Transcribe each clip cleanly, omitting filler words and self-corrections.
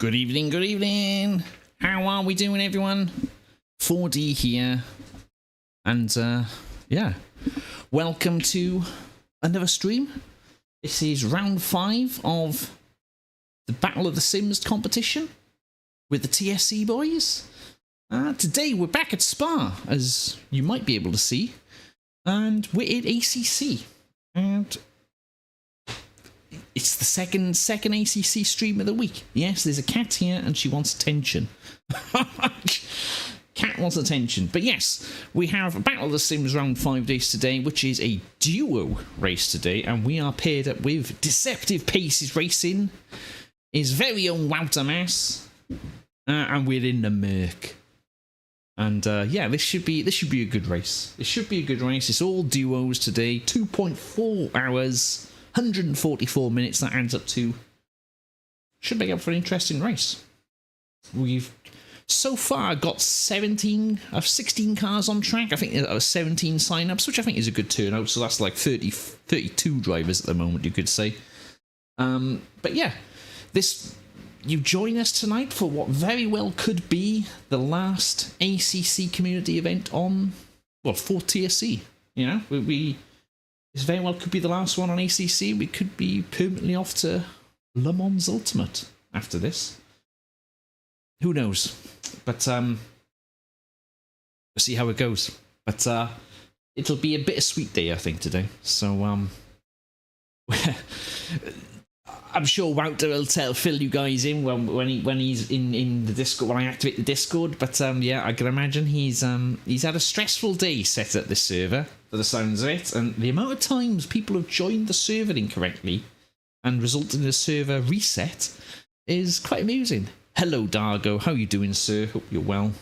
Good evening, good evening. How are we doing, everyone? 4D here. And, yeah. Welcome to another stream. This is round 5 of the Battle of the Sims competition with the TSC boys. Today we're back at Spa, as you might be able to see. And we're in ACC. And it's the second ACC stream of the week. Yes, there's a cat here and she wants attention. Cat wants attention. But yes, we have Battle of the Sims round 5 days today, which is a duo race today. And we are paired up with Deceptive Paces Racing, his very own Wouter Maas, and we're in the Merc. And yeah, this should be a good race. It should be a good race. It's all duos today. 2.4 hours. 144 minutes, that adds up to, should make up for an interesting race. We've so far got 16 cars on track. I think there are 17 sign-ups, which I think is a good turnout, so that's like 32 drivers at the moment, you could say. But yeah, you join us tonight for what very well could be the last ACC community event on, well, for TSC. You know, this very well could be the last one on ACC. We could be permanently off to Le Mans Ultimate after this. Who knows? But we'll see how it goes. But it'll be a bittersweet day, I think, today. So I'm sure Wouter will fill you guys in when he's in the Discord, when I activate the Discord. But yeah, I can imagine he's had a stressful day set at this server, for the sounds of it, and the amount of times people have joined the server incorrectly and resulted in a server reset is quite amusing. Hello, Dargo. How you doing, sir? Hope you're well.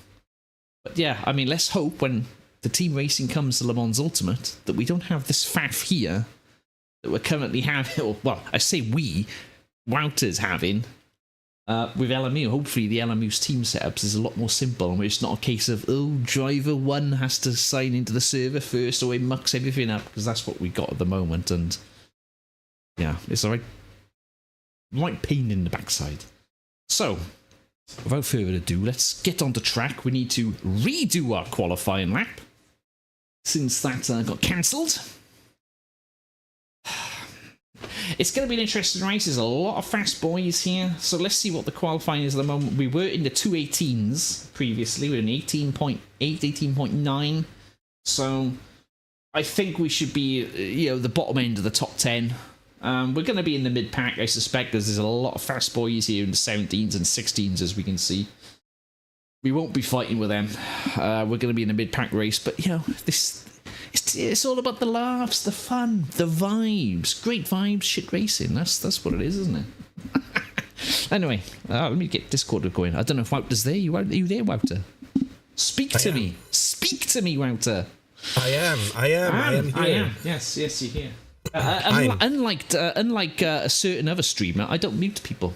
But yeah, I mean, let's hope when the team racing comes to Le Mans Ultimate that we don't have this faff here that we're currently having, or, well, I say Wouter's having, with LMU. Hopefully the LMU's team setups is a lot more simple, and it's not a case of, oh, driver 1 has to sign into the server first, or it mucks everything up, because that's what we got at the moment, and yeah, it's a right pain in the backside. So, without further ado, let's get on the track. We need to redo our qualifying lap, since that got cancelled. It's going to be an interesting race. There's a lot of fast boys here. So let's see what the qualifying is at the moment. We were in the 218s previously. We were in 18.8, 18.9. So I think we should be, the bottom end of the top 10. We're going to be in the mid-pack, I suspect, because there's a lot of fast boys here in the 17s and 16s, as we can see. We won't be fighting with them. We're going to be in the mid-pack race. But, it's all about the laughs, the fun, the vibes. Great vibes, shit racing. That's what it is, isn't it? Anyway, let me get Discord going. I don't know if Wouter's there. Are you there, Wouter? Speak to me. Speak to me, Wouter. I am here. I am. Yes, you're here. Unlike a certain other streamer, I don't mute people.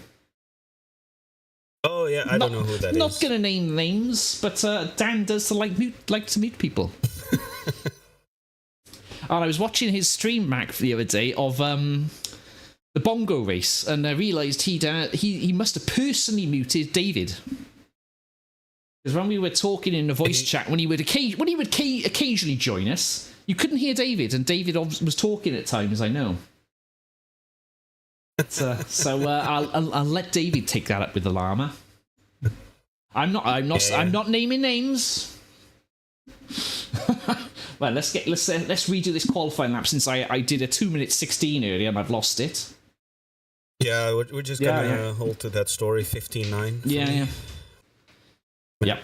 Oh, yeah, I don't know who that is. Not going to name names, but Dan does like to mute people. And I was watching his stream, Mac, the other day of the bongo race, and I realised he must have personally muted David. Because when we were talking in the voice chat, when he would occasionally join us, you couldn't hear David, and David was talking at times. I know. So I'll let David take that up with the llama. I'm not naming names. Well, let's redo this qualifying lap, since I did a 2:16 earlier and I've lost it. Yeah, we're just gonna hold to that story. 15:9. Yeah. Yep.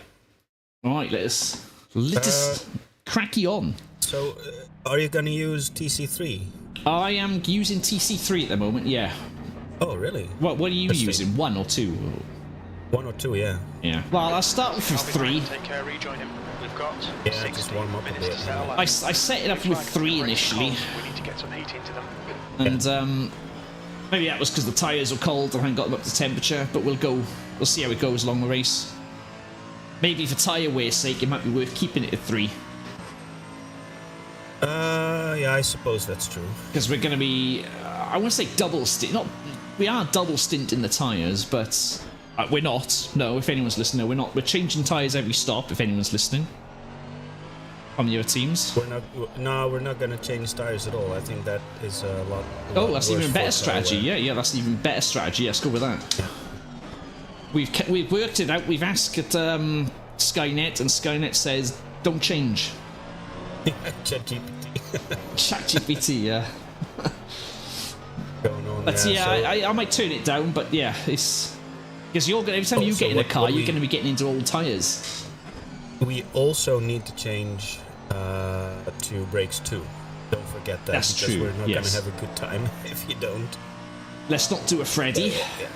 All right, let us cracky on. So, are you gonna use TC3? I am using TC3 at the moment. Yeah. Oh, really? What are you using? 1 or 2? 1 or 2, yeah. Yeah. Well, I'll start with 3. Take care, rejoin him. We've got just warm up a bit. I set it up with 3 initially. We need to get some heat into them. And maybe that was because the tyres were cold and I hadn't got them up to temperature, but we'll see how it goes along the race. Maybe for tyre wear's sake, it might be worth keeping it at 3. Yeah, I suppose that's true. Because we're going to be, I want to say double stint. We are double stint in the tyres, but We're not. No, if anyone's listening, no, we're not. We're changing tyres every stop, if anyone's listening. On your teams. We're not going to change tyres at all. I think that is a lot. Oh, that's even better for strategy. Yeah, that's even better strategy. Let's go with that. Yeah. We've worked it out. We've asked at Skynet, and Skynet says don't change. ChatGPT. ChatGPT, yeah. Going on. But yeah, so I might turn it down. But yeah, it's because every time you get in a car, you're going to be getting into old tyres. We also need to change to brakes too. Don't forget that. That's because true. We're not Yes. going to have a good time if you don't. Let's not do a Freddy. Yeah.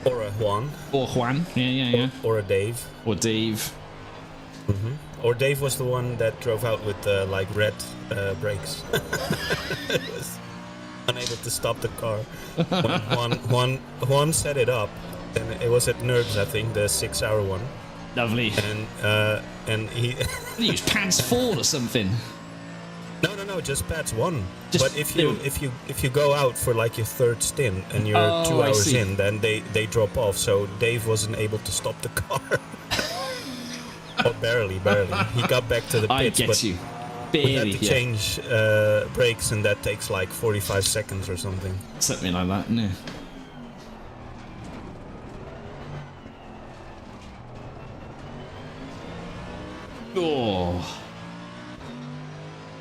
Or a Juan. Or Juan. Yeah. Or a Dave. Or Dave. Or Dave was the one that drove out with like red brakes. Was unable to stop the car. Juan set it up, and it was at Nerds, I think, the 6-hour one. Lovely. And he He used pants 4 or something. No, just pads 1. Just but if you go out for like your third stint and you're 2 hours in, then they drop off. So Dave wasn't able to stop the car. Or barely. He got back to the pits, I get you. we had Barely. to change brakes, and that takes like 45 seconds or something. Something like that, no. Oh.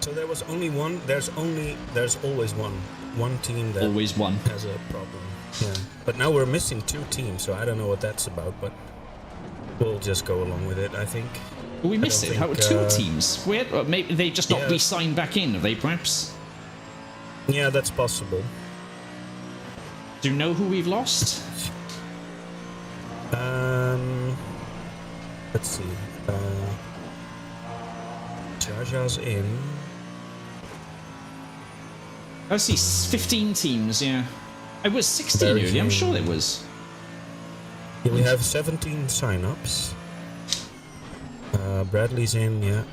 So there was only one. There's always one team that Always one. has a problem. Yeah. But now we're missing 2 teams, so I don't know what that's about. But we'll just go along with it, I think. Well, we missed it. How were 2 teams? Where? Maybe they just not Yeah. re-signed back in, have they? Perhaps. Yeah, that's possible. Do you know who we've lost? Let's see. Jaja's in. I see 15 teams. Yeah. It was 16 Very earlier. I'm few. sure there was. Yeah, we have 17 sign-ups. Bradley's in, yeah.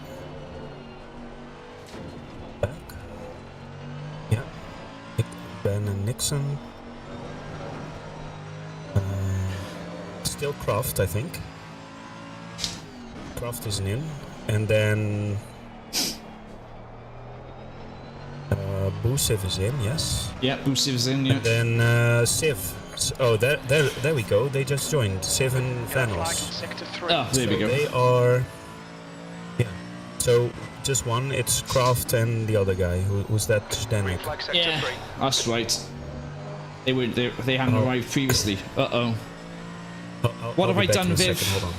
Back. Yeah. Ben and Nixon. Still Croft, I think. Croft isn't in. And then Busiv is in, yes. Yeah, Boosiv's in. Yeah. And then Civ. Oh, there we go. They just joined. Civ and Yellow flag in Vanos. sector 3. Oh, there we So go. they are. Yeah. So just one. It's Kraft and the other guy. Who's that? Green Stanek. flag sector Yeah, 3. that's right. They hadn't arrived previously. Uh-oh. What have I done, Viv? Hold on.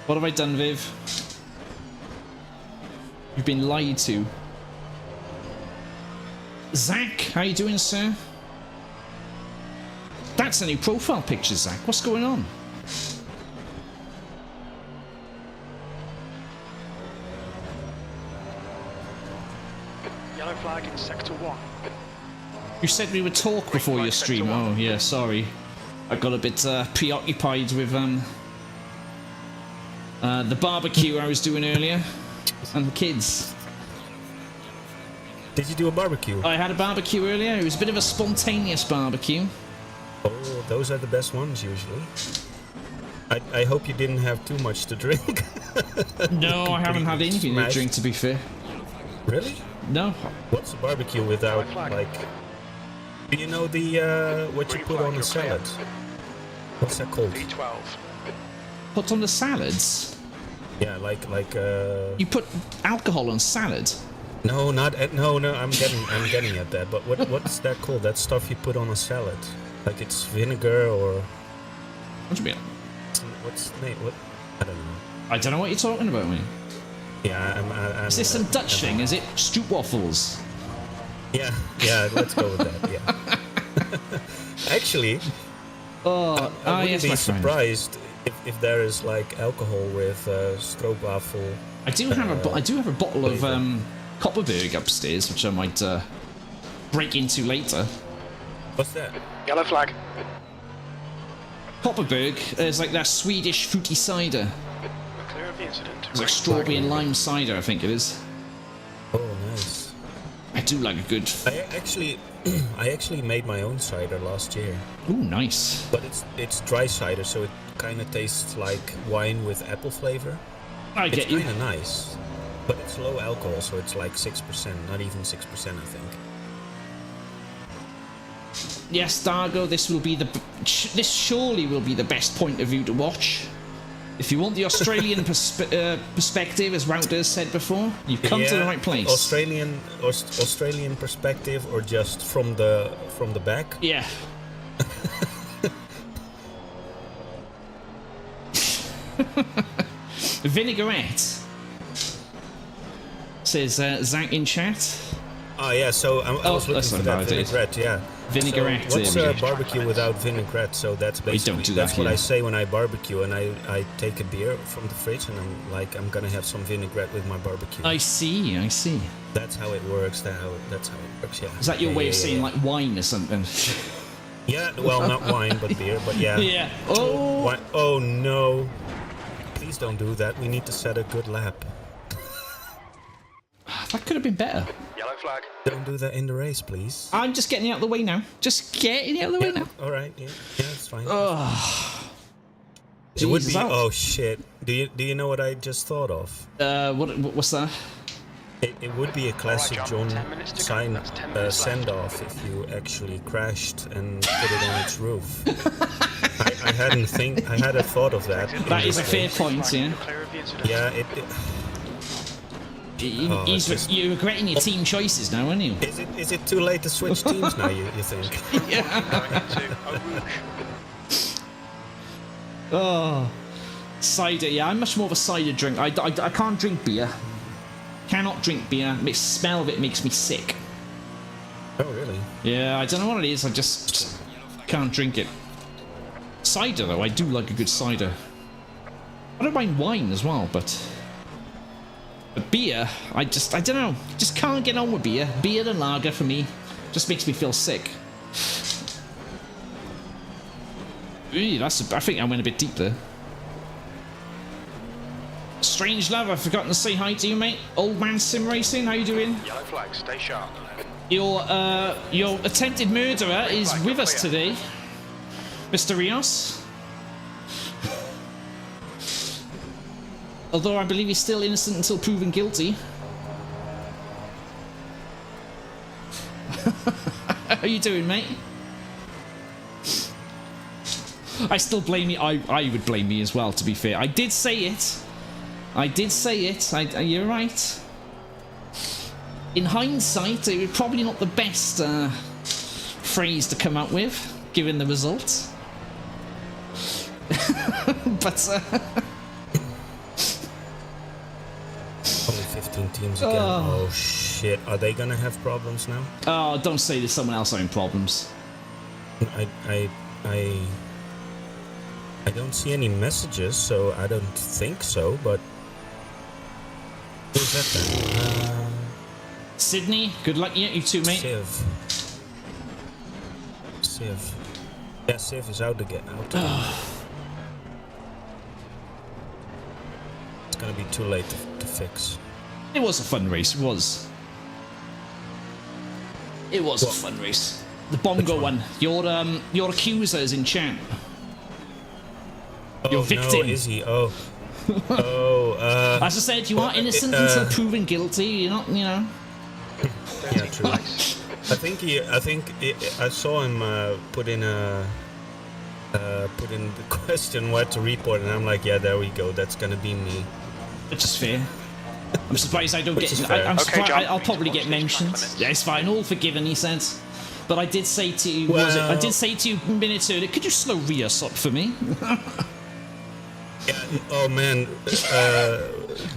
What have I done, Viv? You've been lied to. Zach, how you doing, sir? That's a new profile picture, Zach. What's going on? Yellow flag in sector 1. You said we would talk before your stream. Oh, yeah, sorry. I got a bit preoccupied with the barbecue I was doing earlier and the kids. Did you do a barbecue? I had a barbecue earlier. It was a bit of a spontaneous barbecue. Oh, those are the best ones usually. I hope you didn't have too much to drink. No, I haven't had anything to Smashed. drink, to be fair. Really? No. What's a barbecue without like? Do you know the what you Green put flag, on the you're clear. salad? What's that called? B12. Put on the salads? Yeah, like You put alcohol on salad? No, not at, no. I'm getting at that. But what's that called? That stuff you put on a salad, like it's vinegar or What do you mean? what's the name? What? I don't know. I don't know what you're talking about, mate. Yeah, I'm Is this some Dutch thing? Is it stroopwafels? Yeah, let's go with that. Yeah. Actually, I wouldn't yes, be my friend. surprised if there is like alcohol with stroopwafel. I do have a bottle of Copperberg upstairs, which I might break into later. What's that? Yellow flag. Copperberg is like that Swedish fruity cider. We're clear of the incident. It's like strawberry and lime cider, I think it is. Oh, nice. I do like a good. I actually made my own cider last year. Ooh, nice. But it's dry cider, so it kind of tastes like wine with apple flavor. I get you. It's kind of nice, but it's low alcohol, so it's like 6%, not even 6%, I think. Yes, Dargo, this surely will be the best point of view to watch. If you want the Australian perspective, as Wouter said before, you've come to the right place. Australian perspective, or just from the back. Yeah. Vinaigrette, says Zach in chat. Oh yeah, so I was looking for that vinaigrette. Yeah. Vinaigrette. So what's barbecue without vinaigrette? So that's basically that's what I say when I barbecue, and I take a beer from the fridge, and I'm gonna have some vinaigrette with my barbecue. I see. That's how it works. That's how it works. Yeah. Is that your way of saying like wine or something? Yeah. Well, not wine, but beer. But yeah. Yeah. Oh. Oh no! Please don't do that. We need to set a good lap. That could have been better. Yellow flag. Don't do that in the race, please. I'm just getting it out of the way now. All right. Yeah, it's fine. Oh. It would be. Oh shit! Do you know what I just thought of? What's that? It would be a classic John send-off if you actually crashed and put it on its roof. I had a thought of that. That is a fair point, yeah. Yeah. You're regretting your team choices now, aren't you? Is it too late to switch teams now? You think? Oh, cider. Yeah, I'm much more of a cider drink. I can't drink beer. Cannot drink beer. The smell of it makes me sick. Oh really? Yeah, I don't know what it is. I just can't drink it. Cider though, I do like a good cider. I don't mind wine as well, but beer, I don't know. Just can't get on with beer. Beer and lager for me just makes me feel sick. I think I went a bit deep there. Strange Love, I've forgotten to say hi to you, mate. Old Man Sim Racing, how you doing? Yellow flag, stay sharp. Your attempted murderer is with us today, Mr. Rios. Although I believe he's still innocent until proven guilty. How you doing, mate? I still blame you. I would blame me as well, to be fair. I did say it. You're right. In hindsight, it was probably not the best phrase to come up with, given the results. But only 15 teams again. Oh shit! Are they gonna have problems now? Oh, don't say there's someone else having problems. I don't see any messages, so I don't think so. But who's that then? Sydney, good luck. Yeah, you too, mate. Civ. Yeah, Civ is out again. It's gonna be too late to fix. It was a fun race. It was a fun race. The Bongo one. Your accuser is in chat. Oh, your victim. No, is he? Oh. As I said, you are innocent until proven guilty. You're not, you know. Yeah, true. I saw him put in the question what to report, and I'm like, yeah, there we go. That's gonna be me. Which is fair. I'm surprised I don't Which get. is fair. I'm surprised. John. I'll probably get mentioned. Yeah, it's fine. All forgiven, he said. But I did say to you, I did say to you minutes earlier, could you slow Rios up for me? Yeah, oh man,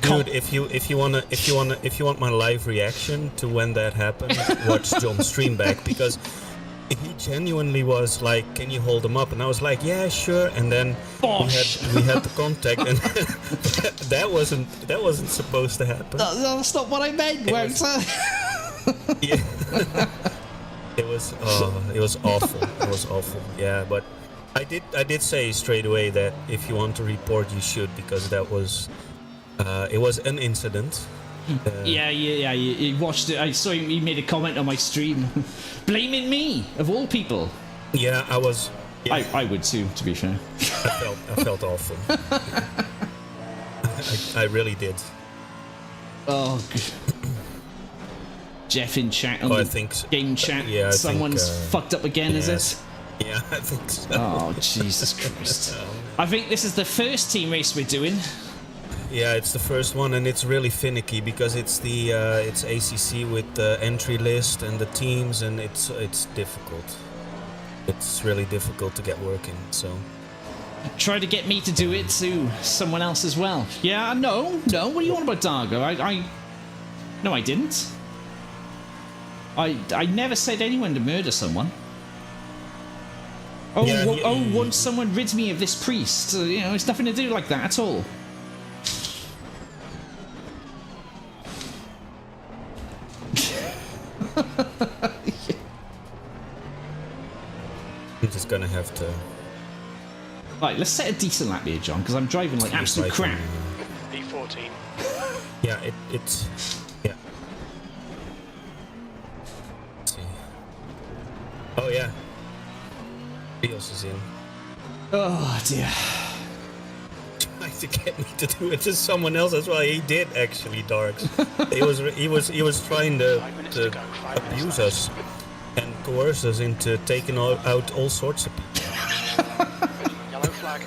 dude, if you want my live reaction to when that happened, watch John's StreamDeck, because he genuinely was like, "Can you hold him up?" And I was like, "Yeah, sure." And then we had the contact, and that wasn't supposed to happen. That's not what I meant, Wouter. Yeah. It was awful. It was awful. Yeah, but I did say straight away that if you want to report, you should, because that was it was an incident. Yeah, he watched it. I saw he made a comment on my stream, blaming me of all people. Yeah, I was. Yeah, I would too, to be fair. I felt awful. I really did. Oh, Jeff in chat on I the think so. game chat. Yeah, Someone's fucked up again, is it? Yeah, I think so. Oh, Jesus Christ. I think this is the first team race we're doing. Yeah, it's the first one, and it's really finicky because it's the it's ACC with the entry list and the teams, and it's difficult. It's really difficult to get working. So Try to get me to do it to someone else as well. Yeah, no. What do you want about Dargo? No, I didn't. I never said anyone to murder someone. Oh, Yeah, once someone rids me of this priest. You know, it's nothing to do like that at all. I'm just gonna have to. Right, let's set a decent lap here, John, because I'm driving like absolute crap. B14. Yeah, it's yeah. Let's see. Oh yeah. Rios is in. Oh dear. Trying to get me to do it to someone else as well. He did actually, Darks. he was trying to abuse us and coerce us into taking out all sorts of people. Yellow flag.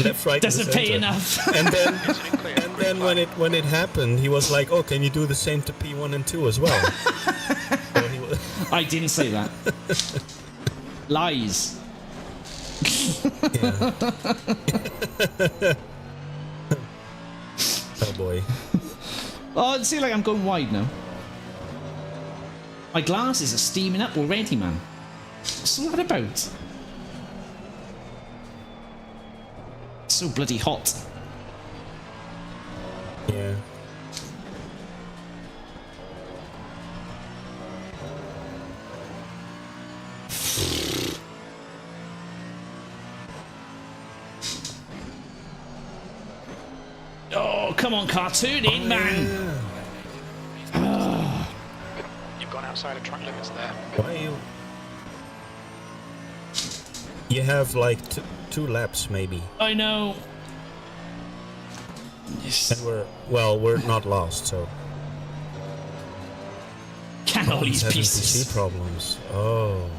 Left, right, Doesn't and pay center. enough. And then when it happened, he was like, "Oh, can you do the same to P1 and 2 as well?" So he was, I didn't say that. Lies. yeah. Oh boy. Oh, it seems like I'm going wide now. My glasses are steaming up already, man. What's all that about? It's so bloody hot. Yeah. Oh, come on, cartooning, man. You've gone outside of track limits there. Why you? You have like two laps maybe, I know. Yes. and we're not lost, so. Can all these Having pieces. PC problems. Oh.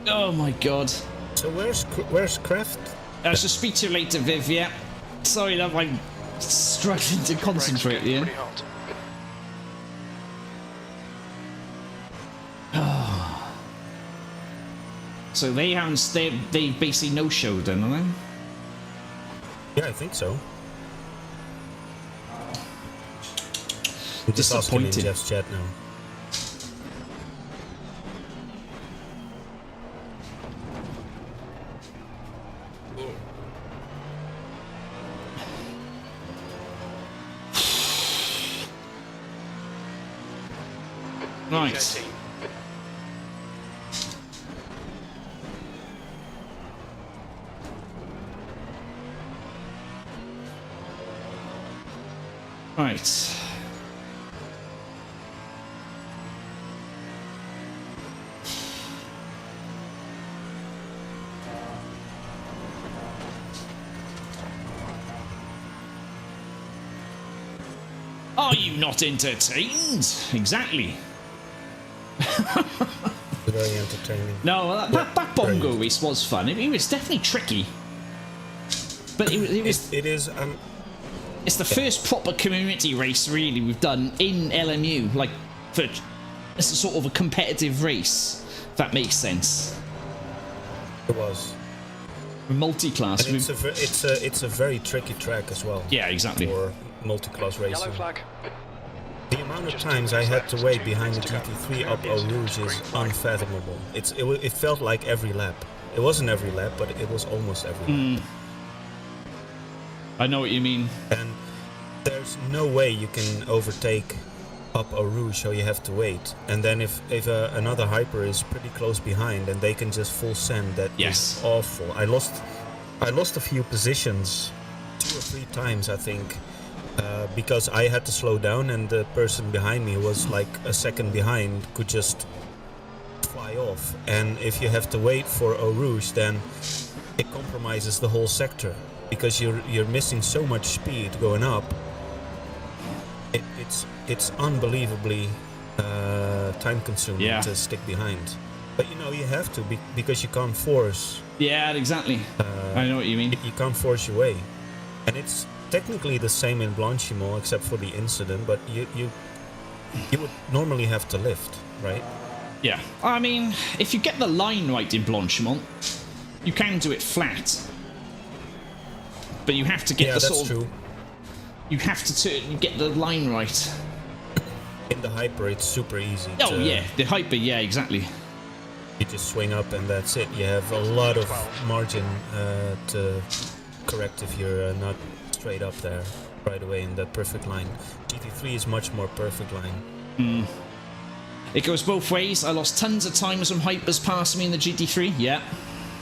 Oh my god. So where's Kraft? I shall speak to you later, Viv, yeah. Sorry, love, I'm struggling to concentrate Brakes here. pretty hot. So they haven't, they basically no-showed then, are they? Yeah, I think so. I'm just asking in Disappointed. Jeff's chat now. Right. 13. Right. Are you not entertained? Exactly. Very entertaining. No, that bongo race was fun. It was definitely tricky. But it was It is. it's the first proper community race really we've done in LMU, like for it's a sort of a competitive race, if that makes sense. It was. Multi-class. And it's a very tricky track as well. Yeah, exactly. For multi-class Yellow racing. flag. The amount of Just times 2 I minutes had left, to wait 2 behind the minutes to go. GT3 up Clear Eau is Rouge is green flag. unfathomable. It felt like every lap. It wasn't every lap, but it was almost every lap. I know what you mean. And there's no way you can overtake up Eau Rouge, so you have to wait. And then if another hyper is pretty close behind and they can just full send, that Yes. is awful. I lost a few positions 2 or 3 times, I think, because I had to slow down, and the person behind me was like a second behind, could just fly off. And if you have to wait for Eau Rouge, then it compromises the whole sector, because you're missing so much speed going up. It's unbelievably time consuming to stick behind. But you know, you have to, because you can't force. Yeah, exactly. I know what you mean. You can't force your way. And it's technically the same in Blanchimont, except for the incident, but you would normally have to lift, right? Yeah. I mean, if you get the line right in Blanchimont, you can do it flat. But you have to get the sort of... true. You have to get the line right. In the Hyper, it's super easy. Oh, yeah. The Hyper, yeah, exactly. You just swing up and that's it. You have a lot of margin to correct if you're not straight up there right away in that perfect line. GT3 is much more perfect line. It goes both ways. I lost tons of time as some Hypers passing me in the GT3 . Yeah.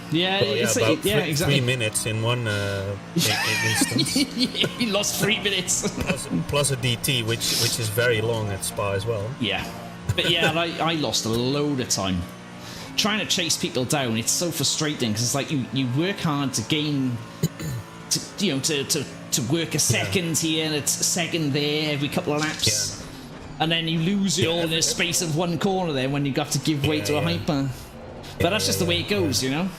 Yeah, about exactly. 3 minutes in one instance. You lost 3 minutes. plus a DT, which is very long at Spa as well. Yeah. But yeah, I lost a load of time. Trying to chase people down, it's so frustrating, because it's like you work hard to gain, to work a second here and a second there every couple of laps, and then you lose it all in the space of one corner there when you got to give way to a Hyper. But that's just the way it goes, you know?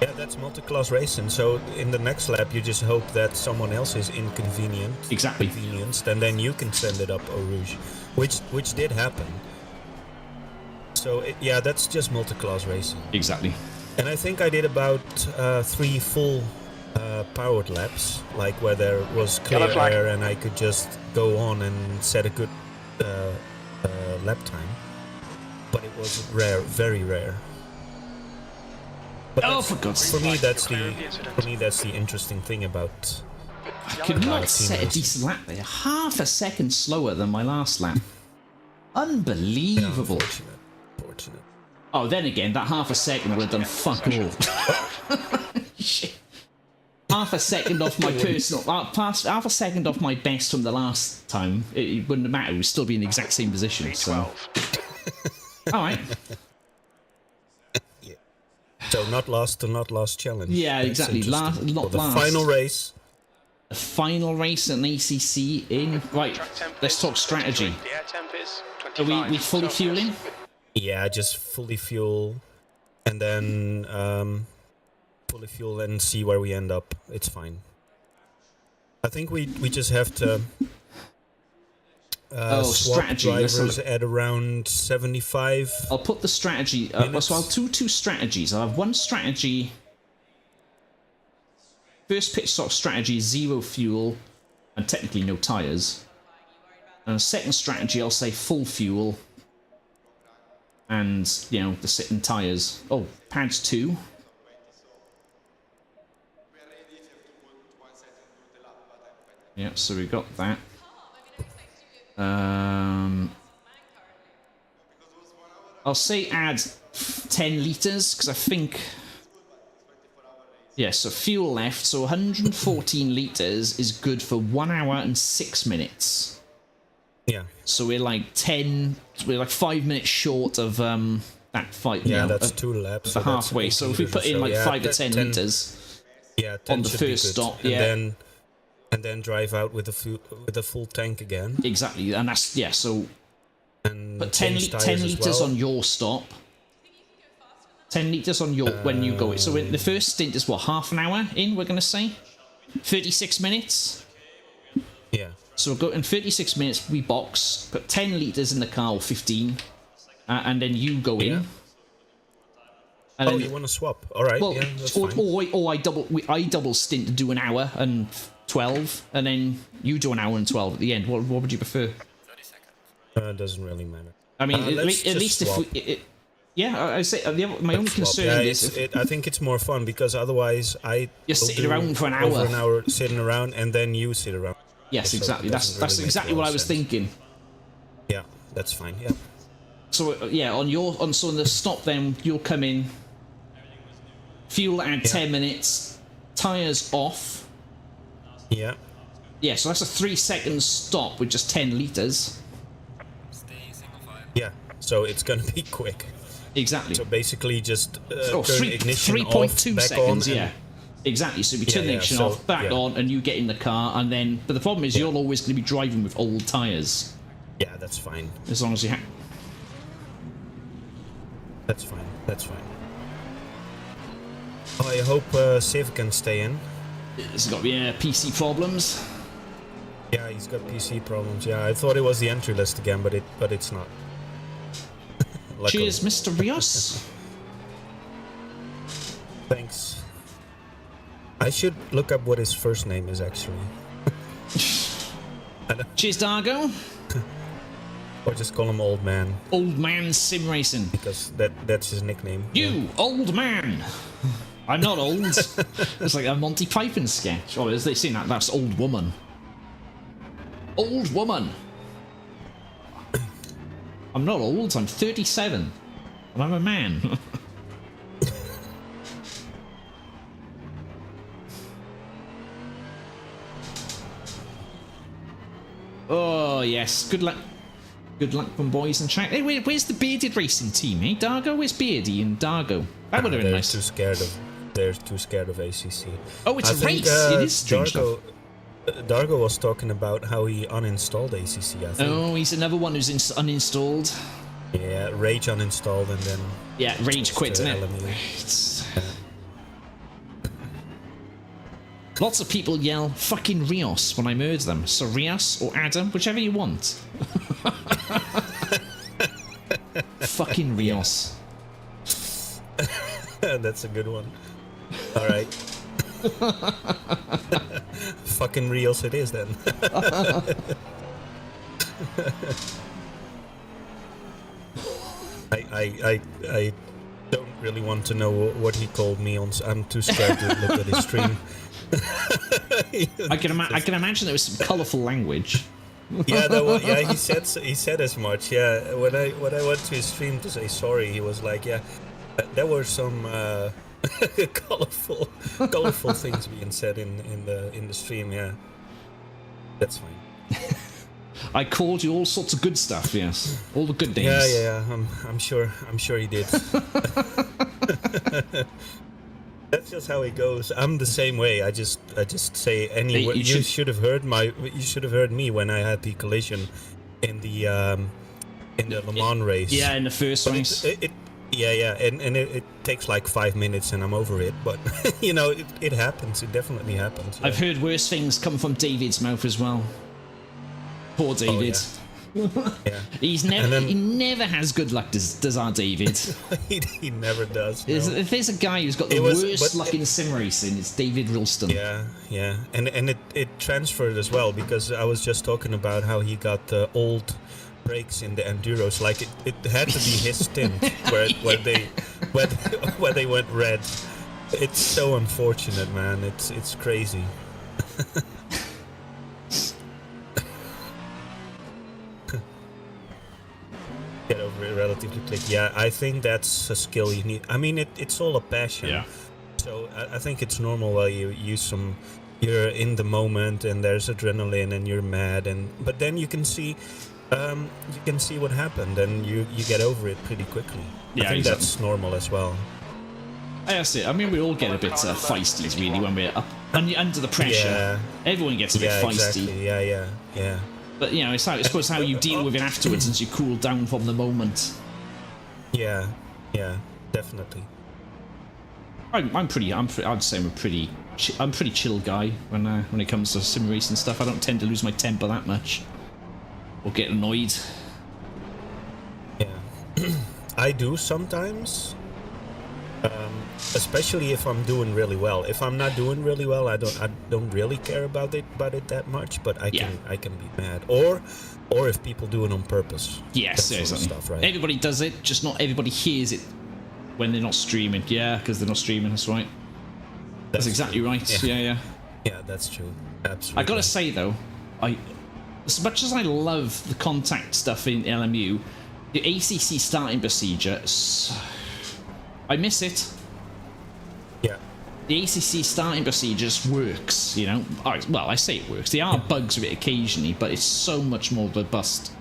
Yeah, that's multi-class racing. So in the next lap, you just hope that someone else is inconvenienced, and then you can send it up Eau Rouge, which did happen. So that's just multi-class racing. Exactly. And I think I did about 3 full powered laps, like where there was clear air and I could just go on and set a good lap time. But it was rare, very rare. But for me, that's the interesting thing about. I could not set a decent lap there. Half a second slower than my last lap. Unbelievable. Fortunate. Oh, then again, that half a second would have done fuck all. Shit. Half a second off my personal, half a second off my best from the last time. It wouldn't have mattered. It would still be in the exact same position. So, all right. Yeah. So not last challenge. Yeah, exactly. Not the last. Final race. The final race at an ACC in. Right. Let's talk strategy. Are we fully fueling? Yeah, just fully fuel, and then fully fuel and see where we end up. It's fine. I think we just have to swap strategy. drivers at around 75. I'll put the strategy. So I'll do 2 strategies. I'll have one strategy. First pit stop strategy is 0 fuel and technically no tires. And a second strategy, I'll say full fuel. And, the sitting tyres. Oh, pads 2. Yeah, so we got that. I'll say add 10 litres, because I think... Yeah, so fuel left, so 114 litres is good for 1 hour and 6 minutes. Yeah. So we're like 5 minutes short of that fight. Yeah, that's 2 laps. The halfway. So if we put in 5 to 10 litres on the first stop, and then drive out with a full tank again. Exactly, and that's so. And but 10 litres on your stop. 10 litres on your when you go. So the first stint is what, half an hour in? We're gonna say 36 minutes. Yeah. So we'll go in 36 minutes, we box, put 10 litres in the car, or 15, and then you go in. And then, you want to swap? All right, well, that's fine. Or I double stint to do an hour and 12, and then you do an hour and 12 at the end. What would you prefer? 30 seconds. It doesn't really matter. I mean, at least swap. if we... I say my only concern is I think it's more fun, because otherwise you're sitting around for an hour. Over an hour sitting around, and then you sit around. Yes, exactly. That's exactly what I was thinking. Yeah, that's fine. Yeah. So on the stop, then you'll come in. Fuel at 10 minutes. Tires off. Yeah. Yeah, so that's a 3-second stop with just 10 litres. Yeah, so it's gonna be quick. Exactly. So basically just turn 3.2 ignition off, back seconds, on, yeah. Exactly, so we turn the ignition so, off, back on, and you get in the car, and then... But the problem is you're always going to be driving with old tyres. Yeah, that's fine. As long as you have... That's fine, that's fine. I hope Civ can stay in. He's got PC problems. Yeah, he's got PC problems. Yeah, I thought it was the entry list again, but it's not. Cheers, Mr. Rios. Thanks. I should look up what his first name is actually. Cheers, Dargo. Or just call him Old Man. Old Man Sim Racing. Because that's his nickname. You, old man. I'm not old. It's like a Monty Python sketch. Oh, is they saying that? That's old woman. Old woman. I'm not old. I'm 37. And I'm a man. Oh, yes. Good luck. Good luck from boys in chat. Hey, where's the bearded racing team, eh? Dargo? Where's Beardy and Dargo? That would have been nice. They're too scared of ACC. Oh, it's a race. It is strange stuff. Dargo was talking about how he uninstalled ACC, I think. Oh, he's another one who's uninstalled. Yeah, Rage uninstalled and then... Yeah, Rage quit, isn't it? Lots of people yell, fucking Rios, when I murder them. So Rios or Adam, whichever you want. Fucking Rios. That's a good one. Alright. Fucking Rios it is then. I don't really want to know what he called me on. I'm too scared to look at his stream. I can imagine there was some colourful language. Yeah, he said as much. Yeah, when I went to his stream to say sorry, he was like, yeah, there were some colorful things being said in the stream. Yeah, that's fine. I called you all sorts of good stuff. Yes, all the good names. Yeah. I'm sure he did. That's just how it goes. I'm the same way. I just say any. You should have heard me when I had the collision in the Le Mans race. Yeah, in the first race. And it takes like 5 minutes and I'm over it. But it happens. It definitely happens. Yeah. I've heard worse things come from David's mouth as well. Poor David. Oh, yeah. He never has good luck, does our David? he never does. No. If there's a guy who's got the worst luck in sim racing, it's David Ralston. Yeah. And it transferred as well, because I was just talking about how he got the old brakes in the enduros. Like it had to be his stint where they went red. It's so unfortunate, man. It's crazy. Get over it relatively quick. Yeah, I think that's a skill you need. I mean, it's all a passion. Yeah. So I think it's normal while you use you're in the moment and there's adrenaline and you're mad, but then you can see what happened and you get over it pretty quickly. Yeah, I think that's normal as well. That's it. I mean, we all get a bit feisty, really, when we're up under the pressure. Yeah. Everyone gets a bit feisty. Exactly. Yeah. But it's how you deal with it afterwards as you cool down from the moment. Yeah, definitely. I'd say I'm a pretty chill guy when it comes to sim racing stuff. I don't tend to lose my temper that much or get annoyed. Yeah, I do sometimes. Especially if I'm doing really well. If I'm not doing really well, I don't really care about it that much. But I can be mad, or if people do it on purpose. Yes, exactly. Stuff, right? Everybody does it, just not everybody hears it when they're not streaming. Yeah, because they're not streaming. That's right. That's exactly true. right. Yeah. Yeah, that's true. Absolutely. I gotta say though, as much as I love the contact stuff in LMU, the ACC starting procedure, I miss it. Yeah. the ACC starting procedure just works, you know. Well, I say it works. There are bugs with it occasionally, but it's so much more robust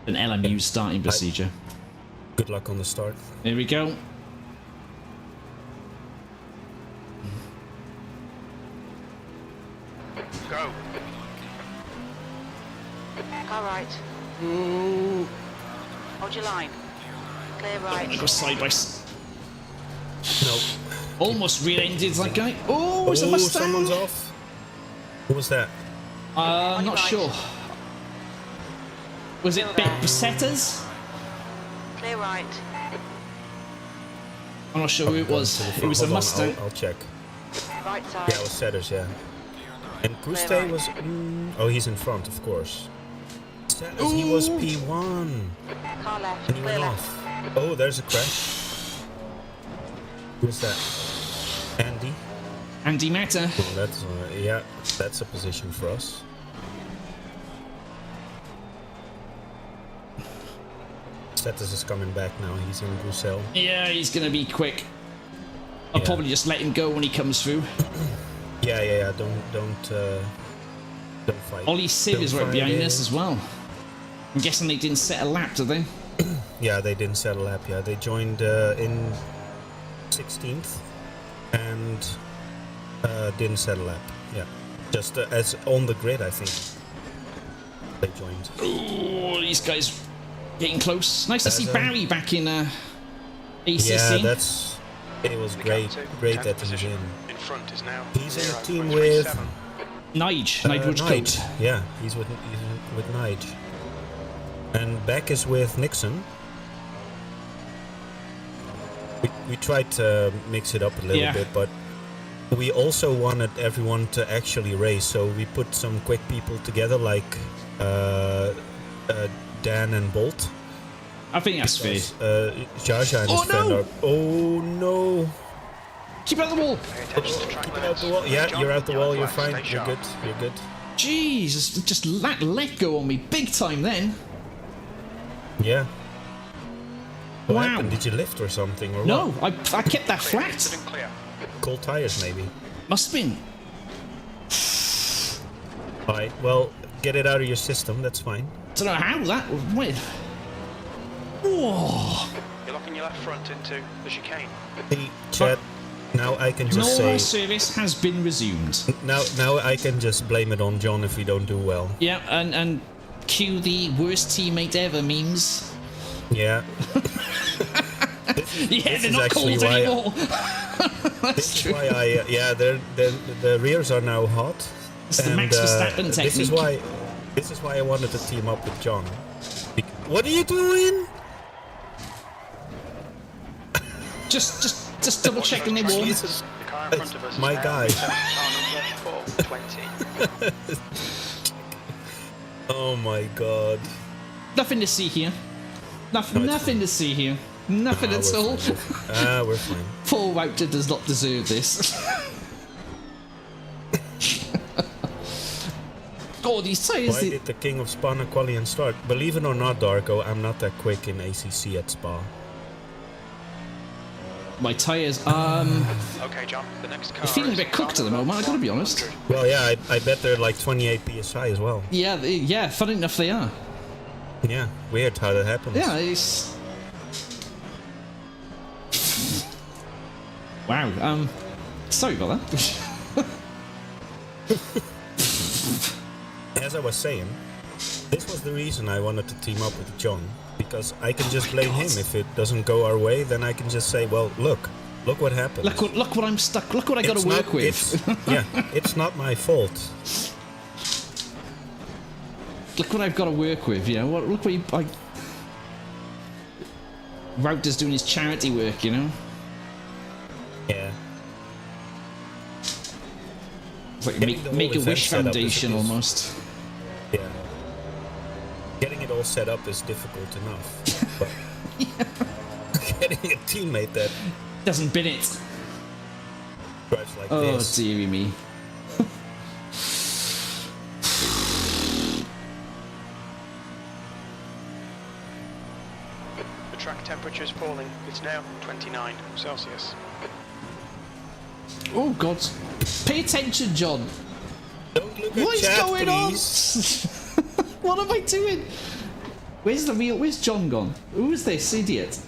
than LMU's starting procedure. Good luck on the start. There we go. Go. All right. Ooh. Hold your line. Clear right. Go side by side. No. Almost rear-ended that guy. Oh, it's a Mustang. Someone's off. Who was that? I'm not right. sure. Was it Besettas? Clear right. I'm not sure who it was. It was a Hold on, Mustang. I'll check. Right side. Yeah, it was Setters, yeah. And Kuste was... oh, he's in front, of course. Setters, he was P1. Car left. And he Clear went left. off. Oh, there's a crash. Who's that? Andy? Andy Mata. Oh, that's... yeah, that's a position for us. Setters is coming back now. He's in Brussels. Yeah, he's going to be quick. I'll Yeah. probably just let him go when he comes through. Yeah. Don't fight. Ollie Civ is right Don't behind fight us as well. I'm guessing they didn't set a lap, did they? Yeah, they didn't set a lap. Yeah, they joined in 16th and didn't set a lap. Yeah, just as on the grid, I think they joined. Oh, these guys getting close. Nice to see As, Barry back in ACC. Yeah, it was great that he's in. In front is now. He's in a team with 0.37. Nige Woodcote. Yeah, he's with Nige. And back is with Nixon. We tried to mix it up a little bit, but we also wanted everyone to actually race, so we put some quick people together like Dan and Bolt. I think that's fair. Jaja and his friend are... Oh no! Keep out the wall. Pay attention to track Keep out limits. the wall. Yeah, John, you're out the wall, you're flags, fine. stay You're sharp. good, you're good. Jeez, just let go on me big time then. Yeah. What Wow. happened? Did you lift or something? Or No, what? I kept that Clear. flat. Incident clear. Cold tires maybe. Must have been. Alright, well, get it out of your system, that's fine. Don't know how that went. Whoa. You're locking your left front into the chicane. Hey, Chad, now I can just Normal say... service has been resumed. Now I can just blame it on John if we don't do well. Yeah, and cue the worst teammate ever memes. Yeah. Yeah, they're is not actually cold why- anymore. That's This is true. why the rears are now hot. It's the Max Verstappen This is technique. why I wanted to team up with John. What are you doing? Just double checking they warm. Jesus. The car in front of us My is now guy. car number 420. Oh my god. Nothing to see here. Nothing to see here. Nothing at we're all. fine. We're fine. Poor Wouter does not deserve this. God, these Why tires. did the King of Spa not quali and start? Believe it or not, Darko, I'm not that quick in ACC at Spa. My tires. Okay, John, the next car. I'm feeling a is bit cooked at the car moment. I gotta be honest. 100. Well, yeah, I bet they're like 28 PSI as well. Yeah, yeah. Funny enough, they are. Yeah, weird how that happens. Yeah, it's. Wow. Sorry about that. As I was saying, this was the reason I wanted to team up with John, because I can just blame him if it doesn't go our way. Then I can just say, well, look what happened. Look what I'm stuck. Look what I got to work with. Yeah, it's not my fault. Look what I've got to work with. You know what? Look what Wouter's doing his charity work. You know. Yeah. It's like Getting the whole make a event wish set up foundation is- almost. Yeah. Getting it all set up is difficult enough, but getting a teammate that Doesn't bin it. drives like Oh this. dearie me. The track temperature is falling. It's now 29 Celsius. Oh God! Pay attention, John. Don't look at What is chat, going please. on? What am I doing? Where's John gone? Who is this idiot?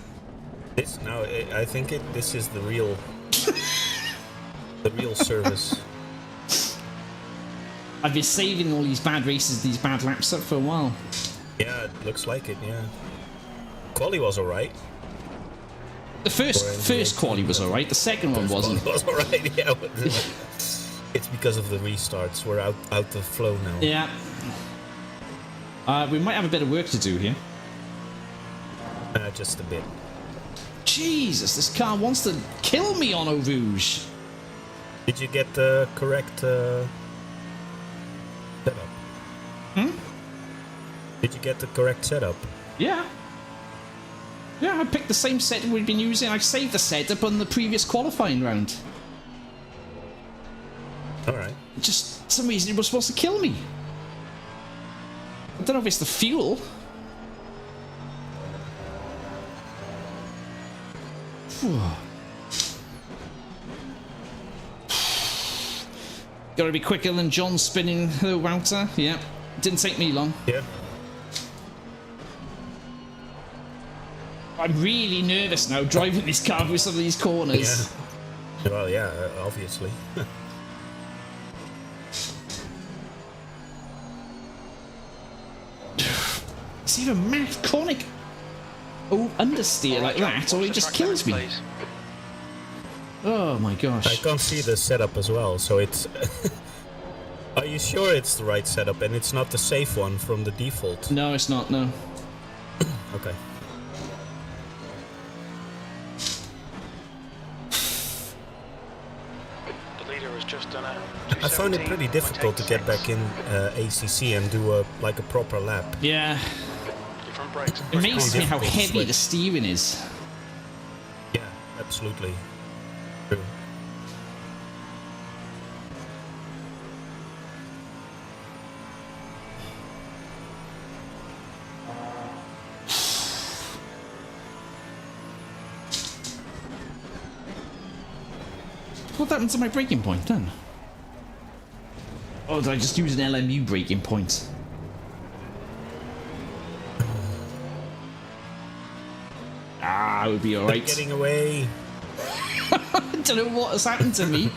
This now, I think this is the real, the real service. I've been saving all these bad races, these bad laps up for a while. Yeah, it looks like it. Yeah, quali was alright. The first quali was alright. The second one wasn't. Was alright. Yeah, but it's because of the restarts. We're out of flow now. Yeah. We might have a bit of work to do here. Just a bit. Jesus, this car wants to kill me on Eau Rouge. Did you get the correct setup? Did you get the correct setup? Yeah. Yeah, I picked the same setup we've been using. I saved the setup on the previous qualifying round. Alright. Just for some reason it was supposed to kill me. I don't know if it's the fuel. Gotta be quicker than John spinning the Wouter. Yeah, didn't take me long. Yeah. I'm really nervous now driving this car through some of these corners. Yeah. Well, yeah, obviously. It's either math chronic understeer like that, or it just kills me. Oh my gosh. I can't see the setup as well, so it's... Are you sure it's the right setup and it's not the safe one from the default? No, it's not, no. Okay. The leader has just done a I found it pretty difficult to get back in ACC and do a proper lap. Yeah. Front brakes. It amazes me how difficult to heavy the switch. steering is. Yeah, absolutely. True. What happened to my braking point then? Oh, did I just use an LMU braking point? Ah, it would be alright. Getting away. I don't know what has happened to me.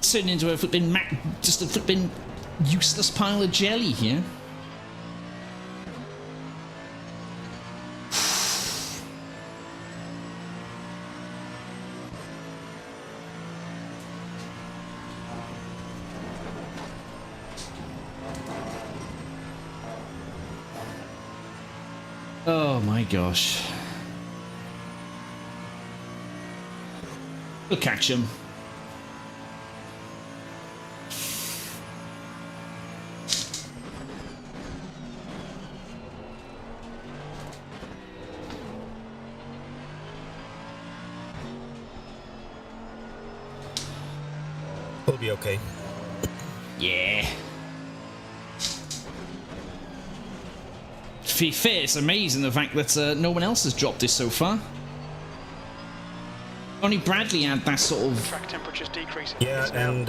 Turned into a flipping just a flipping useless pile of jelly here. Oh my gosh. We'll catch him. We'll be okay. Yeah. To be fair, it's amazing the fact that no one else has dropped this so far. Only Bradley had that sort of... Track temperatures decreasing. Yeah, and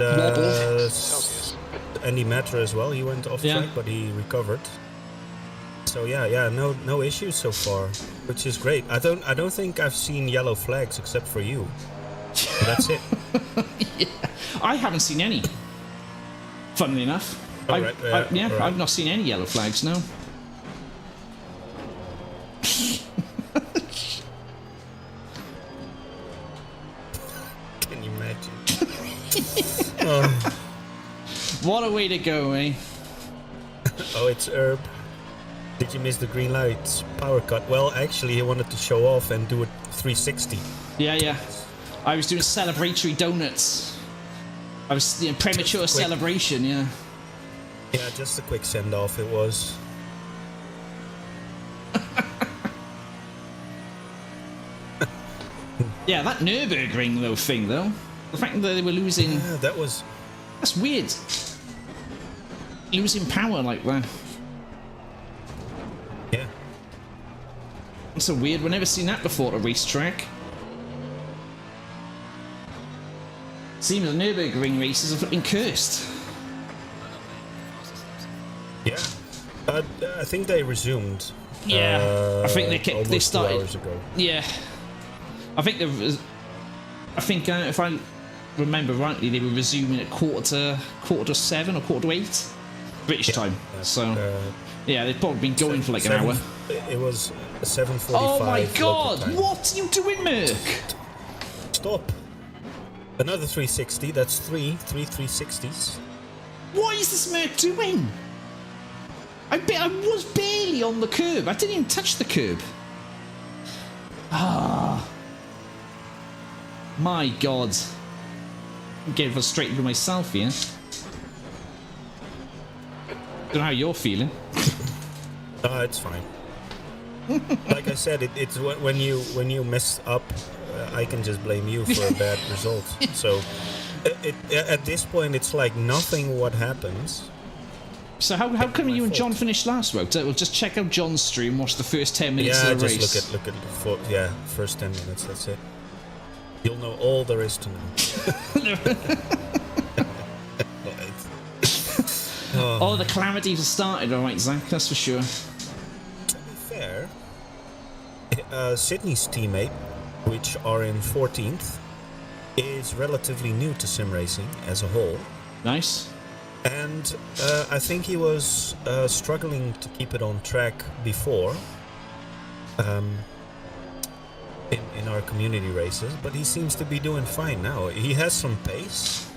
Andy Matra as well. He went off track, but he recovered. So yeah, no issues so far, which is great. I don't think I've seen yellow flags except for you. That's it. Yeah, I haven't seen any. Funnily enough, I've not seen any yellow flags. No. Can you imagine? Oh. What a way to go, eh? Oh, it's Herb. Did you miss the green lights power cut? Well, actually, he wanted to show off and do it 360. Yeah. I was doing celebratory donuts. I was premature celebration, yeah. Yeah, just a quick send off. It was. Yeah, that Nürburgring thing though. The fact that they were losing. Yeah, that was. That's weird. Losing power like that. Yeah. That's so weird. We've never seen that before at a racetrack. Seems the Nürburgring races are flipping cursed. Yeah. I think they resumed. Yeah, I think they started. 2 hours ago. Yeah, I think if I remember rightly, they were resuming at quarter to 7 or quarter to 8 British time. So yeah, they've probably been going for like an hour. It was 7:45. Oh my god! Time. What are you doing, Merc? Stop. Another 360. That's three 360s. What is this Merc doing? I was barely on the curb. I didn't even touch the curb. Ah. My god. I'm getting frustrated with myself here. Don't know how you're feeling. It's fine. Like I said, it's when you mess up, I can just blame you for a bad result. So at this point, it's like nothing what happens. So how come you and John finished last, Wouter? We'll just check out John's stream, watch the first 10 minutes of the race. Just look at the first 10 minutes. That's it. You'll know all there is to know. Oh, the calamities have started, all right, Zach. That's for sure. To be fair, Sydney's teammate, which are in 14th, is relatively new to sim racing as a whole. Nice. And I think he was struggling to keep it on track before in our community races, but he seems to be doing fine now. He has some pace,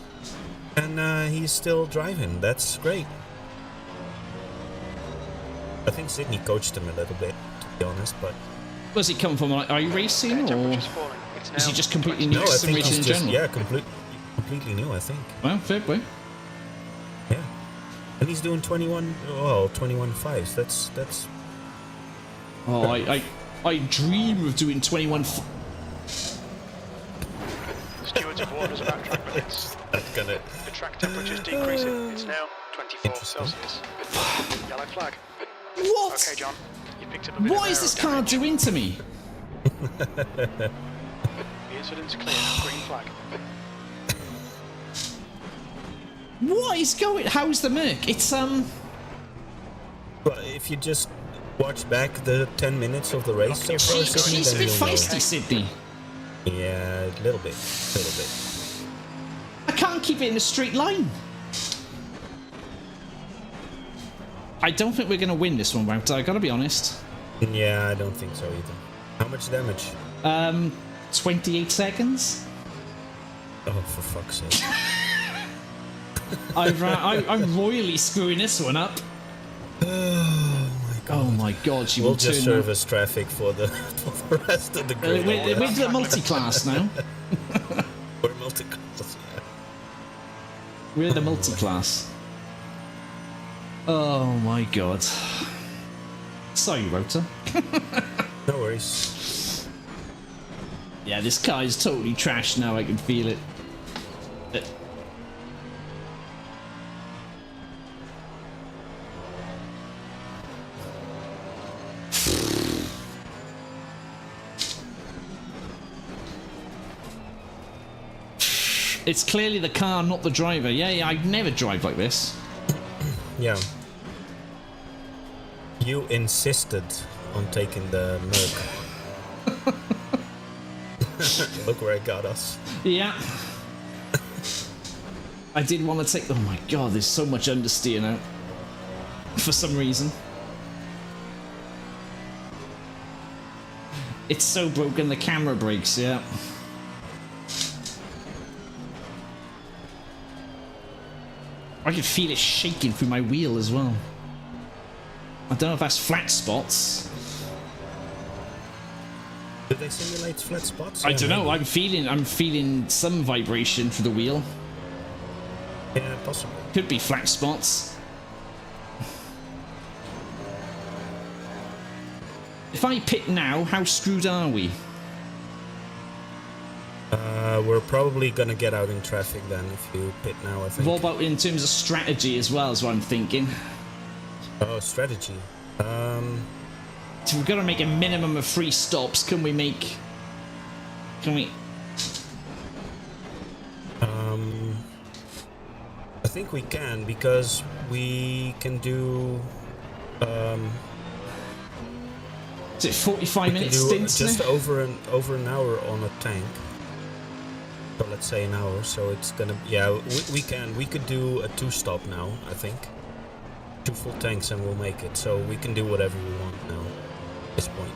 and he's still driving. That's great. I think Sydney coached him a little bit, to be honest, but... Where's he come from? Are you racing, or is he just completely new to sim racing in general? Yeah, completely new, I think. Well, fair play. Yeah. And he's doing 21.5s. That's... Oh, I dream of doing 21... Stewards of Warner's backtrack minutes. The track temperature's decreasing. It's now 24 Celsius. Yellow flag. What? Okay, John. You picked up a bit What of is this car doing to me? The incident's clear. Green flag. What is going... How's the Merc? It's, Well, if you just watch back the 10 minutes of the race so far, She's a bit feisty, Sydney. Yeah, a little bit. I can't keep it in a straight line. I don't think we're going to win this one, Wouter. I gotta be honest. Yeah, I don't think so either. How much damage? 28 seconds. Oh, for fuck's sake. I'm royally screwing this one up. Oh my god, she will just turn service traffic for the rest of the grid. We're the multi-class now. We're multi-class, yeah. We're the multi-class. Oh my god. Sorry, Wouter. No worries. Yeah, this car is totally trash now, I can feel it. It's clearly the car, not the driver. Yeah, I'd never drive like this. Yeah. You insisted on taking the Merc. Look where it got us. Yeah. I did want to take... Oh my god, there's so much understeer now. For some reason. It's so broken, the camera breaks, yeah. I can feel it shaking through my wheel as well. I don't know if that's flat spots. Do they simulate flat spots? I don't know. I'm feeling some vibration through the wheel. Yeah, possibly. Could be flat spots. If I pit now, how screwed are we? We're probably gonna get out in traffic then if you pit now, I think. What about in terms of strategy as well, is what I'm thinking. Oh, strategy. So we've got to make a minimum of 3 stops. Can we make... think we can, because we can do. Is it 45 minute do stints? just over an hour on a tank. So let's say an hour. So it's gonna. Yeah, we could do a 2-stop now. I think 2 full tanks and we'll make it. So we can do whatever we want now. At this point.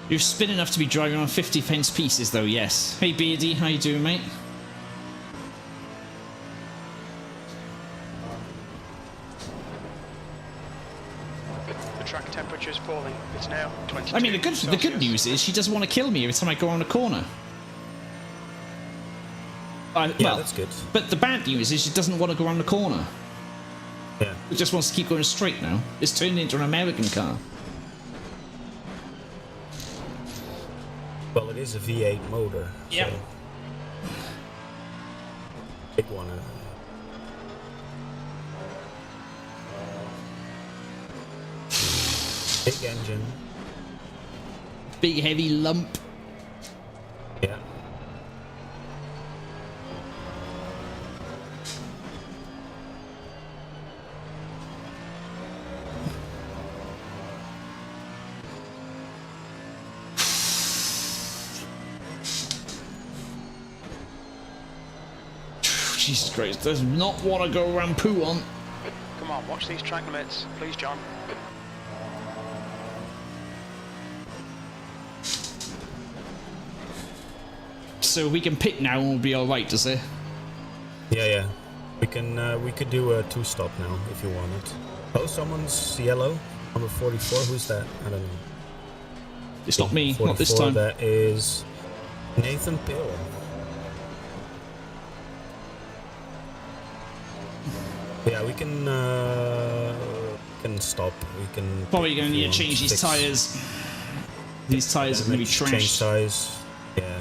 You're spin enough to be driving on 50 pence pieces, though. Yes. Hey Beardy, how you doing, mate? Track temperature is falling. It's now 22. I mean, the good news is she doesn't want to kill me every time I go around a corner. Yeah, well, that's good. But the bad news is she doesn't want to go around the corner. Yeah. It just wants to keep going straight now. It's turned into an American car. Well, it is a V8 motor. Yep. So big one. Big engine. Big heavy lump. Yeah. Jesus Christ, does not want to go around poo on. Come on, watch these track limits, please, John. So we can pit now and we'll be alright, does it? Yeah. We could do a 2-stop now if you want it. Oh, someone's yellow. Number 44. Who's that? I don't know. It's not me, 44, not this time. That is Nathan Pill. Yeah, we can stop. We can Probably going to need to change these tyres. These tyres are going to be trashed. Change tyres. Yeah.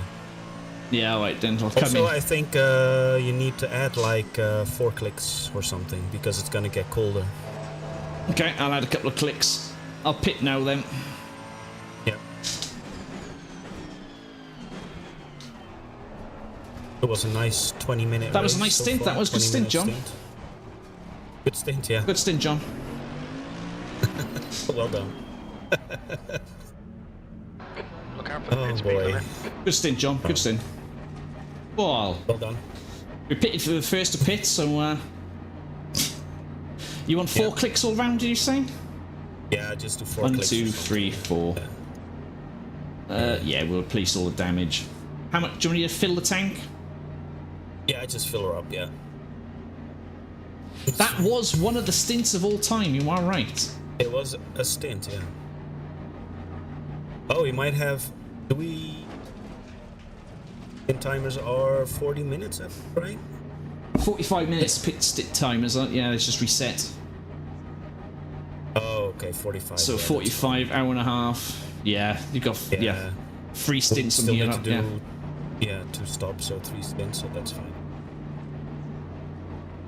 Yeah, alright then. I'll come Also, in. I think you need to add like 4 clicks or something because it's gonna get colder. Okay, I'll add a couple of clicks. I'll pit now then. Yeah. It was a nice 20-minute. That was a race nice so stint. far, That was a good 20 stint, minute John. stint. Good stint, yeah. Good stint, John. Well done. Look out for the Oh pit speed boy. limit. Good stint, John. Good stint. Well, Well done. we pitted for the first to pit, so you want 4 clicks all round, did you say? Yeah, just do 4 1, clicks. 2, 3, 4. Yeah, we'll replace all the damage. How much do you want me to fill the tank? Yeah, I just fill her up, yeah. That was one of the stints of all time, you are right. It was a stint, yeah. Oh, we might have... Do we... Stint timers are 40 minutes, right? 45 minutes pit stint timers, yeah, it's just reset. Oh, okay, 45. So yeah, 45, hour and a half. Yeah, you got Yeah. yeah 3 stints on Still here. need to Yeah. do, yeah, 2 stops, so 3 stints, so that's fine.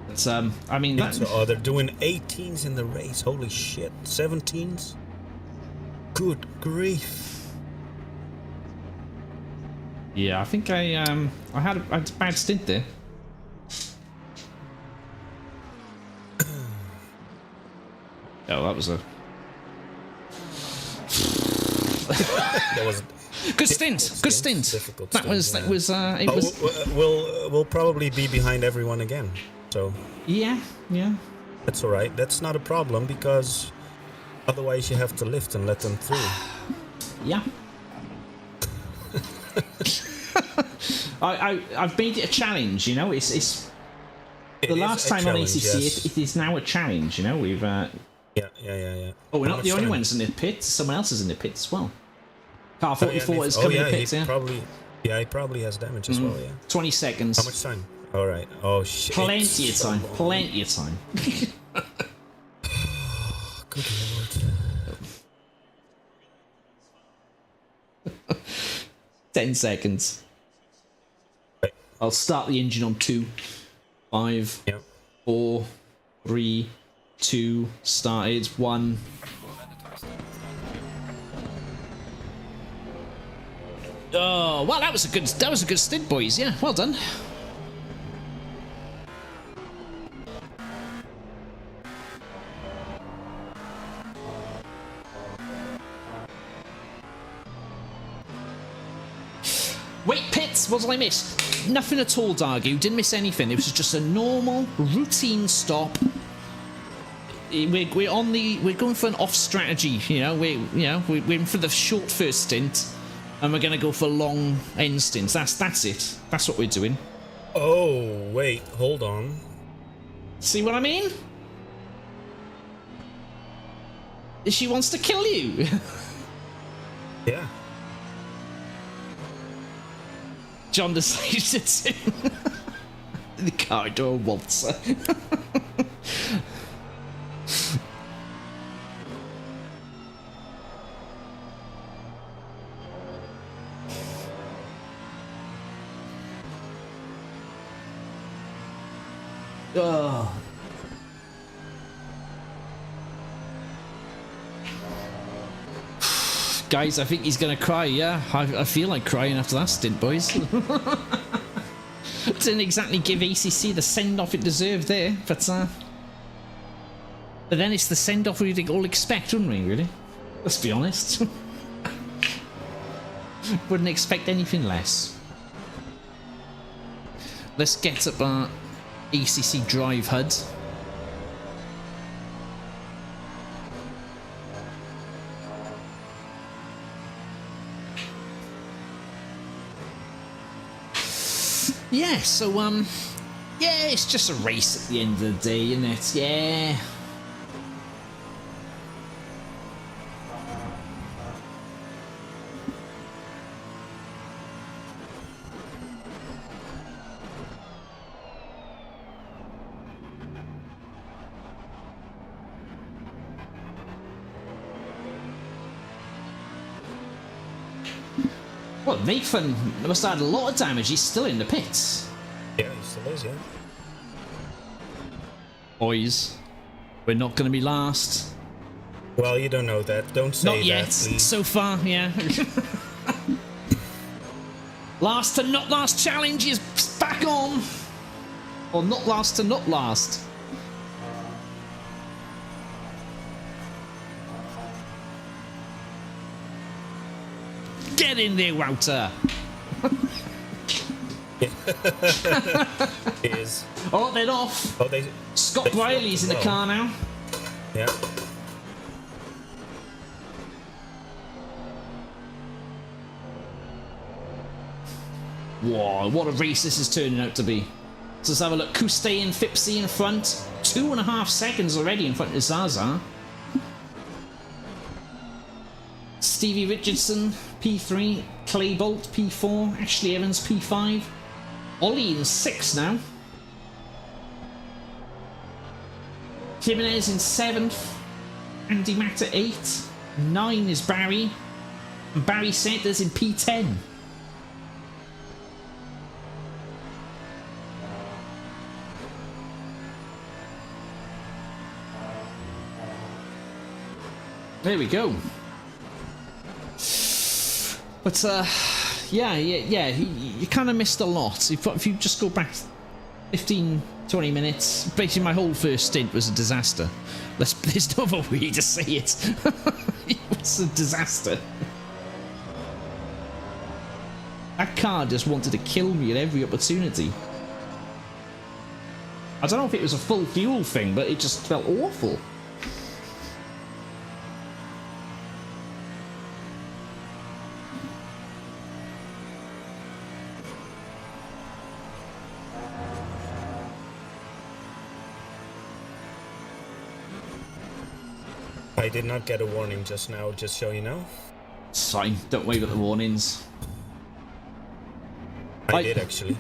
It's, I mean, that, So, they're doing 18s in the race. Holy shit. 17s? Good grief. yeah, I think I had a bad stint there. Oh, that was a That was good stint. Good stint. difficult That stint, was yeah. that was it was We'll probably be behind everyone again. So yeah. that's all right. That's not a problem because otherwise you have to lift and let them through. Yeah. I've made it a challenge, you know. It's It the is last a time on challenge, ACC. yes. It is now a challenge, you know. We've Yeah. oh, we're How not the much only time? ones in the pit. Someone else is in the pit as well. Car Oh, yeah, 44 is oh, coming yeah, in the pit. he Yeah, probably, he probably has damage as well. Yeah. 20 seconds. How much time? All right. Oh shit. Plenty of So time. long. Plenty of time. Good lord. 10 seconds. Right. I'll start the engine on 2, 5, Yeah. 4, 3, 2, started, 1. Oh, well, that was a good stint, boys. Yeah, well done. Wait, pits, what did I miss? Nothing at all, Dargu. Didn't miss anything. It was just a normal, routine stop. We're going for an off strategy. You know, we're in for the short first stint, and we're gonna go for long end stints. That's it. That's what we're doing. Oh wait, hold on. See what I mean? She wants to kill you. Yeah. John decided to. The car door waltzer. Oh. Guys, I think he's gonna cry, yeah. I feel like crying after that stint, boys. Didn't exactly give ACC the send-off it deserved there, but then it's the send-off we'd all expect, wouldn't we, really? Let's be honest. Wouldn't expect anything less. Let's get up our ACC drive HUD. Yeah, so yeah, it's just a race at the end of the day, isn't it? Yeah. Well, Nathan must have had a lot of damage. He's still in the pits. Yeah, he still is, yeah. Boys, we're not going to be last. Well, you don't know that. Don't say that, not yet. please. So far, yeah. Last to not last challenge is back on. Or not last to not last. Get in there, Wouter. It is. Oh, they're off. Oh, Scott Riley's in the car now. Yeah. Whoa, what a race this is turning out to be. So let's have a look. Kuste and Fipsy in front. 2.5 seconds already in front of Zaza. Stevie Richardson, P3. Claybolt, P4. Ashley Evans, P5. Ollie in 6 now. Jimenez in 7th. Andy Matter 8. 9 is Barry. And Barry Setters in P10. There we go. But yeah, you kind of missed a lot. If you just go back 15, 20 minutes, basically my whole first stint was a disaster. There's no other way to say it. It was a disaster. That car just wanted to kill me at every opportunity. I don't know if it was a full fuel thing, but it just felt awful. I did not get a warning just now, just so you know. It's fine, don't worry about the warnings. I did actually.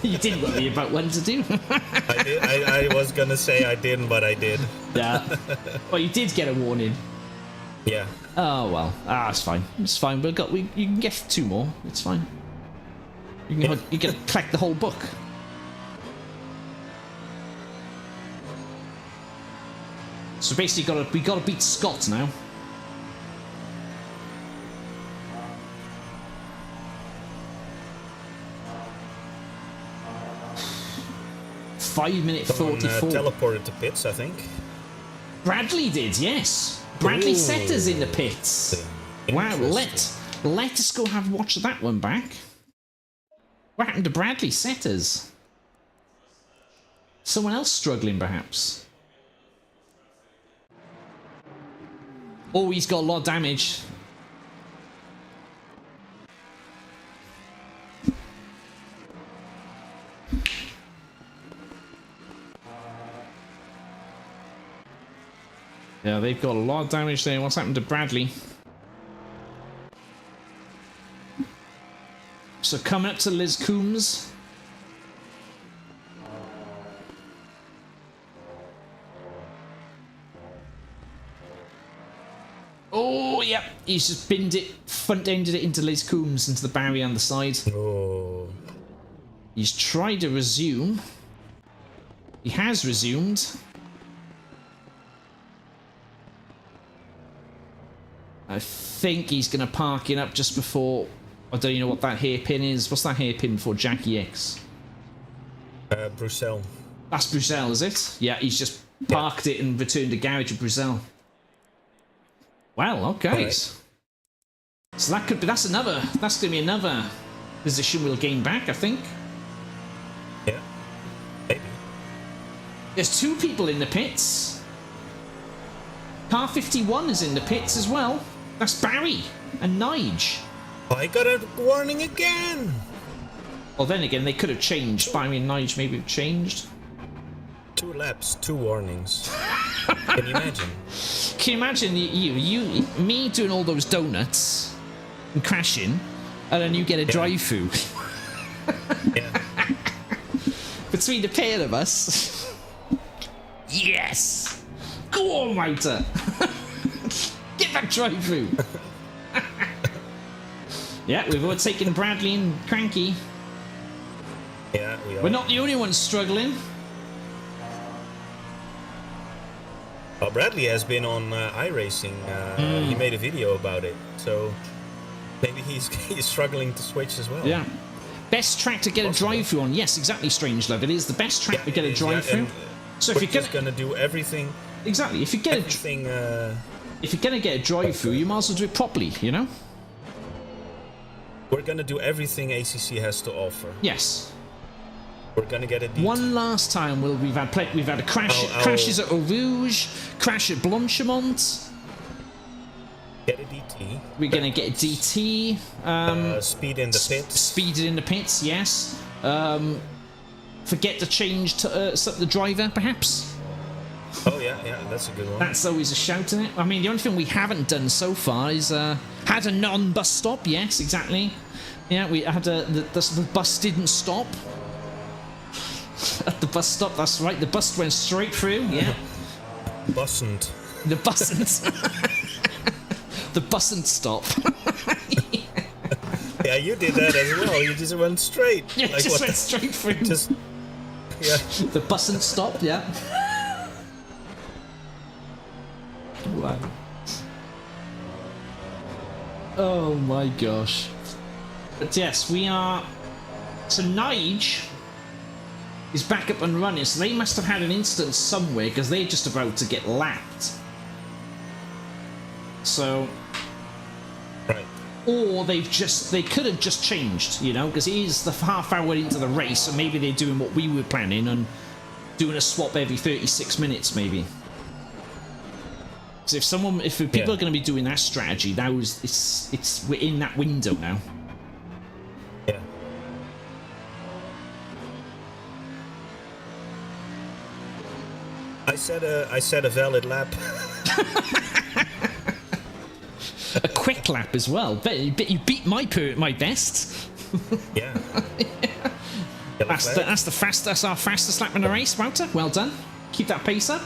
You didn't worry about when to do. I did. I was gonna say I didn't, but I did. Yeah. Well, you did get a warning. Yeah. Oh well. It's fine. It's fine. You can get 2 more. It's fine. You can collect the whole book. So basically, we gotta beat Scott now. Five-minute 44. Teleported to pits, I think. Bradley did, yes. Bradley Setter's in the pits. Wow, Let us go have watch that one back. What happened to Bradley Setters? Someone else struggling, perhaps? Oh, he's got a lot of damage. Yeah, they've got a lot of damage there. What's happened to Bradley? So coming up to Liz Coombs. Oh, yep. He's just binned it, front-ended it into Liz Coombs, into the barrier on the side. Oh. He's tried to resume. He has resumed. I think he's going to park it up just before... I don't even know what that hairpin is. What's that hairpin for? Jackie X? Bruxelles. That's Bruxelles, is it? Yeah, he's just parked it and returned to garage at Bruxelles. Well, okay. Right. So that could be... That's going to be another position we'll gain back, I think. Yeah. Maybe. There's two people in the pits. Car 51 is in the pits as well. That's Barry and Nige. I got a warning again. Well, then again, they could have changed. Barry and Nige maybe have changed. 2 laps, 2 warnings. Can you imagine? Can you imagine me doing all those donuts and crashing, and then you get a drive-through? Yeah. Between the pair of us. Yes! Go on, Wouter! Get that drive-through! Yeah, we've overtaken Bradley and Cranky. Yeah, we are. We're not the only ones struggling. Well, Bradley has been on iRacing. He made a video about it, so maybe he's struggling to switch as well. Yeah. Best track to get a drive-through on. Yes, exactly, Strangelove. It is the best track to get a drive-through. So if you're going to do everything... Exactly. If you get everything, if you're going to get a drive-through, you might as well do it properly, you know? We're going to do everything ACC has to offer. Yes. We're going to get a DT. One last time we've had a crash, crashes at Eau Rouge, crash at Blanchimont. Get a DT. We're going to get a DT. Speed in the pits. Speeded in the pits, yes. Forget to change to the driver, perhaps. Oh yeah, that's a good one. That's always a shout, isn't it? I mean, the only thing we haven't done so far is had a non-bus stop. Yes, exactly. Yeah, we had the bus didn't stop at the bus stop. That's right. The bus went straight through. Yeah. Busn't. The busn't. The busn't stop. Yeah, you did that as well. You just went straight. Yeah, like, just went straight through. Just yeah. The busn't stop. Yeah. Wow. Oh my gosh. But yes, we are... So Nige is back up and running, so they must have had an instance somewhere, because they're just about to get lapped. So... Right. Or they could have just changed, you know, because it is the half hour into the race, so maybe they're doing what we were planning and doing a swap every 36 minutes, maybe. So if people are going to be doing that strategy, we're in that window now. Yeah. I said a valid lap. A quick lap as well. Bet you beat my best. Yeah. That's our fastest lap in the race, Wouter. Well done. Keep that pace up.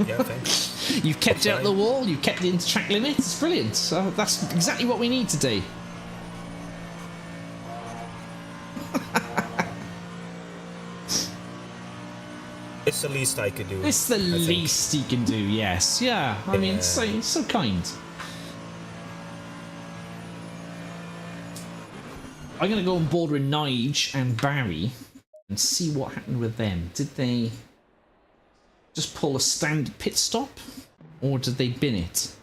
Yeah, thanks. You've kept it out the wall, you've kept it into track limits, it's brilliant. So that's exactly what we need today. It's the least I could do. It's the least he can do, yes. Yeah, I mean, it's so kind. I'm going to go on board with Nige and Barry and see what happened with them. Did they just pull a standard pit stop, or did they bin it?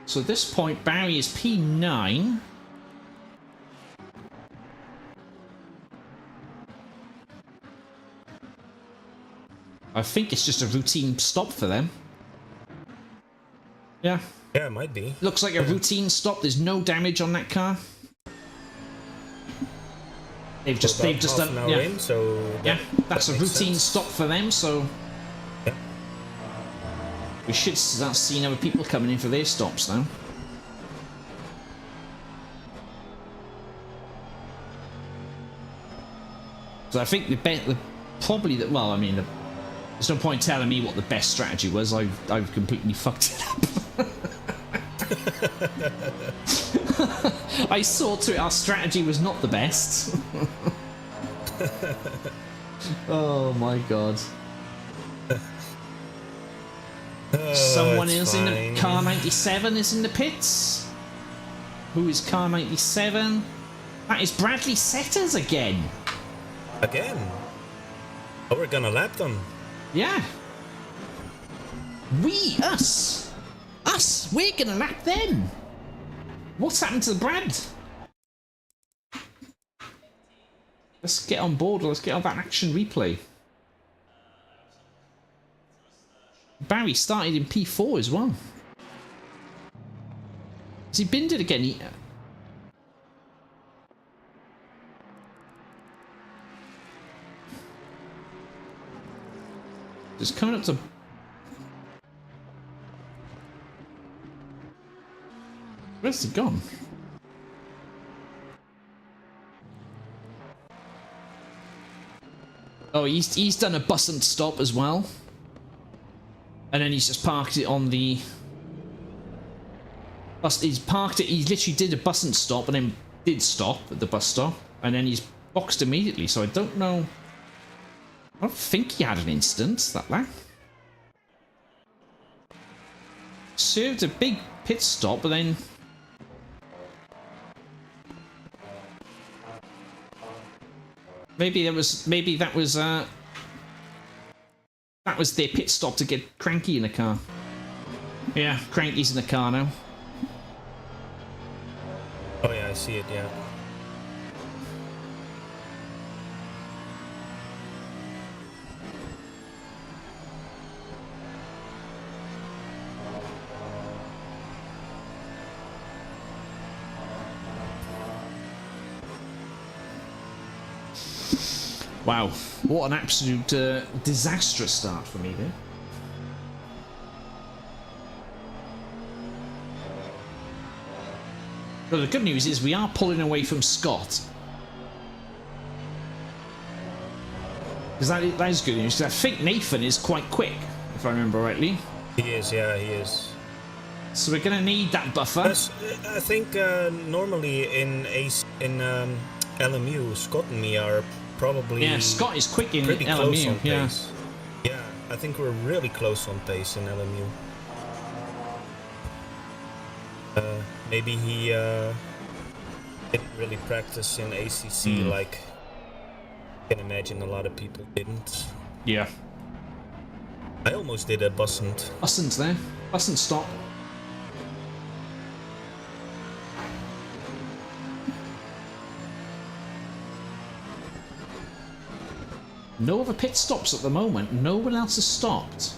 So at this point, Barry is P9. I think it's just a routine stop for them. Yeah. Yeah, it might be. Looks like a routine stop. There's no damage on that car. They've just done. Yeah. In, so that's a routine stop for them. So yeah. We should start seeing other people coming in for their stops now. So I think well, I mean, there's no point telling me what the best strategy was. I've completely fucked it up. I saw to it our strategy was not the best. Oh my god. Someone is fine. in the car 97 is in the pits. Who is car 97? That is Bradley Setters again. Again? Oh, we're gonna lap them. Yeah. Us, we're gonna lap them. What's happened to the Brad? Let's get on board. Let's get on that action replay. Barry started in P4 as well. Has he binned it again? Just coming up to... Where's he gone? Oh, he's done a bus and stop as well. And then he's just parked it on the... He's parked it, he literally did a bus and stop and then did stop at the bus stop. And then he's boxed immediately, so I don't know... I don't think he had an incident, that lap. Served a big pit stop, but then... Maybe that was their pit stop to get Cranky in the car. Yeah, Cranky's in the car now. Oh yeah, I see it, yeah. Wow, what an absolute disastrous start for me there. But the good news is we are pulling away from Scott. Because that is good news, because I think Nathan is quite quick, if I remember rightly. He is, yeah, he is. So we're going to need that buffer. I think normally in LMU, Scott and me are probably... Yeah, Scott is quick in pretty LMU, close on yeah. pace. Yeah, I think we're really close on pace in LMU. Maybe he didn't really practice in ACC like I can imagine a lot of people didn't. Yeah. I almost did a Bussent. Bussent there. Bussent stop. No other pit stops at the moment. No one else has stopped.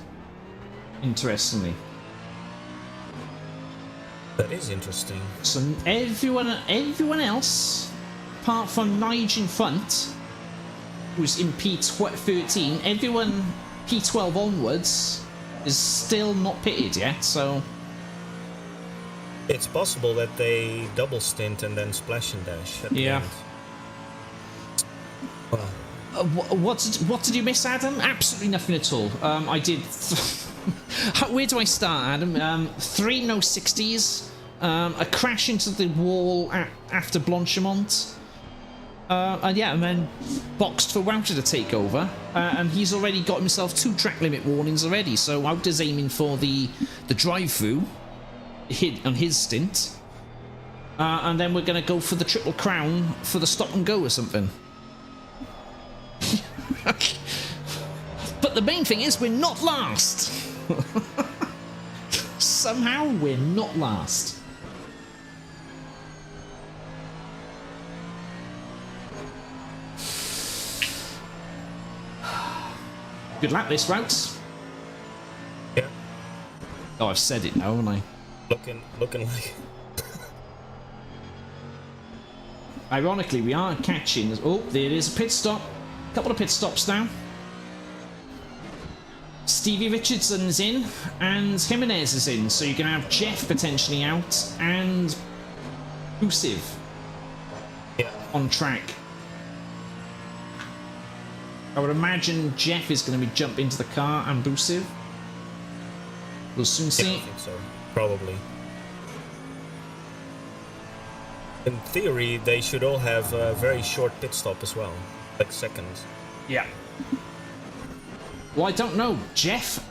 Interestingly. That is interesting. So everyone else, apart from Nigel in front, who's in P13, everyone P12 onwards is still not pitted yet, so... It's possible that they double stint and then splash and dash at the end. Well. What did you miss, Adam? Absolutely nothing at all. I did... Where do I start, Adam? 3 no 60s, a crash into the wall after Blanchimont, and then boxed for Wouter to take over, and he's already got himself 2 track limit warnings already, so Wouter's aiming for the drive-through on his stint, and then we're going to go for the Triple Crown for the stop and go or something. But the main thing is we're not last. somehow we're not last. Good lap this route. Yeah. Oh, I've said it now, haven't I? Looking like. Ironically, we are catching. Oh, there is a pit stop. A couple of pit stops now. Stevie Richardson's in, and Jimenez is in, so you can have Jeff potentially out, and Busiv on track. I would imagine Jeff is going to be jump into the car and Busiv. We'll soon see. I think so. Probably. In theory, they should all have a very short pit stop as well, like seconds. Yeah. Well, I don't know. Jeff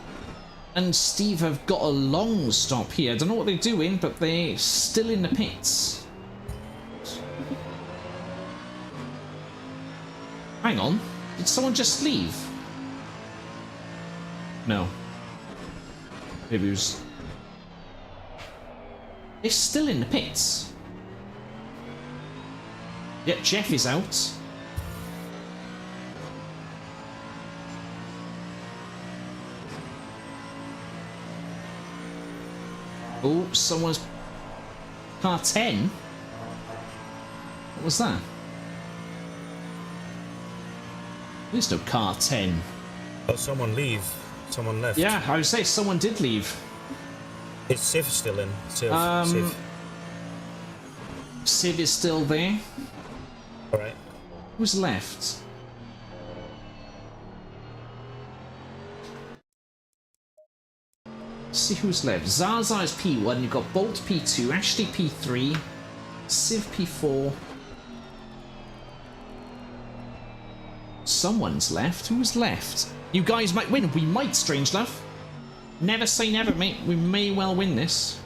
and Steve have got a long stop here. I don't know what they're doing, but they're still in the pits. Hang on. Did someone just leave? No. Maybe it was... They're still in the pits. Yep, Jeff is out. Oh, someone's... Car 10? What was that? There's no car 10. Oh, someone left. Yeah, I would say someone did leave. Is Civ still in? Civ. Civ is still there. Alright. Who's left? Let's see who's left. Zaza is P1, you've got Bolt P2, Ashley P3, Civ P4. Someone's left. Who's left? You guys might win. We might, Strangelove. Never say never, mate. We may well win this.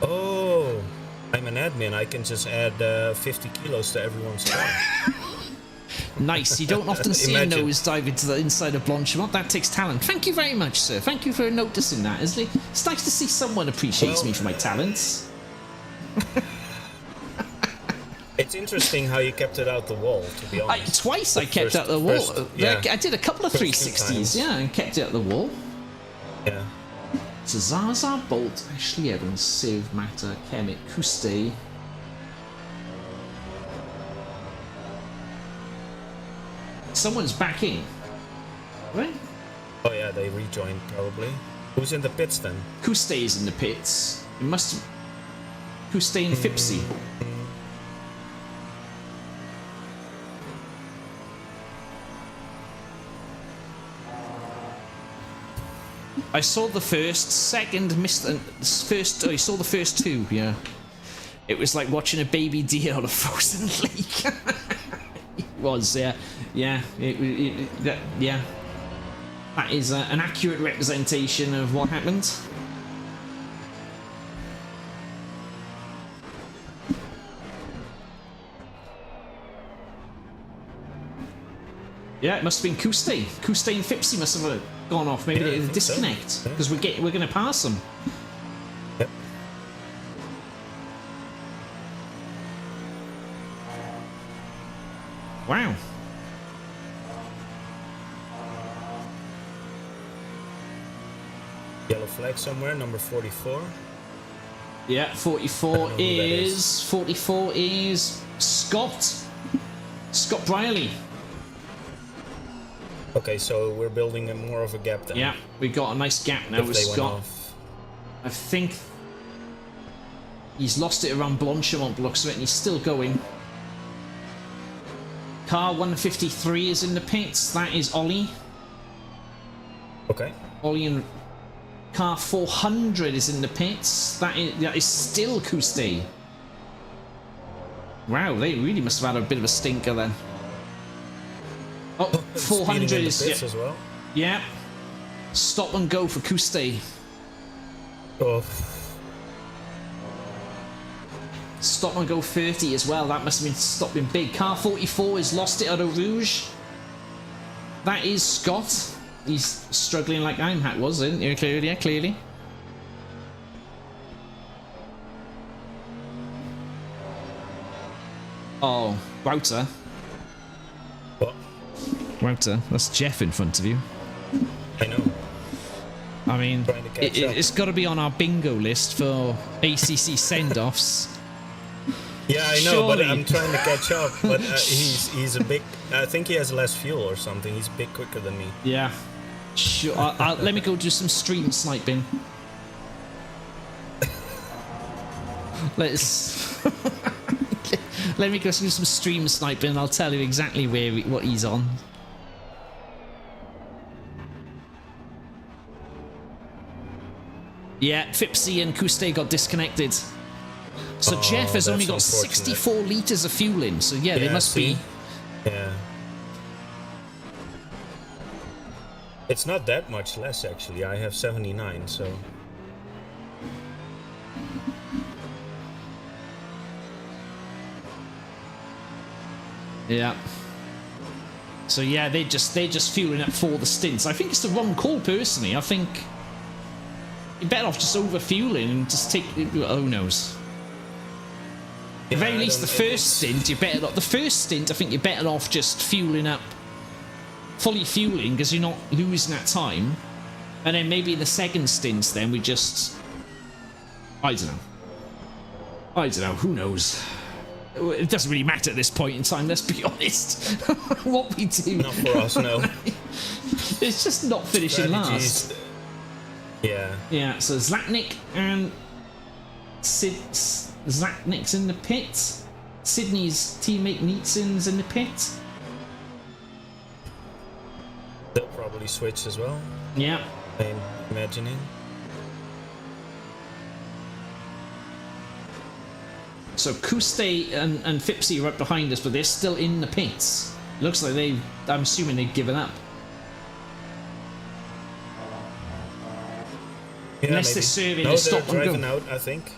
Oh, I'm an admin. I can just add 50 kilos to everyone's car. Nice. You don't often see a nosedive into the inside of Blanchimont. That takes talent. Thank you very much, sir. Thank you for noticing that, Isley. It's nice to see someone appreciates me for my talents. It's interesting how you kept it out the wall, to be honest. Twice I kept it out the wall. Yeah. I did a couple of 360s, yeah, and kept it out the wall. Yeah. So Zaza, Bolt, Ashley Evans, Civ, Mata, Kemet, Kuste. Someone's back in. Right? Oh yeah, they rejoined probably. Who's in the pits then? Kuste is in the pits. It must have... Kuste and Fipsy. I saw the first, second, missed the first. I saw the first two. Yeah, it was like watching a baby deer on a frozen lake. It was, yeah, yeah, yeah. That is an accurate representation of what happened. Yeah, it must have been Kuste. Kuste and Fipsy must have gone off. Maybe they disconnect because we're going to pass them. Yep. Wow. Yellow flag somewhere, number 44. Yeah, 44 is Scott. Scott Brierley. Okay, so we're building more of a gap then. Yeah, we got a nice gap now with Scott. I think he's lost it around Blanchimont, looks of it, and he's still going. Car 153 is in the pits. That is Ollie. Okay. Ollie and car 400 is in the pits. That is still Kuste. Wow, they really must have had a bit of a stinker then. Oh, 400 is as well. Yeah. Stop and go for Kuste. Oh. Stop and go 30 as well. That must have been stopping big. Car 44 is lost it at Eau Rouge. That is Scott. he's struggling like I'm wasn't he? Clearly, yeah, clearly. Oh, Wouter. What? Wouter, that's Jeff in front of you. I know. I mean, Trying to catch up. it's got to be on our bingo list for ACC send-offs. Yeah, I know, but Surely. I'm trying to catch up. But he's a bit. I think he has less fuel or something. He's a bit quicker than me. Yeah. Sure. Let me go do some stream sniping. Let's. Let me go do some stream sniping and I'll tell you exactly what he's on. Yeah, Fipsy and Kuste got disconnected. So Jeff has only got 64 litres of fuel in, so yeah, they must be... Yeah. It's not that much less, actually. I have 79, so... Yeah. So yeah, they're just fueling up for the stints. I think it's the wrong call, personally. I think you're better off just over fueling and just take. Who knows? At the very least, the first stint you're better off. The first stint, I think you're better off just fueling up, fully fueling, because you're not losing that time. And then maybe the second stints, then we just. I don't know. Who knows? It doesn't really matter at this point in time, let's be honest. What we do. Not for us, no. It's just not finishing last. Yeah. Yeah, so Zlatnik and Zlatnik's in the pit. Sydney's teammate Nietzsche's in the pit. They'll probably switch as well. Yeah. I'm imagining. So Kuste and Fipsy are right behind us, but they're still in the pits. Looks like I'm assuming they've given up. Yeah, Unless maybe. they're serving no, a stop they're and driving go. out, I think.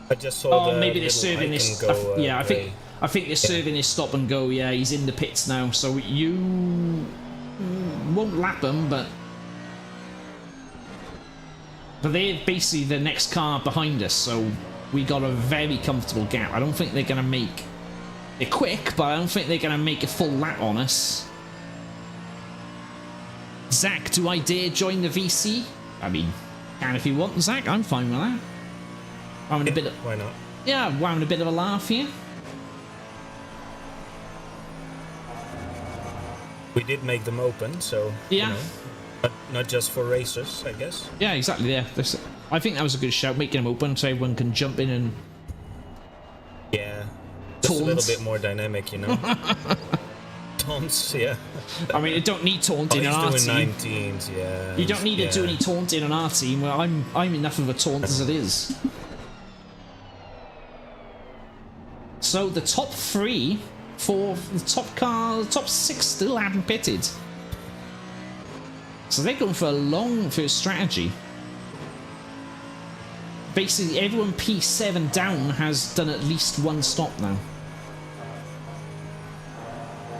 I just saw the maybe they're little serving this. icon go, Yeah, gray. I think they're serving his stop and go. Yeah, he's in the pits now, so you won't lap him, but they're basically the next car behind us. So we got a very comfortable gap. I don't think they're gonna make. They're quick, but I don't think they're gonna make a full lap on us. Zach, do I dare join the VC? I mean, can if you want, Zach. I'm fine with that. I'm having a bit of. Why not? Yeah, we're having a bit of a laugh here. We did make them open, so Yeah. you know, but not just for racers, I guess. Yeah, exactly. Yeah, I think that was a good shout, making them open so everyone can jump in and. Yeah, just Taunt. a little bit more dynamic, you know. Taunts, yeah. I mean, you don't need taunting Oh, on our he's team. doing 19s, yeah. You don't need to do any taunting on our team. Well, I'm enough of a taunt as it is. So the top 3 for the top 6 still haven't pitted. So they're going for a long first strategy. Basically, everyone P7 down has done at least one stop now.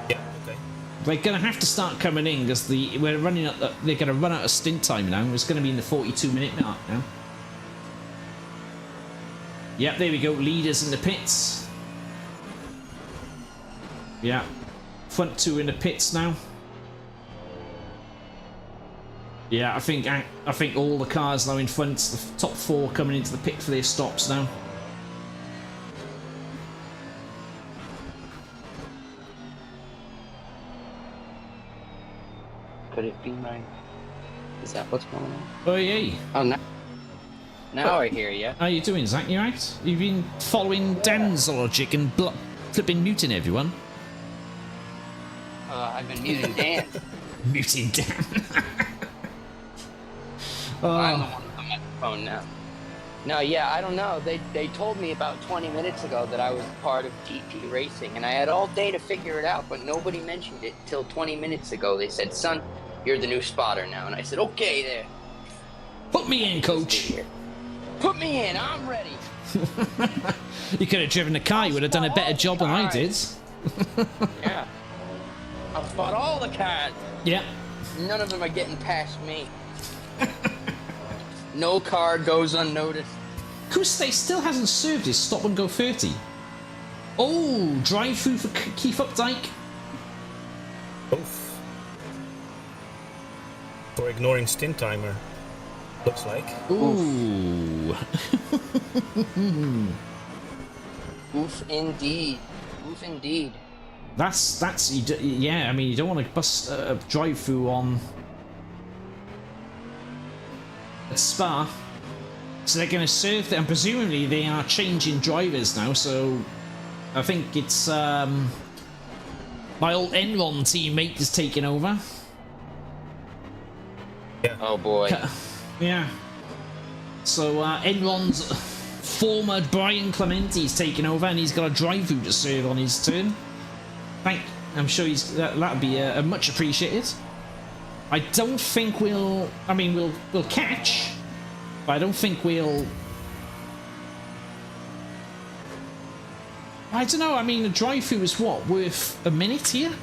Yeah, okay. They're going to have to start coming in because they're going to run out of stint time now. It's going to be in the 42-minute mark now. Yep, there we go. Leaders in the pits. Yeah, front 2 in the pits now. Yeah, I think all the cars now in front, the top 4 coming into the pit for their stops now. Could it be mine? Is that what's going on? Oh, yeah. Oh, now I hear you. How you doing, Zach? You right? You've been following Dan's logic and flipping muting everyone. I've been muting Dan. Muting Dan. I'm the one with the microphone now. No, yeah, I don't know. They told me about 20 minutes ago that I was part of GT Racing, and I had all day to figure it out, but nobody mentioned it till 20 minutes ago. They said, son, you're the new spotter now. And I said, okay there. Put me in, coach. Put me in, I'm ready. You could have driven the car, you would have done a better job than I did. Yeah. I'll spot all the cars. Yeah. None of them are getting past me. No car goes unnoticed. Kuste still hasn't served his stop and go 30. Oh, drive through for Keith Updike. Oof. For ignoring stint timer. Looks like. Ooh. Oof indeed. Oof indeed. That's yeah. I mean, you don't want to bust a drive through on at Spa, so they're going to serve them. Presumably, they are changing drivers now. So I think it's my old Enron teammate is taking over. Yeah. Oh boy. Yeah. So Enron's former Brian Clementi's taking over, and he's got a drive-through to serve on his turn. I'm sure that'll be much appreciated. I don't think we'll. I mean, we'll catch, but I don't think we'll. I don't know. I mean, the drive-through is what, worth a minute here?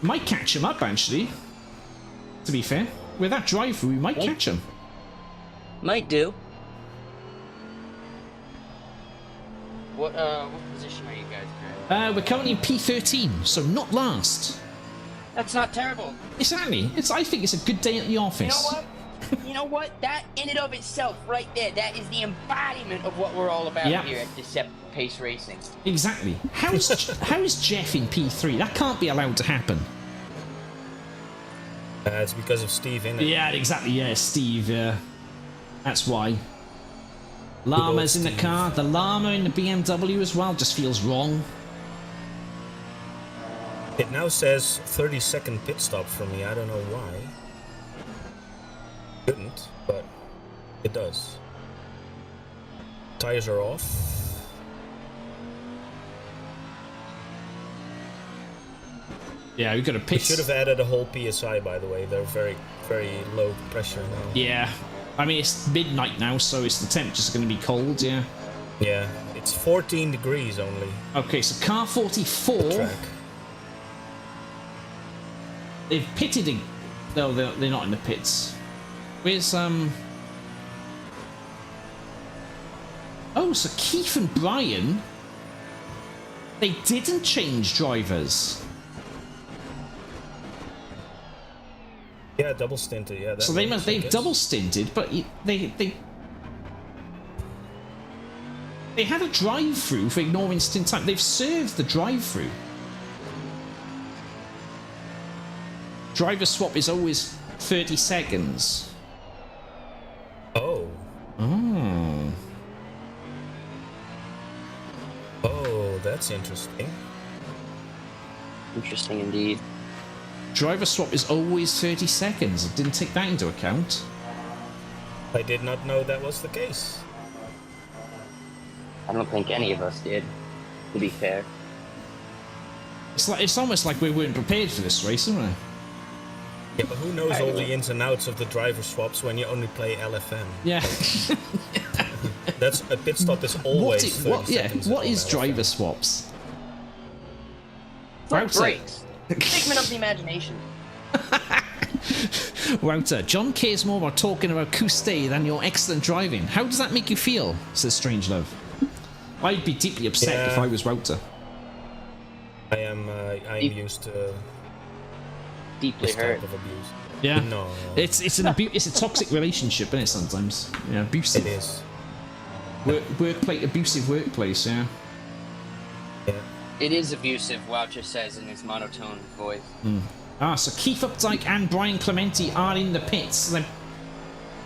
Might catch him up actually. To be fair, with that drive-through, we might catch him. Might do. What position are you guys currently? We're currently in P13, so not last. That's not terrible. Exactly. I think it's a good day at the office. You know what? That in and of itself, right there, that is the embodiment of what we're all about here at Deceptive Pace Racing. Exactly. How is Jeff in P3? That can't be allowed to happen. It's because of Steve, isn't it? Yeah, exactly. Yeah, Steve. That's why. Llama's in the car. The llama in the BMW as well just feels wrong. It now says 30-second pit stop for me. I don't know why. Couldn't, but it does. Tires are off. Yeah, we've got a We pit. should have added a whole PSI, by the way. They're very, very low pressure now. Yeah. I mean, it's midnight now, so the temperature's going to be cold, yeah. Yeah, it's 14 degrees only. Okay, so car 44. The track. They've pitted in. No, they're not in the pits. Where's Oh, so Keith and Brian, they didn't change drivers. Yeah, double stinted. Yeah. So they've double stinted, but they had a drive-through for ignoring stint time. They've served the drive-through. Driver swap is always 30 seconds. Oh. Oh. Oh, that's interesting. Interesting indeed. Driver swap is always 30 seconds. I didn't take that into account. I did not know that was the case. I don't think any of us did, to be fair. It's almost like we weren't prepared for this race, isn't it? Yeah, but who knows all the ins and outs of the driver swaps when you only play LFM? Yeah. That's a pit stop is always 30 seconds. What is driver swaps? Brakes. Figment of the imagination. Wouter, John cares more about talking about Kuste than your excellent driving. How does that make you feel? Says Strangelove. I'd be deeply upset if I was Wouter. I am used to deeply this hurt. type of abuse. Yeah. No. It's a toxic relationship, isn't it? Sometimes. Yeah, abusive. It is. Abusive workplace. Yeah. Yeah. It is abusive, Wouter says in his monotone voice. So Keith Updike and Brian Clementi are in the pits.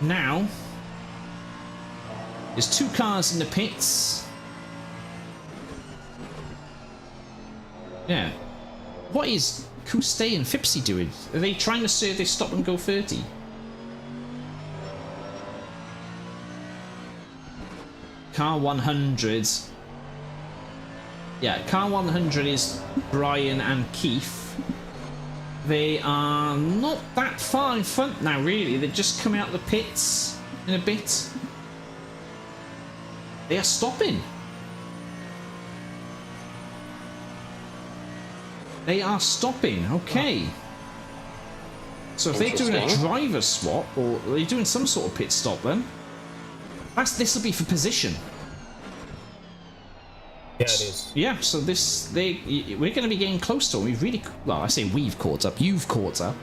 Now, there's two cars in the pits. Yeah. What is Kuste and Fipsy doing? Are they trying to serve their stop and go 30? Car 100. Yeah, car 100 is Brian and Keith. They are not that far in front now, really. They're just coming out of the pits in a bit. They are stopping. They are stopping. Okay. So if they're doing a driver swap, or they're doing some sort of pit stop, then this will be for position. Yeah, it is. Yeah. So we're going to be getting close to them. We've really, well, I say we've caught up. You've caught up.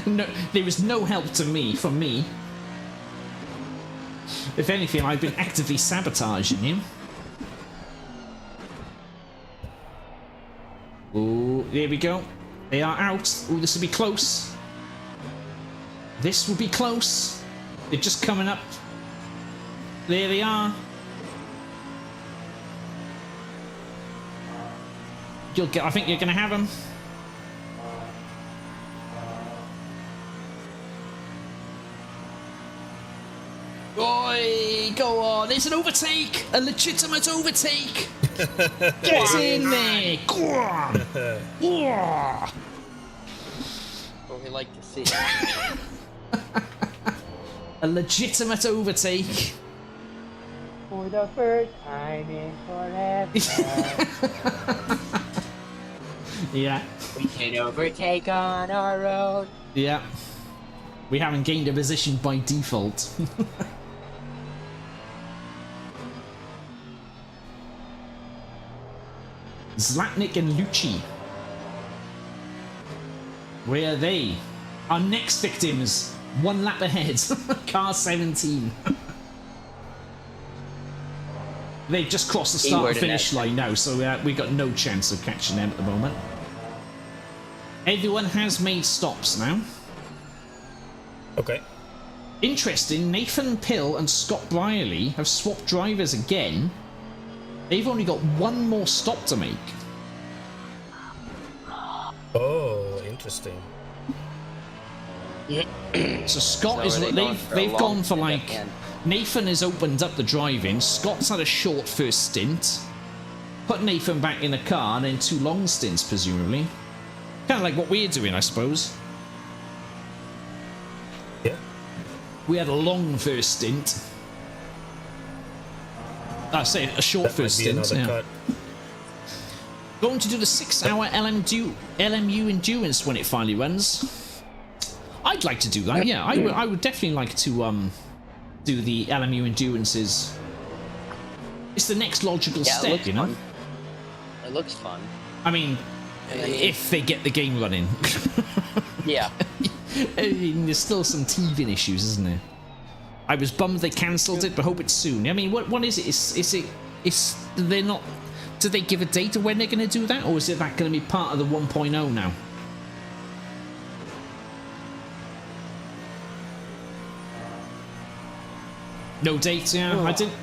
No, there was no help to me from me. If anything, I've been actively sabotaging him. Oh, there we go. They are out. Oh, this will be close. This will be close. They're just coming up. There they are. I think you're going to have them. Oi, go on. There's an overtake. A legitimate overtake. Get in there. Go on. What we like to see. A legitimate overtake. For the first time in forever. Yeah. We can overtake on our own. Yeah. We haven't gained a position by default. Zlatnik and Lucci. Where are they? Our next victims. One lap ahead. Car 17. They've just crossed the start and finish line now, so we got no chance of catching them at the moment. Everyone has made stops now. Okay. Interesting, Nathan Pill and Scott Brierley have swapped drivers again. They've only got one more stop to make. Oh, interesting. So Scott is they've gone for like Nathan has opened up the driving. Scott's had a short first stint, put Nathan back in the car, and then 2 long stints presumably. Kind of like what we're doing, I suppose. Yeah. We had a long first stint. I say a short first stint. Yeah. Going to do the 6-hour LMU endurance when it finally runs. I'd like to do that. Yeah, I would definitely like to do the LMU endurances. It's the next logical step, you know. Fun. It looks fun. I mean, if they get the game running. Yeah. I mean, there's still some teething issues, isn't there? I was bummed they cancelled it, but hope it's soon. I mean, what is it? Is they're not? Did they give a date of when they're going to do that, or is it that going to be part of the 1.0 now? No date, yeah. I didn't.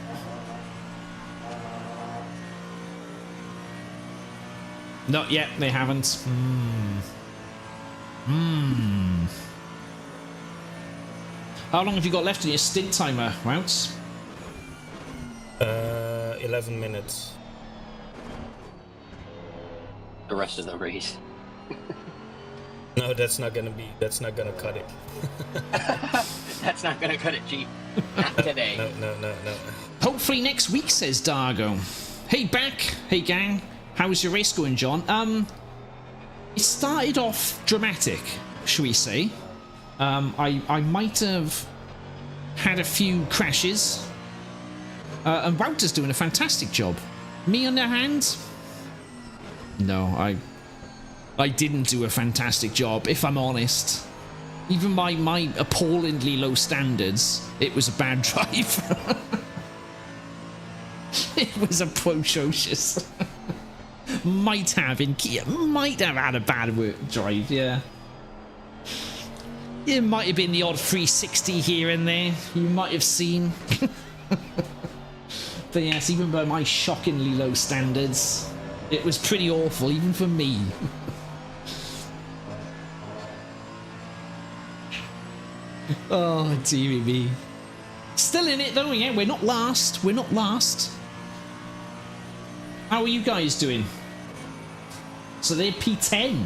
Not yet. They haven't. How long have you got left in your stint timer, Wouts? 11 minutes. The rest of the race. No, that's not gonna cut it. That's not gonna cut it, Chief. Not today. No. Hopefully next week, says Dargo. Hey, back. Hey, gang. How's your race going, John? It started off dramatic, shall we say. I might have had a few crashes. And Wouter's doing a fantastic job. Me on the hand? No, I didn't do a fantastic job, if I'm honest. Even my appallingly low standards, it was a bad drive. It was atrocious. Might have had a bad drive, yeah. It might have been the odd 360 here and there, you might have seen. But yes, even by my shockingly low standards, it was pretty awful, even for me. Oh, dearie me. Still in it though, yeah, we're not last. How are you guys doing? So they're P10.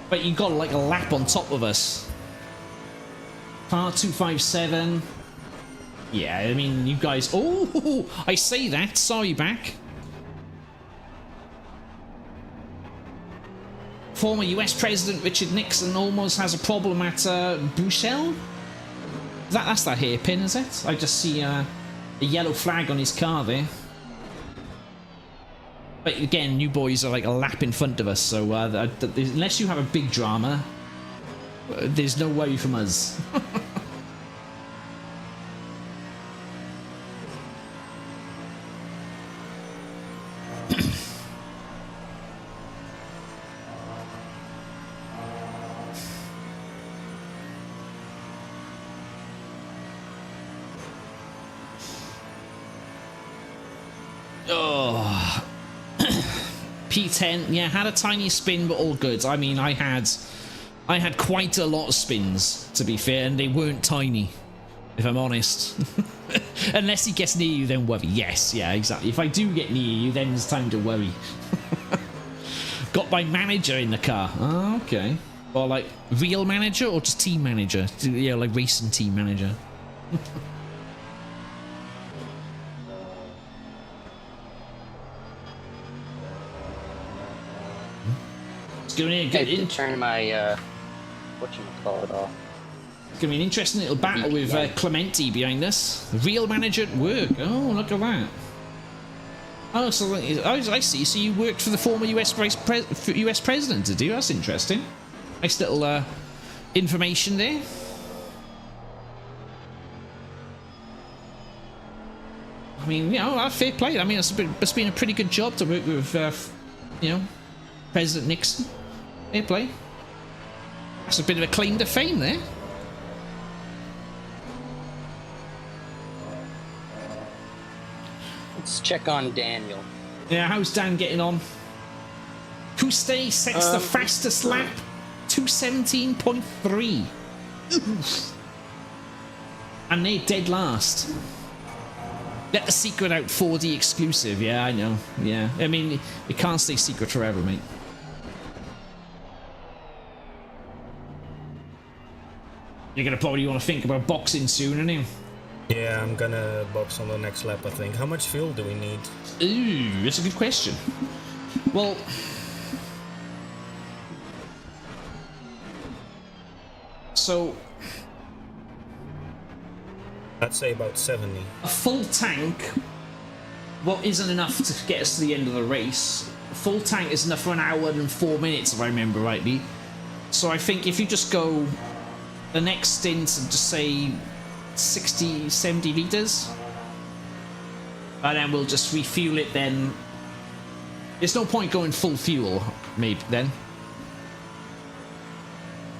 But you got like a lap on top of us. Par 257. Yeah, I mean, you guys... Oh, I say that. Sorry, back. Former US President Richard Nixon almost has a problem at Bruxelles. That's that hairpin, is it? I just see a yellow flag on his car there. But again, you boys are like a lap in front of us, so unless you have a big drama, there's no worry from us. Oh, P10, yeah, had a tiny spin, but all good. I mean, I had quite a lot of spins, to be fair, and they weren't tiny, if I'm honest. Unless he gets near you, then worry. Yes, yeah, exactly. If I do get near you, then it's time to worry. Got my manager in the car. Oh, okay. Or like real manager or just team manager? Yeah, like racing team manager. I did turn my whatchamacallit off. It's gonna be an interesting little battle with Clemente behind us. Real manager at work. Oh, look at that. Oh, so I see. So you worked for the former US president, did you? That's interesting. Nice little information there. I mean, you know, fair play. I mean, it's been a pretty good job to work with, you know, President Nixon. Fair play. That's a bit of a claim to fame there. Let's check on Daniel. Yeah, how's Dan getting on? Kuste sets the fastest lap, 2:17.3. And they're dead last. Let the secret out, 4D exclusive. Yeah, I know. Yeah, I mean, it can't stay secret forever, mate. You're gonna probably want to think about boxing soon, aren't you? Yeah, I'm gonna box on the next lap, I think. How much fuel do we need? Ooh, that's a good question. Well, so I'd say about 70. a full tank, well, isn't enough to get us to the end of the race. A full tank is enough for an hour and 4 minutes, if I remember rightly. So I think if you just go the next stint and just say 60, 70 litres, and then we'll just refuel it then. There's no point going full fuel, maybe, then.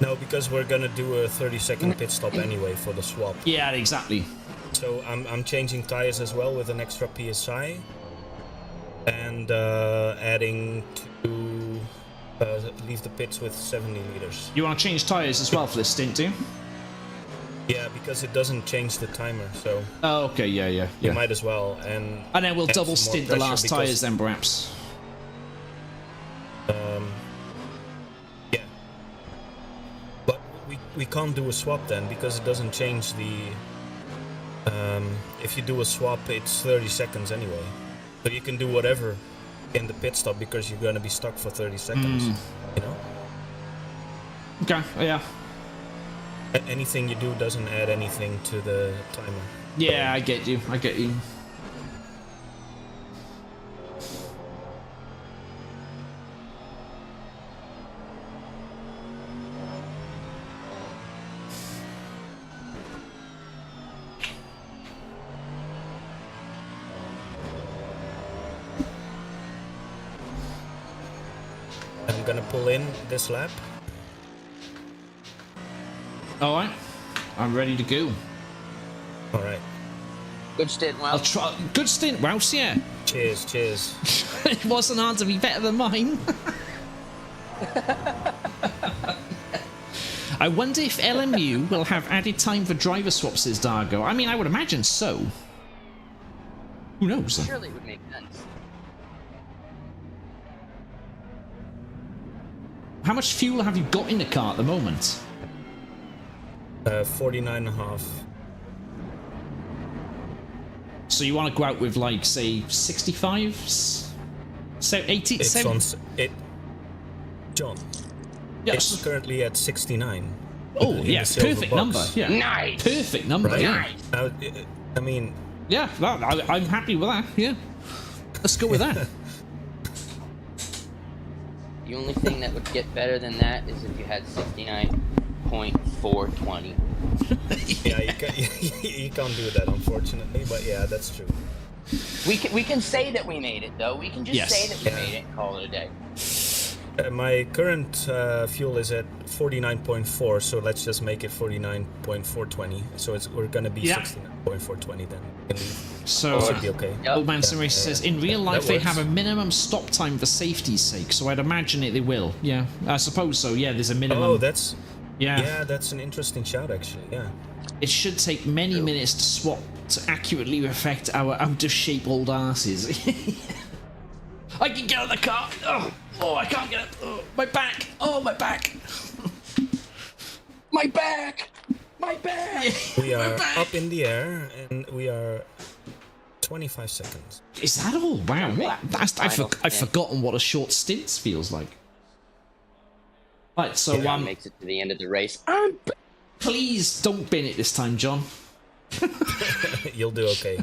No, because we're gonna do a 30-second pit stop anyway for the swap. Yeah, exactly. So I'm changing tires as well with an extra PSI, and adding to leave the pits with 70 liters. You want to change tyres as well for this stint, do you? Yeah, because it doesn't change the timer, so... Oh, okay, yeah. You might as well, and then we'll double stint the last tyres then, perhaps. Yeah. But we can't do a swap then, because it doesn't change the... if you do a swap, it's 30 seconds anyway. So you can do whatever in the pit stop, because you're going to be stuck for 30 seconds, you know? Okay, yeah. Anything you do doesn't add anything to the timer. Yeah, I get you. I'm gonna pull in this lap. Alright, I'm ready to go. Alright. Good stint, Well. I'll try. Good stint, Rouse, yeah. Cheers. It wasn't hard to be better than mine. I wonder if LMU will have added time for driver swaps, says Dargo. I mean, I would imagine so. Who knows? Surely it would make sense. How much fuel have you got in the car at the moment? 49.5. So you want to go out with, like, say, 65? So 80? It's 70? on... John, Yes. It's currently at 69. Oh, in yeah, the silver perfect box. number. Yeah. Nice. Perfect number, Right? yeah. Now, I mean, Yeah, I'm happy with that, yeah. Let's go with that. The only thing that would get better than that is if you had 69.420. yeah, you can't do that, unfortunately. But yeah, that's true. We can say that we made it, though. We can just Yes. say that we made it and call it a day. My current fuel is at 49.4, so let's just make it 49.420. So we're gonna be 69.420 then. So, Should be okay. Yep. Old Man Sim Racer says, in real life That they works. have a minimum stop time for safety's sake, so I'd imagine they will. Yeah, I suppose so. Yeah, there's a minimum. Oh, that's yeah. that's an interesting shout, actually. Yeah. It should take many minutes to swap to accurately reflect our out of shape old asses. I can get out of the car. Oh, I can't get. Oh, my back. Oh, my back. My back! My back! We are back. up in the air, and we are 25 seconds. Is that all? Wow. What? I've forgotten what a short stint feels like. Right, so Makes it to the end of the race. please don't bin it this time, John. You'll do okay.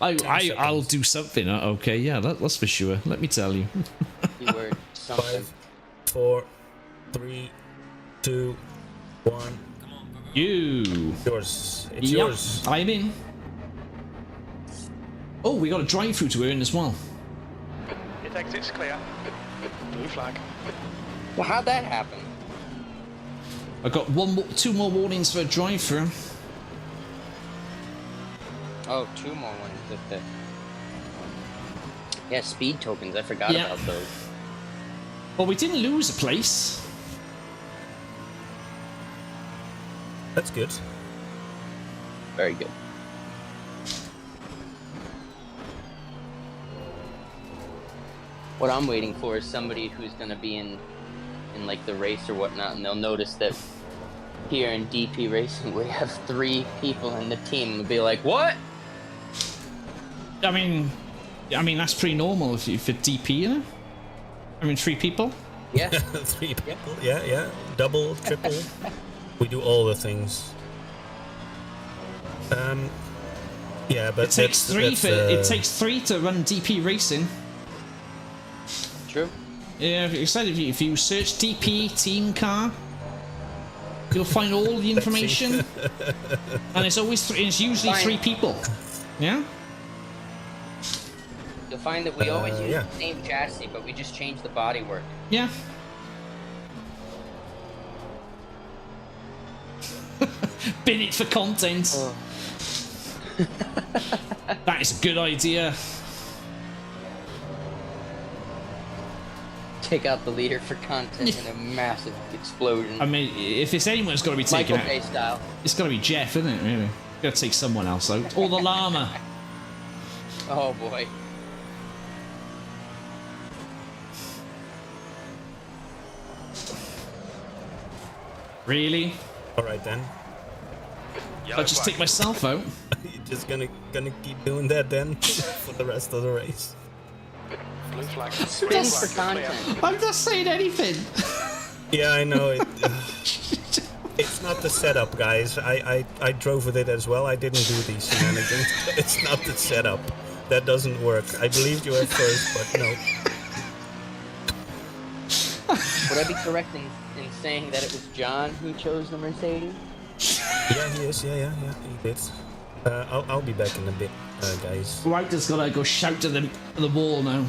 I'll do something. Okay, yeah, that's for sure. Let me tell you. Keyword something. 5, 4, 3, 2, 1. You. Yours. It's Yep, yours. I'm in. Oh, we got a drive-through to earn as well. It exits clear. Blue flag. Well, how'd that happen? I got two more warnings for a drive-through. Oh, 2 more ones. Okay. Yeah, speed tokens. I forgot Yeah. about those. Well, we didn't lose a place. That's good. Very good. What I'm waiting for is somebody who's gonna be in like the race or whatnot, and they'll notice that here in DP Racing we have 3 people in the team, and they'll be like, "What?" I mean that's pretty normal if for DP, you know. I mean, 3 people. Yeah. 3 people. Yeah. Double, triple. We do all the things. Yeah, but It takes that's, it takes 3 to run DP Racing. True. Yeah, if you search DP team car, you'll find all the information, and it's usually 3 people. Yeah. You'll find that we always use yeah. the same chassis, but we just change the bodywork. Yeah. Bin it for content. Oh. That is a good idea. Take out the leader for content in a massive explosion. I mean, if it's anyone's got to be taken Michael Bay out, style. it's got to be Jeff, isn't it? Really, got to take someone else out, or the llama. Oh boy. Really? All right then. I'll just take myself out. You're just gonna keep doing that then for the rest of the race. Blue flag. Spins for content. I'm not saying anything. Yeah, I know it. It's not the setup, guys. I drove with it as well. I didn't do these shenanigans. It's not the setup. That doesn't work. I believed you at first, but no. Would I be correct in saying that it was John who chose the Mercedes? Yeah, he is. Yeah, he did. I'll be back in a bit, guys. Wouter's got to go shout to the wall now.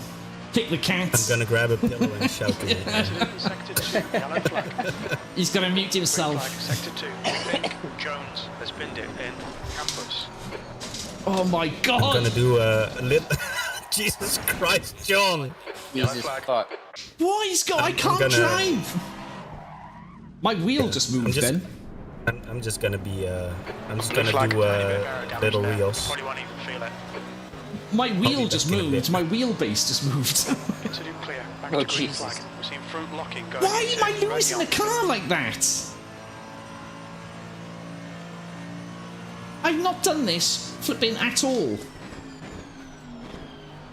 Kick the cat. I'm gonna grab a pillow and shout to him. Sector 2, yellow flag. He's going to mute Green himself. flag, sector 2. Jones has binned it in campus. Oh my I'm god. gonna do a little. Jesus Christ, John! Jesus flag. fuck. What? I can't gonna- drive. My wheel just moved then. I'm just gonna be. I'm just Blue gonna flag, do tiny bit of aero damage little there. wheels. Probably won't even feel it. My wheel be just back in a moved. bit. My wheelbase just moved. Into do clear. Back Oh, to green Jesus. flag. We're seeing front locking going Why into am I losing the radial. car like that? I've not done this flipping at all.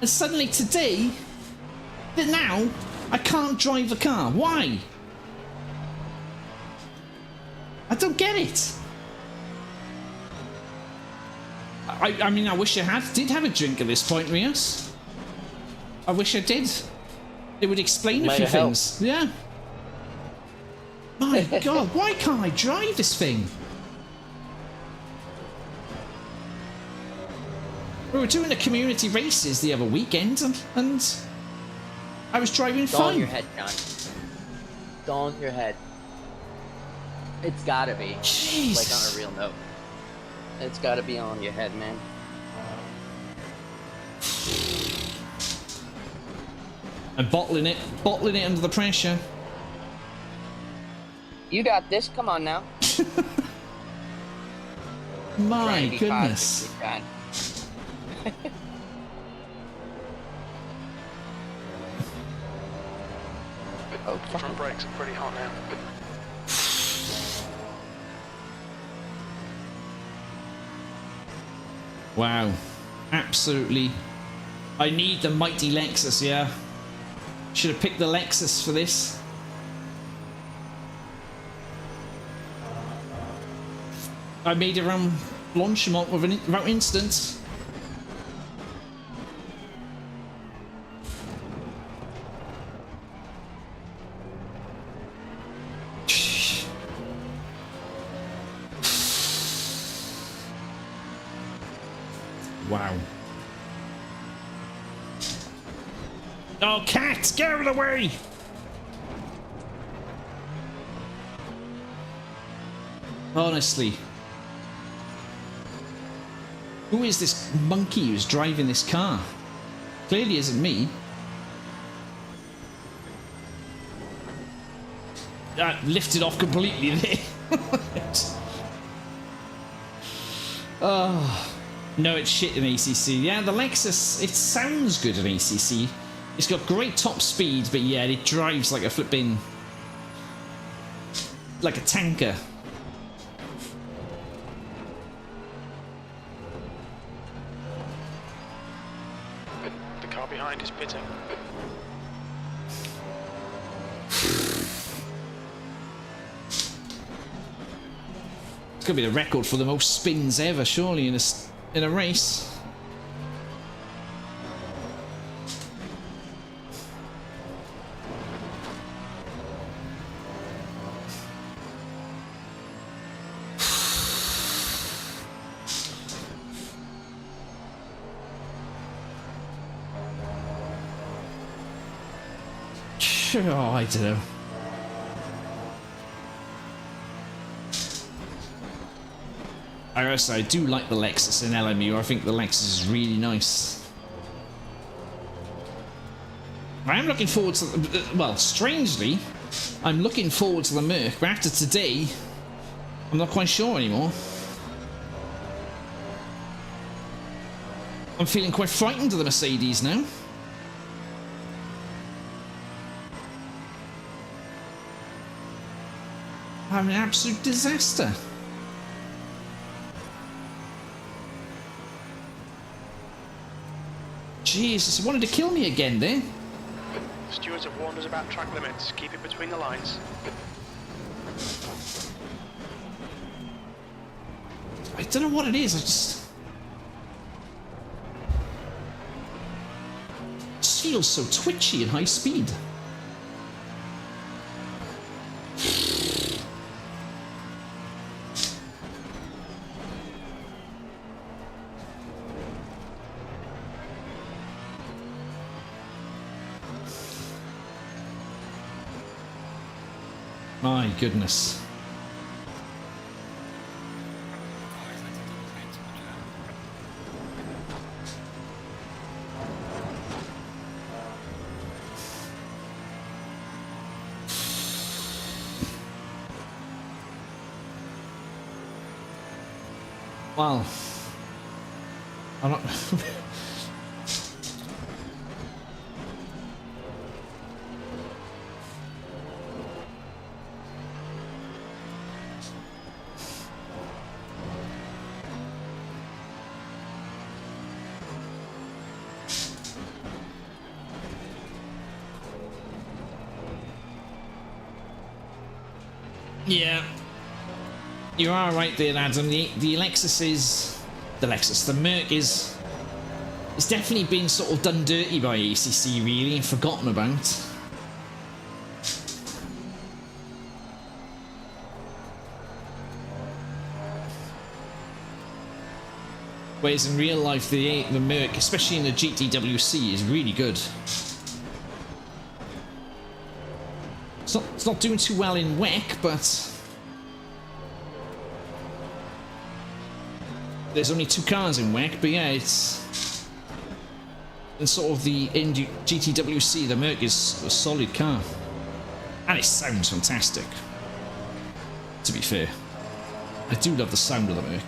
And suddenly today, now, I can't drive the car. Why? I don't get it. I mean, I wish I did have a drink at this point, Rios. I wish I did. It would explain a few things. Yeah. My God, why can't I drive this thing? We were doing the community races the other weekend, and I was driving fine. It's all in your head, John. It's all in your head. It's gotta be. Jesus. Like on a real note. It's gotta be on your head, man. I'm bottling it under the pressure. You got this, come on now. My goodness. Oh, Front brakes are pretty hot now. Wow. Absolutely. I need the mighty Lexus, yeah. Should have picked the Lexus for this. I made it around Blanchimont without instance. Wow. Oh, cat! Get out of the way! Honestly. Who is this monkey who's driving this car? Clearly isn't me. Lifted off completely there. Oh. No, it's shit in ACC. Yeah, the Lexus, it sounds good in ACC. It's got great top speed, but yeah, it drives like a flipping... like a tanker. The car behind is pitting. It's gonna be the record for the most spins ever, surely, in a race. Oh, I don't know. I do like the Lexus in LMU. I think the Lexus is really nice. I am looking forward to the, well, strangely, I'm looking forward to the Merc, but after today, I'm not quite sure anymore. I'm feeling quite frightened of the Mercedes now. I'm an absolute disaster. Jesus, it wanted to kill me again there. Stewards have warned us about track limits. Keep it between the lines. I don't know what it is, I just feels so twitchy at high speed. My goodness. Well, I'm not... Yeah. You are right there, Adam. The Lexus is... the Merc is... It's definitely been sort of done dirty by ACC, really, and forgotten about. Whereas in real life, the Merc, especially in the GTWC, is really good. It's not doing too well in WEC, but... There's only 2 cars in WEC, but yeah, it's... In sort of the GTWC, the Merc is a solid car. And it sounds fantastic. To be fair. I do love the sound of the Merc.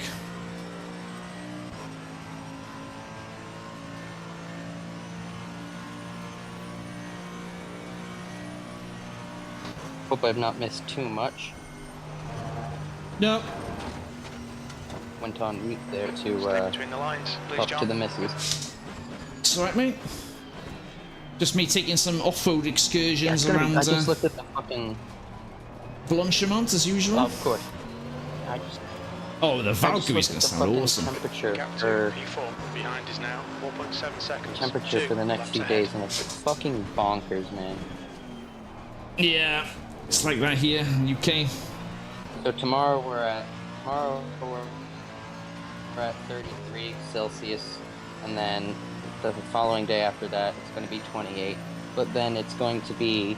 Hope I've not missed too much. No. Went on mute there to between the lines, please, talk John. to the missus. It's alright, mate. Just me taking some off-road excursions around I just looked at the fucking... Blanchimont, as usual. Oh, of course. I just... Oh, the Valkyrie's gonna sound awesome. Temperature Gap to for P4 behind is now 4.7 seconds. temperature for the next laps few ahead. days, and it's fucking bonkers, man. Yeah, it's like that here in UK. So tomorrow we're at 33 Celsius, and then the following day after that it's going to be 28. But then it's going to be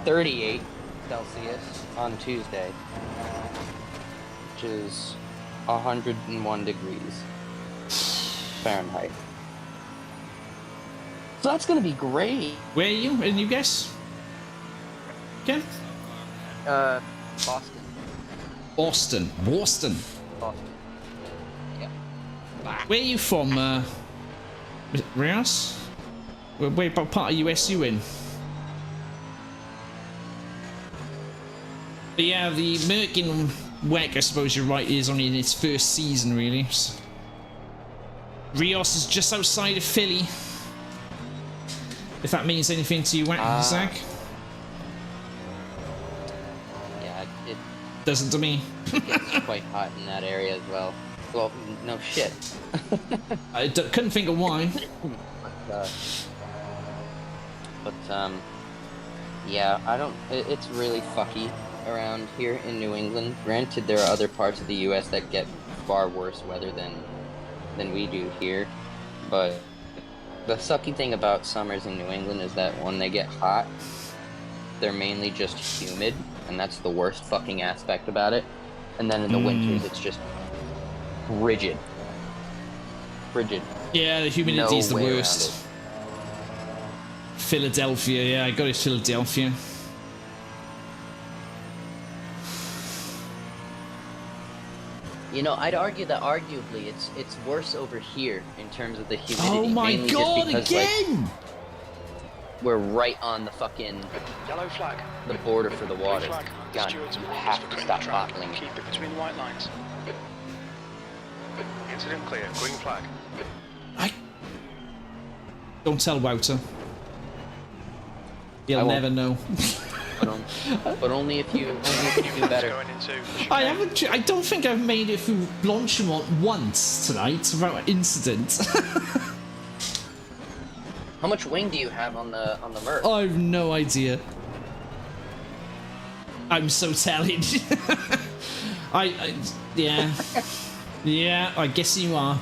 38 Celsius on Tuesday, which is 101 degrees Fahrenheit. So that's going to be great. Where are you? And you guess? Ken? Boston. Boston. Boston. Yeah. Where are you from, Rios? Where part of US you in? But yeah, the Merc in WEC, I suppose you're right, is only in its first season, really. So Rios is just outside of Philly. If that means anything to you, Zach. Yeah, it Doesn't to me. gets quite hot in that area as well. Well, no shit. I couldn't think of why. Yeah, I don't. It's really fucky around here in New England. Granted, there are other parts of the U.S. that get far worse weather than we do here, but the sucky thing about summers in New England is that when they get hot, they're mainly just humid, and that's the worst fucking aspect about it. And then in the winters, it's just rigid. Yeah, the humidity is the No way around worst. it. Philadelphia, yeah, I got it, Philadelphia. You know, I'd argue that arguably it's worse over here in terms of the humidity. Oh my mainly god, just because, again! like, we're right on the fucking Yellow flag. the border for the water. Green flag. God, Stewards you and have warners to for stop cutting the track. bottling. Keep it between the white lines. Incident clear. Green flag. Don't tell Wouter. He'll I won't. never know. But only if you do better. Going into the I chicane. haven't. I don't think I've made it through Blanchimont once tonight without an incident. How much wing do you have on the Merc? I've no idea. I'm so talented. Yeah. Yeah, I guess you are.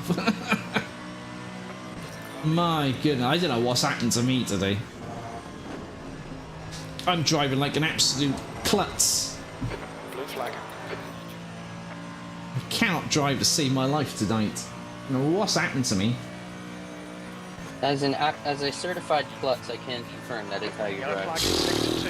My goodness, I don't know what's happened to me today. I'm driving like an absolute klutz. Blue flag. I cannot drive to save my life tonight. I don't know what's happened to me. As a certified klutz, I can confirm that is how you Yellow flag drive. is 6 to 2.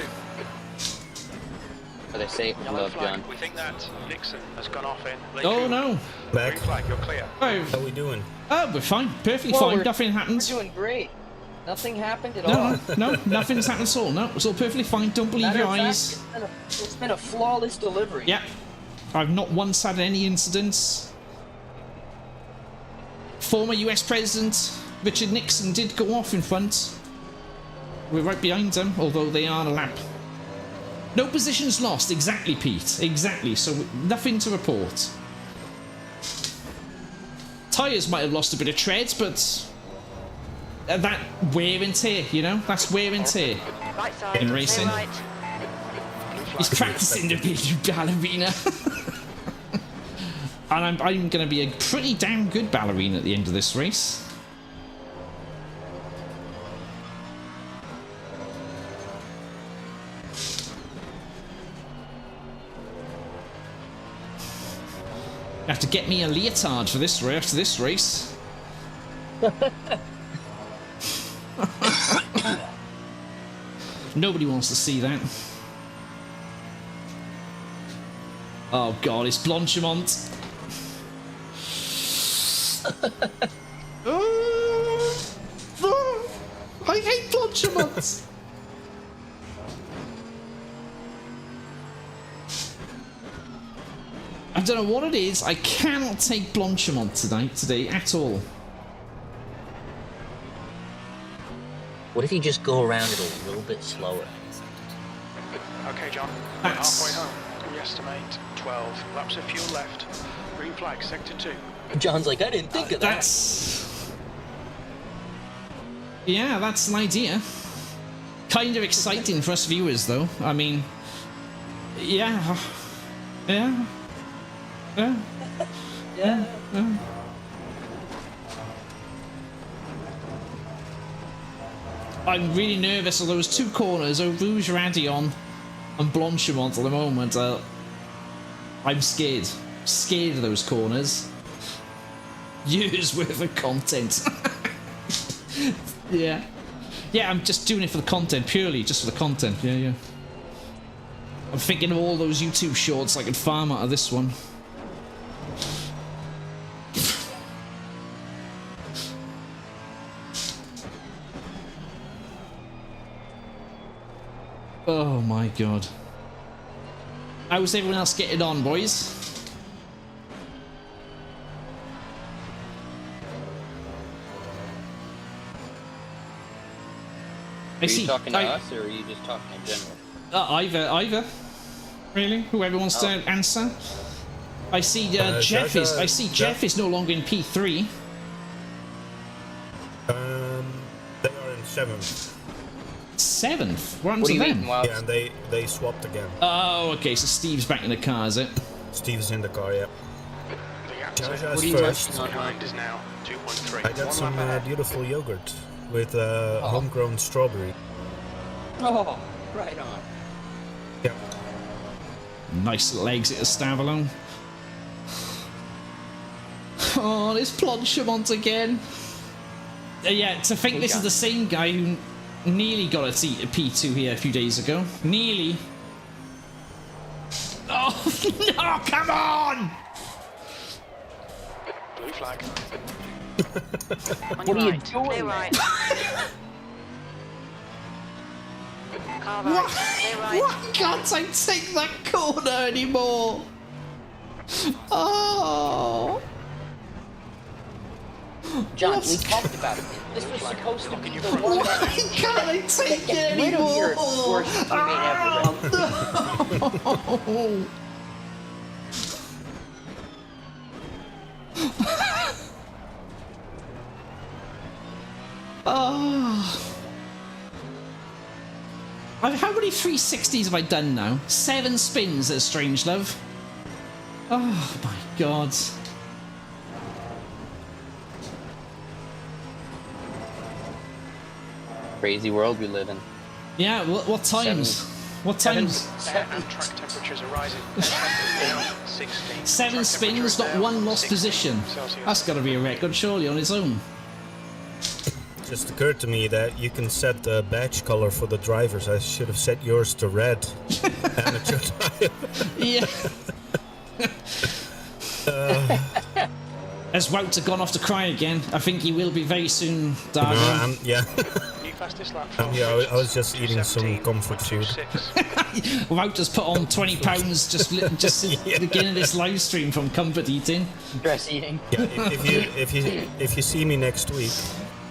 But I say Yellow love, flag. John. We think that Nixon has gone off in. Lake Oh Coon. no! Back. Green flag. You're clear. Oh, How we doing? we're fine. Perfectly Well, fine. we're- Nothing We're happened. doing great. Nothing happened at all. No, nothing's happened at all. No, it's all perfectly fine. Don't believe Matter your of fact, eyes. it's been a flawless delivery. Yeah. I've not once had any incidents. Former US President Richard Nixon did go off in front. We're right behind him, although they are a lap No positions lost. Exactly, Pete. Exactly. So nothing to report. Tyres might have lost a bit of tread, but that wear and tear, you know? That's wear and tear Right side. in racing. Clear right. He's practicing to be a ballerina. And I'm going to be a pretty damn good ballerina at the end of this race. You have to get me a leotard for this race. After this race. Nobody wants to see that. Oh god, it's Blanchimont. I hate Blanchimont. I don't know what it is. I cannot take Blanchimont today at all. What if you just go around it a little bit slower? Okay, John. We're halfway home. We estimate 12 laps of fuel left. Green flag, sector 2. John's like, I didn't think of that. Yeah, that's an idea. Kind of exciting for us viewers, though. I mean, yeah. I'm really nervous of those two corners, Rouge Radion and Blanchimont at the moment. I'm scared. Scared of those corners. Years worth of content. Yeah. Yeah, I'm just doing it for the content, purely just for the content. Yeah. I'm thinking of all those YouTube shorts I could farm out of this one. Oh my god. How's everyone else getting on, boys? Are you talking to us, or are you just talking in general? Either. Really? Whoever wants to answer. I see Jeff is. I see Jeff is no longer in P3. They are in 7th. 7th? What happened What to do you them? mean? Wow. Yeah, and they swapped again. Oh, okay. So Steve's back in the car, is it? Steve's in the car, yeah. The gap to Jaja's What are you first. watching online? behind is now 213. I got One some lap ahead. beautiful yogurt with homegrown strawberry. Oh, right on. Yeah. Nice little exit of Stavelone. Oh, this Blanchimont again. Yeah, to think this is the same guy who nearly got a seat at P2 here a few days ago. Nearly. Oh, no, come on! Blue flag. On What your are you right. doing, Clear man? right. Car right. Clear right. Why can't I take that corner anymore? Oh. John, What's- we talked about it. This was supposed to be the front. one Why that can't I take it Get rid of anymore? your worst teammate ever. Oh. How many 360s have I done now? 7 spins at Strangelove. Oh my god. Crazy world we live in. Yeah, what times? What times? Air and track temperatures are rising. Now 16. 7 Track spins, temperature not is now one lost 16 position. Celsius. That's got to be a record, surely, on its own. Just occurred to me that you can set the badge color for the drivers. I should have set yours to red. Amateur time. Yeah. Has Wouter gone off to cry again? I think he will be very soon, Dargo. Yeah. New fastest lap. Yeah, I was just eating some comfort food. 2:17.26. Wouter's put on £20 just Yeah. at the beginning of this live stream from Comfort Eating. Dress eating. Yeah, if you see me next week,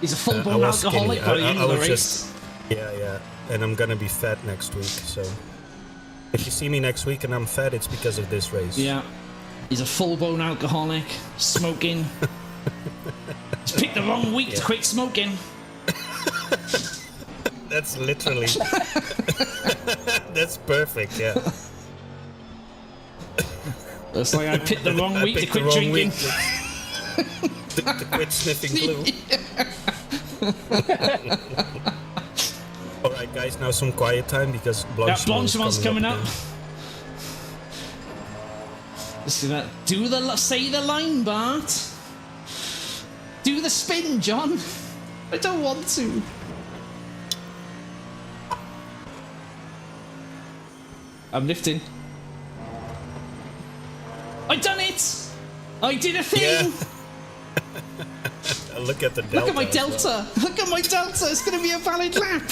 He's a I full-blown was skinny. alcoholic by the end I of the was race. yeah, and I'm gonna be fat next week. So If you see me next week and I'm fat, it's because of this race. Yeah. He's a full-blown alcoholic, smoking. He's picked the wrong week to quit smoking. That's literally... That's perfect, yeah. It's like I picked the wrong week to quit drinking. To quit sniffing glue. Alright guys, now some quiet time because Blanchemont's coming up. Listen to that. Say the line, Bart. Do the spin, John. I don't want to. I'm lifting. I done it! I did a thing! Yeah. Look at the delta. Look at my delta! Look at my delta! It's gonna be a valid lap!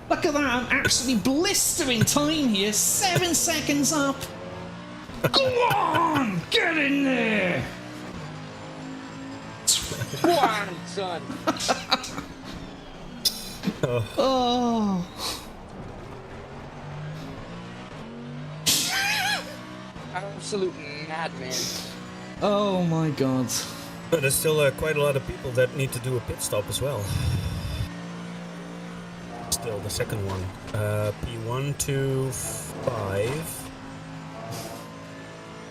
Look at that! I'm absolutely blistering time here! 7 seconds up! Go on! Get in there! Come on, son. Oh. Absolute madman. Oh my god. But there's still quite a lot of people that need to do a pit stop as well. Still the second one. P1 to 5.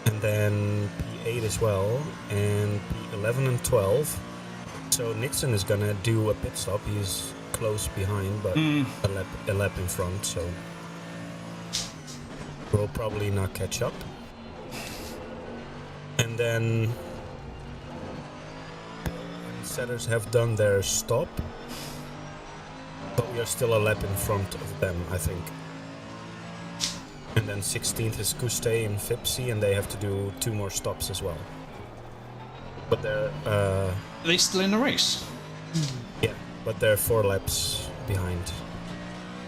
And then P8 as well. And P11 and 12. So Nixon is gonna do a pit stop. He's close behind, but a lap in front, so we'll probably not catch up. And then setters have done their stop, but we are still a lap in front of them, I think. And then 16th is Couste and Fipsy, and they have to do 2 more stops as well. But they're Are they still in the race? yeah, but they're 4 laps behind.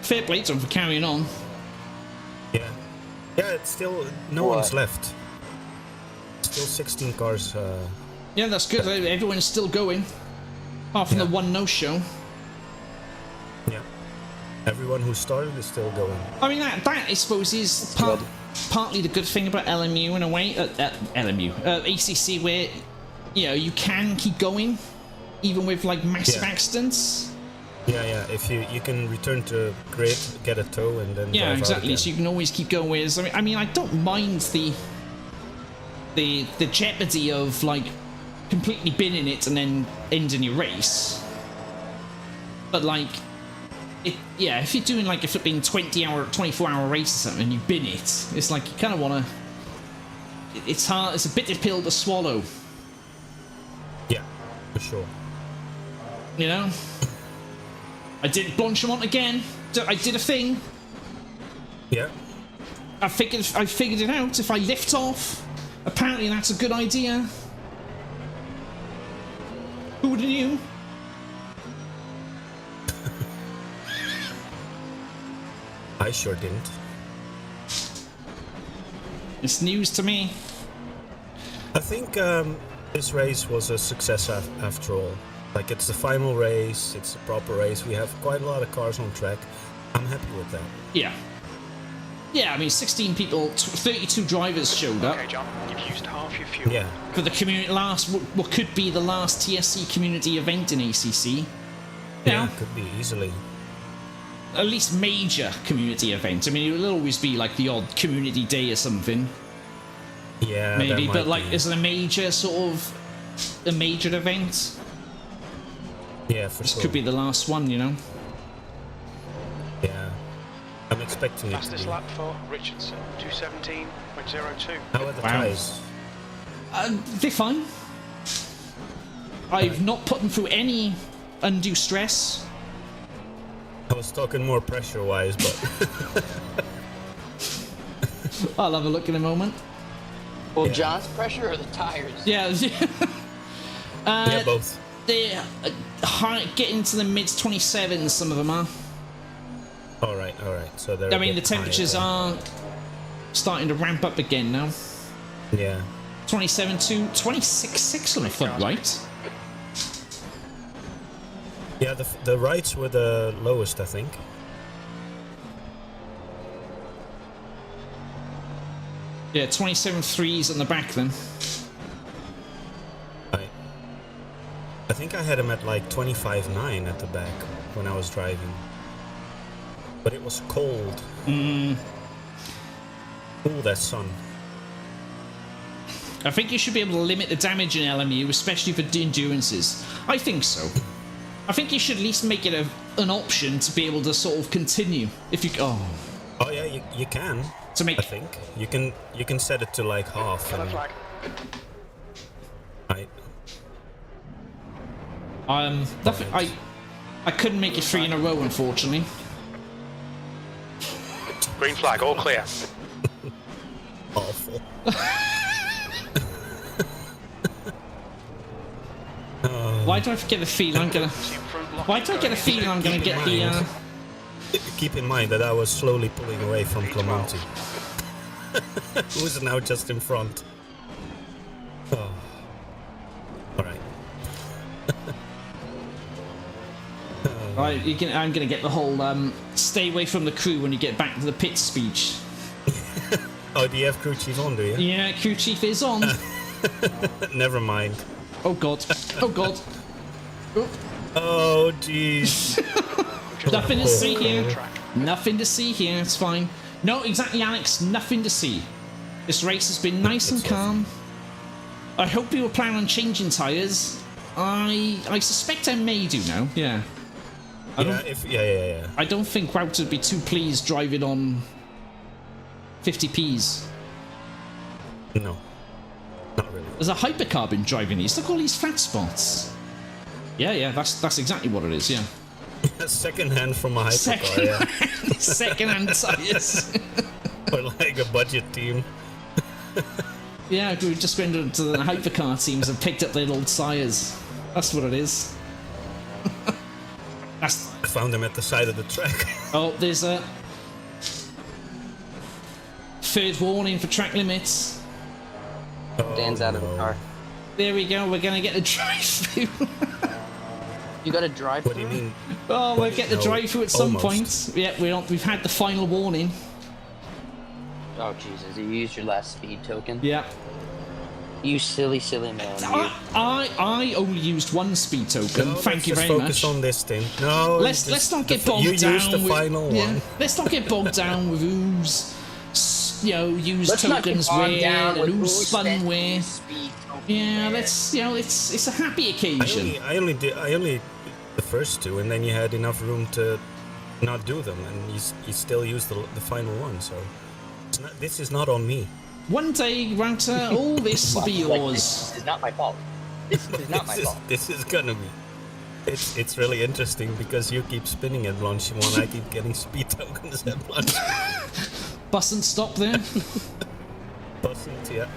Fair play to them for carrying on. Yeah, it's still no one's left. Still 16 cars. Yeah, that's good. Everyone's still going. Apart from the one no-show. Yeah. Everyone who started is still going. I mean, that I suppose is partly the good thing about LMU in a way. ACC, where you know you can keep going, even with like massive accidents. Yeah. If you can return to grid, get a tow, and then drive exactly. out So you can always keep going. Whereas, I mean, I don't mind the jeopardy of like completely binning it and then ending your race. But like, if you're doing like a flipping 24-hour race or something and you bin it, it's like you kind of want to. It's hard. It's a bitter pill to swallow. Yeah, for sure. You know, I did Blanchemont again. I did a thing. Yeah. I figured it out. If I lift off, apparently that's a good idea. Who would have knew? I sure didn't. It's news to me. I think this race was a success after all. Like, it's the final race, it's a proper race, we have quite a lot of cars on track. I'm happy with that. Yeah. Yeah, I mean, 16 people, 32 drivers showed up. Okay, John, you've used half your fuel. Yeah. For the community what could be the last TSC community event in ACC. Yeah, could be easily. At least major community event. I mean, it will always be like the odd community day or something. Yeah, maybe, but like, be. is it a major event? Yeah, for This sure. could be the last one, you know. Yeah, I'm expecting it to Fastest be. lap for Richardson, 2:17.02. How are the tyres? They're fine. I've not put them through any undue stress. I was talking more pressure-wise, but I'll have a look in a moment. Well, John's pressure or the tires? Yeah. yeah, both. They're getting to the mid-27s, some of them are. All right. So they're. I mean, the temperatures are starting to ramp up again now. Yeah. 27 to 26.6 on the front right. Yeah, the rights were the lowest, I think. Yeah, 27.3s on the back then. I think I had him at like 25.9 at the back when I was driving. But it was cold. Ooh, that sun. I think you should be able to limit the damage in LMU, especially for endurances. I think so. I think you should at least make it an option to be able to sort of continue. If you Oh yeah, you can. To make I think you can set it to like half. Yellow flag. Right. I couldn't make it 3 in a row, unfortunately. Green flag, all clear. Awful. Why do I get a feeling I'm gonna? Why do I get a feeling I'm gonna get the? Keep in mind that I was slowly pulling away from Clemente, who is now just in front. Oh. All right. Right, I'm gonna get the whole stay away from the crew when you get back to the pit speech. Oh, do you have crew chief on, do you? Yeah, crew chief is on. Never mind. Oh god. Oh god. Oh. Oh jeez. Nothing to see here. Nothing to see here. It's fine. No, exactly, Alex. Nothing to see. This race has been nice and calm. I hope you were planning on changing tyres. I suspect I may do now. Yeah. Yeah. I don't think Wouter would be too pleased driving on 50Ps. No. Not really. There's a hypercar been driving these. Look at all these flat spots. Yeah, that's exactly what it is, yeah. Second hand from a hypercar, yeah. Second-hand tyres. Or like a budget team. Yeah, we just went to the hypercar teams and picked up their old tyres. That's what it is. I found them at the side of the track. Oh, there's a third warning for track limits. Dan's out of the car. There we go, we're gonna get the drive-through. You got to drive. What do you mean? Oh, we'll get the drive-through at some almost. point. Yeah, we've had the final warning. Oh Jesus! You used your last speed token. Yeah. You silly man. I only used one speed token. No, Thank you let's very focus much. On this thing. No, Let's not get bogged down. You used the final one. Let's not get bogged down with who's used Let's tokens not where down and with who's spun where. Yeah, where. let's it's a happy occasion. I only did the first two, and then you had enough room to not do them, and you still used the final one. So this is not on me. One day, Wouter, all this will be yours. This is not my fault. This is not my fault. This is gonna be. It's really interesting because you keep spinning at Blanchimont and I keep getting speed tokens at Blanchimont. Bus and stop there. Buses, yeah.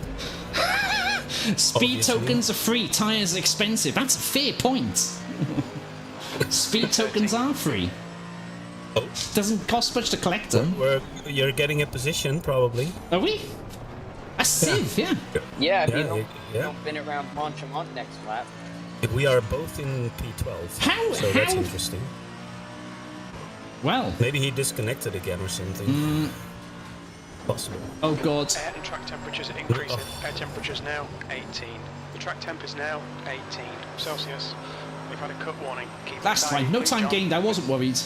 Speed Obviously. tokens are free, tyres are expensive. That's a fair point. Speed tokens are free. Oh. Doesn't cost much to collect them. You're getting a position, probably. Are we? A sieve, yeah. Yeah, if you Yeah. don't bin around Blanchimont next lap. We are both in P12. So that's interesting. Well. Maybe he disconnected again or something. Possible. Oh god. Air and track temperatures are increasing. Air temperatures now 18. The track temp is now 18 Celsius. We've had a cut warning. Keep That's fine. No time gained. I wasn't worried.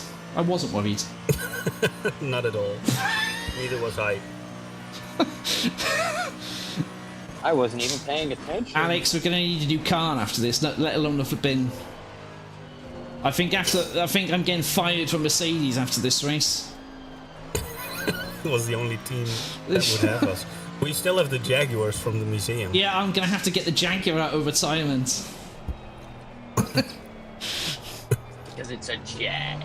Not at all. Neither was I. I wasn't even paying attention. Alex, we're gonna need a new car after this, let alone a flipping. I think I'm getting fired from Mercedes after this race. It was the only team that would have us. We still have the Jaguars from the museum. Yeah, I'm gonna have to get the Jaguar out of retirement. Because it's a Jag.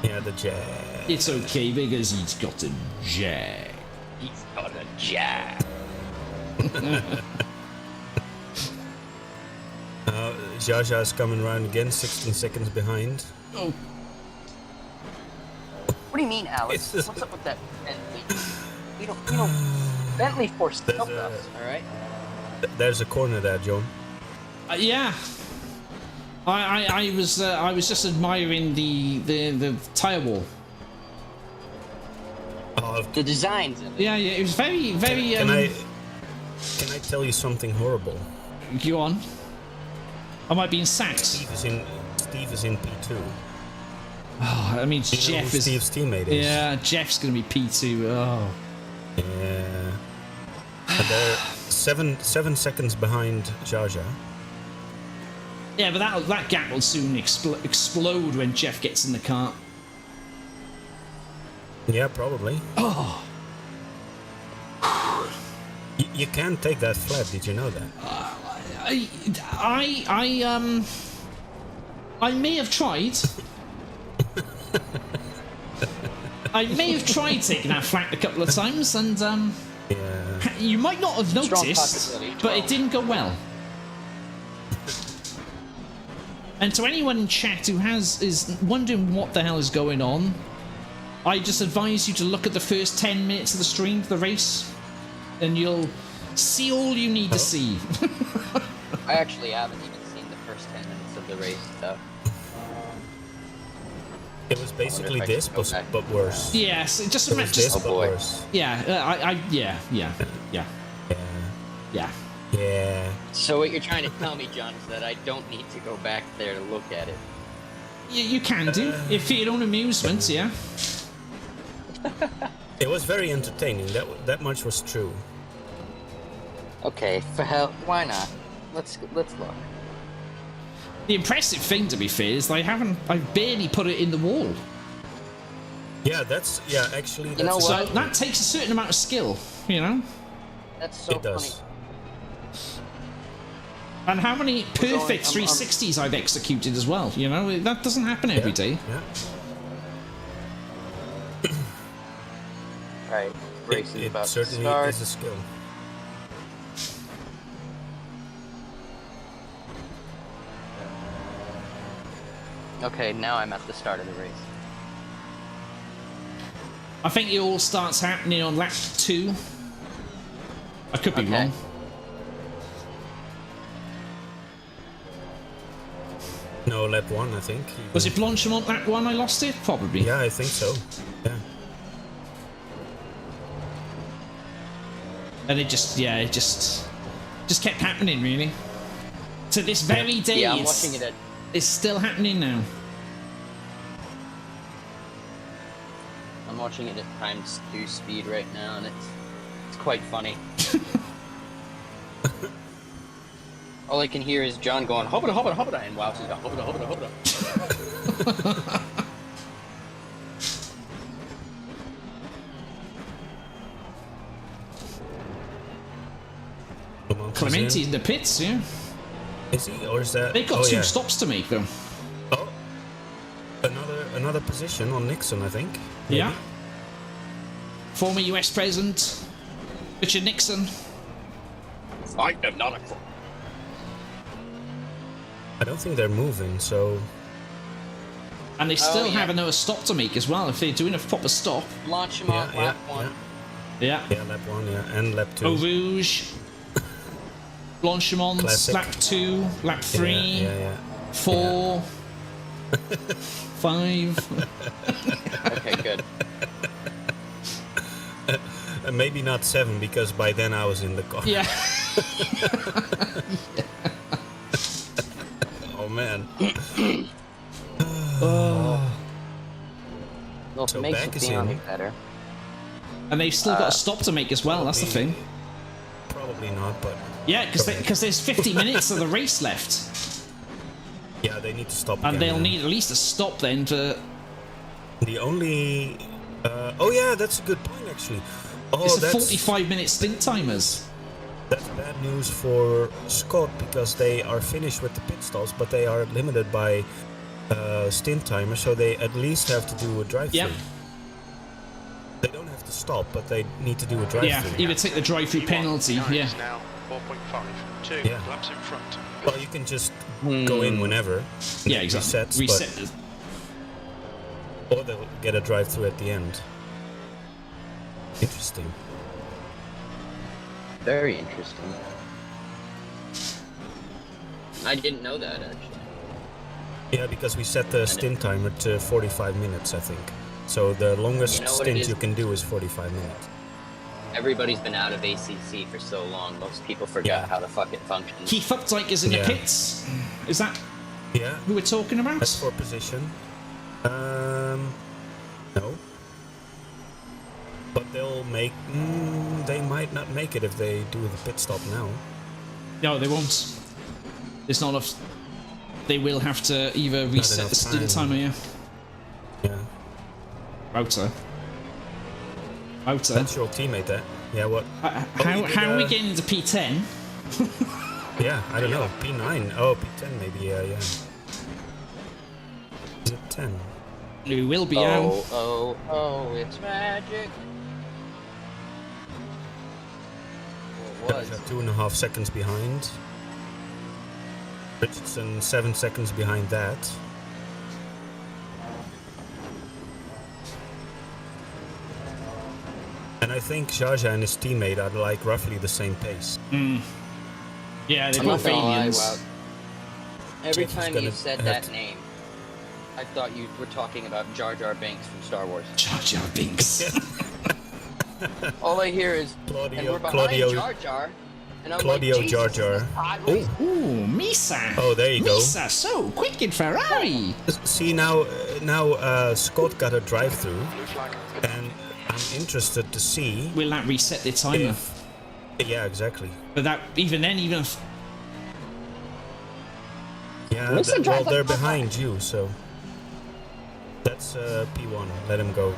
Yeah, the Jag. It's okay because he's got a Jag. He's got a Jag. Jaja is coming around again, 16 seconds behind. Oh. What do you mean, Alex? What's up with that Bentley? You know, Bentley forced us, alright? There's a corner there, John. Yeah. I was just admiring the tire wall. Oh, The designs of it. Yeah, it was very, very. can I tell you something horrible? Go on. Am I being sacked? Steve is in P2. Oh, I mean, You know Jeff who is. Steve's teammate is. Yeah, Jeff's gonna be P2. Oh. Yeah. And they're 7 seconds behind Jaja. Yeah, but that gap will soon explode when Jeff gets in the car. Yeah, probably. Oh. You can take that flat. Did you know that? I may have tried. I may have tried taking that flat a couple of times, and Yeah. you might not have Strong noticed, possibility. but it didn't go well. And to anyone in chat who is wondering what the hell is going on, I just advise you to look at the first 10 minutes of the stream for the race, and you'll see all you need to see. I actually haven't even seen the first 10 minutes of the race, so. It was basically I can this, go back. but worse. Yes, it just It was this, Oh, but boy. worse. yeah, yeah. Yeah. So what you're trying to tell me, John, is that I don't need to go back there to look at it. You can do if for your own amusement, yeah. It was very entertaining. That much was true. Okay, for hell, why not? Let's look. The impressive thing, to be fair, is I've barely put it in the wall. Yeah, actually, that's You know So what? that takes a certain amount of skill, you know. That's so It does. funny. And how many perfect I'm- 360s I've executed as well, you know? That doesn't happen every day. Yeah. Right, race is It about to certainly start. is a skill. Okay, now I'm at the start of the race. I think it all starts happening on lap 2. I could be Okay. wrong. No, lap 1, I think. Was it Blanchimont lap 1 I lost it? Probably. Yeah, I think so. Yeah. And it just kept happening, really. To this very day, Yeah, I'm watching it at. it's still happening now. I'm watching it at times 2 speed right now, and it's quite funny. All I can hear is John going hobbada hobbada hobbada, and Wouter's going hobbada hobbada hobbada. Clementi in the pits, yeah. Is he, or is that? They've got oh, 2 yeah. stops to make, though. Oh, another position on Nixon, I think. Maybe. Yeah. Former US President Richard Nixon. I am not a. I don't think they're moving, so And they still yeah. have another stop to make as well if they're doing a proper stop. Launch him off lap 1. Yeah. yeah, lap 1, yeah, and lap 2. Eau Rouge. Blanchimont, Classic. lap 2, lap 3, Yeah. 4, 5. Okay, good. Maybe not 7 because by then I was in the car. Yeah. Oh man. Well, if So it makes back it is feel in. any better. And they've still got a stop to make as well, that's the thing. Probably not, but Yeah, because there's 50 minutes of the race left. yeah, they need to stop. And again, they'll yeah. need at least a stop then to... The only. Oh yeah, that's a good point actually. Oh, It's a that's 45-minute stint timers. that's bad news for Scott because they are finished with the pit stops, but they are limited by stint timer, so they at least have to do a drive-through. Yep. They don't have to stop, but they need to do a drive-through. Yeah, either take the drive-through penalty, yeah. Now 4.5. 2 Yeah. laps in front. Well, you can just go in whenever. and Yeah, it exactly. resets, Reset. the- Or they'll get a drive-through at the end. Interesting. Very interesting. I didn't know that, actually. Yeah, because we set the stint timer to 45 minutes, I think. So the longest You know what it stint is? you can do is 45 minutes. Everybody's been out of ACC for so long, most people forgot how the fuck it functions. Keith Updike is in the Yeah. pits. Is that Yeah, who we're talking about? that's for position. No. But they'll make. They might not make it if they do the pit stop now. No, they won't. There's not enough. They will have to either reset enough the stint time. timer, yeah. Yeah. Wouter. Wouter. That's your teammate there. Yeah, what? How are we getting into P10? Yeah, I don't know. P9. Oh, P10 maybe. Yeah. Is it 10? We will be out. Oh, it's magic. Well, it was. 2.5 seconds behind. Richardson 7 seconds behind that. And I think Jaja and his teammate are like roughly the same pace. Yeah, they're I'm not both gonna lie, aliens. Wout. Every He's time gonna you said have that to- name, I thought you were talking about Jar Jar Binks from Star Wars. Jar Jar Binks. All I hear is, and we're behind Jar Jar, and I'm Claudio like, Jar Jesus, Jar. this is pod race. Ooh, Misa. Oh, there you go. Misa, so quick in Ferrari. See now, Scott got a drive-through, and I'm interested to see Will that reset the timer? if. Yeah, exactly. But that even if Yeah, Listen, well, drive they're like- behind you, so that's P1. Let him go.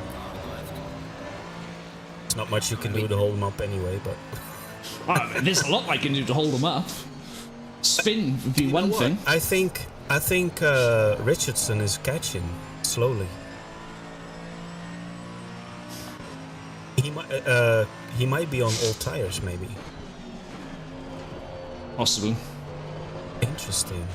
There's not much you can do to hold him up anyway, but there's a lot I can do to hold them up. Spin would be one thing. I think Richardson is catching slowly. He might be on all tires, maybe. Possible. Interesting.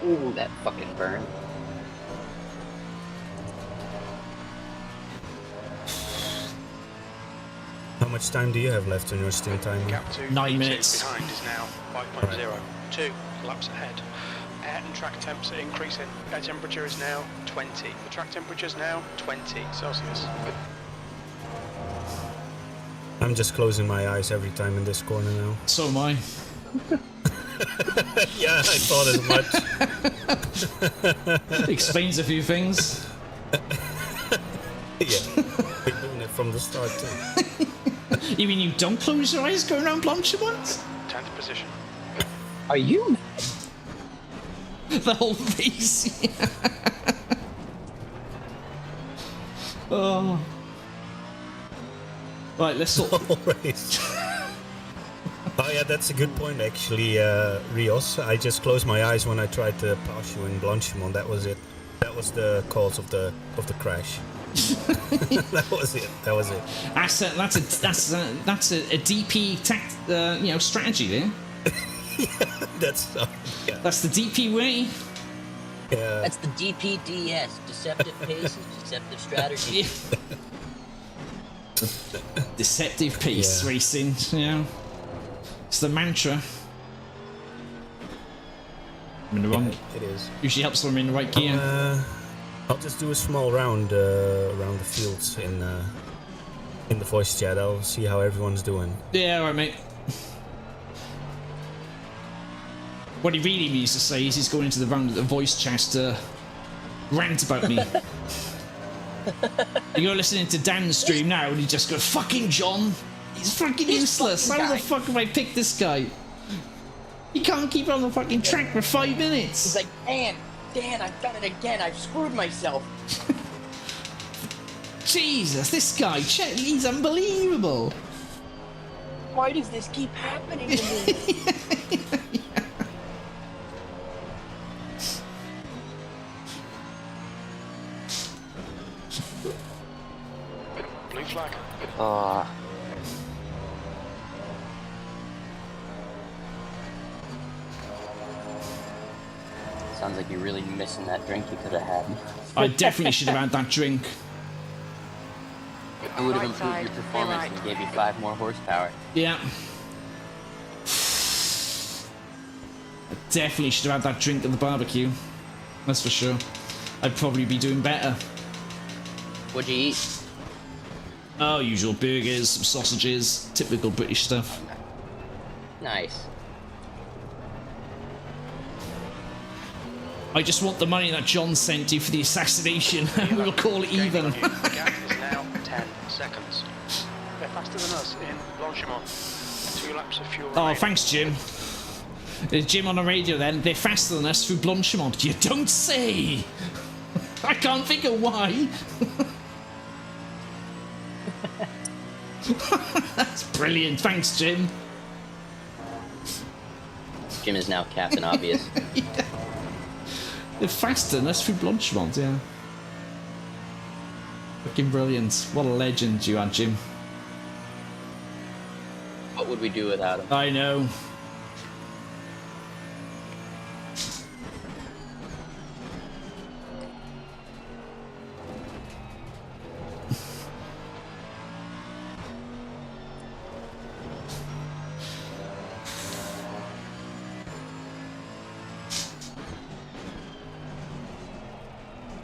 Ooh, that fucking burn. How much time do you have left on your stint timer? Gap to 9 P2 minutes. behind is now 5.0. 2 laps ahead. Air and track temps are increasing. Air temperature is now 20. The track temperature is now 20 Celsius. I'm just closing my eyes every time in this corner now. So am I. Yeah, I thought as much. Explains a few things. Yeah, been doing it from the start too. You mean you don't close your eyes going around Blanchimont? 10th position. Are you? The whole piece. Oh. Right, let's sort. Always. Oh yeah, that's a good point actually, Rios. I just closed my eyes when I tried to pass you in Blanchimont. That was it. That was the cause of the crash. That was it. That's a DP strategy there. That's yeah. That's the DP way. Yeah. That's the DPDS, deceptive paces, deceptive strategy. Deceptive pace Yeah. racing. Yeah. It's the mantra. I'm in the wrong. It is. Usually helps when I'm in the right gear. I'll just do a small round around the fields in the voice chat. I'll see how everyone's doing. Yeah, alright, mate. What he really means to say is he's going into the round of the voice chat to rant about me. You're listening to Dan's stream now and you just go, fucking John, he's fucking useless. How the fuck have I picked this guy? He can't keep on the fucking track for 5 minutes. He's like, Dan, I've done it again. I've screwed myself. Jesus, this guy, he's unbelievable. Why does this keep happening to me? Blue flag. Sounds like you're really missing that drink you could have had. I definitely should have had that drink. It would have Right improved side, your clear performance right. and gave you 5 more horsepower. Yeah. I definitely should have had that drink at the barbecue. That's for sure. I'd probably be doing better. What'd you eat? Oh, usual burgers, some sausages, typical British stuff. Nice. I just want the money that John sent you for the assassination. We'll call it even. The gap is now 10 seconds. They're faster than us in Blanchimont. 2 laps of fuel. Oh, remaining. thanks, Jim. There's Jim on the radio then. They're faster than us through Blanchimont. You don't say! I can't think of why. That's brilliant. Thanks, Jim. Jim is now Captain Obvious. Yeah. They're faster than us through Blanchimont, yeah. Fucking brilliant. What a legend you are, Jim. What would we do without him? I know.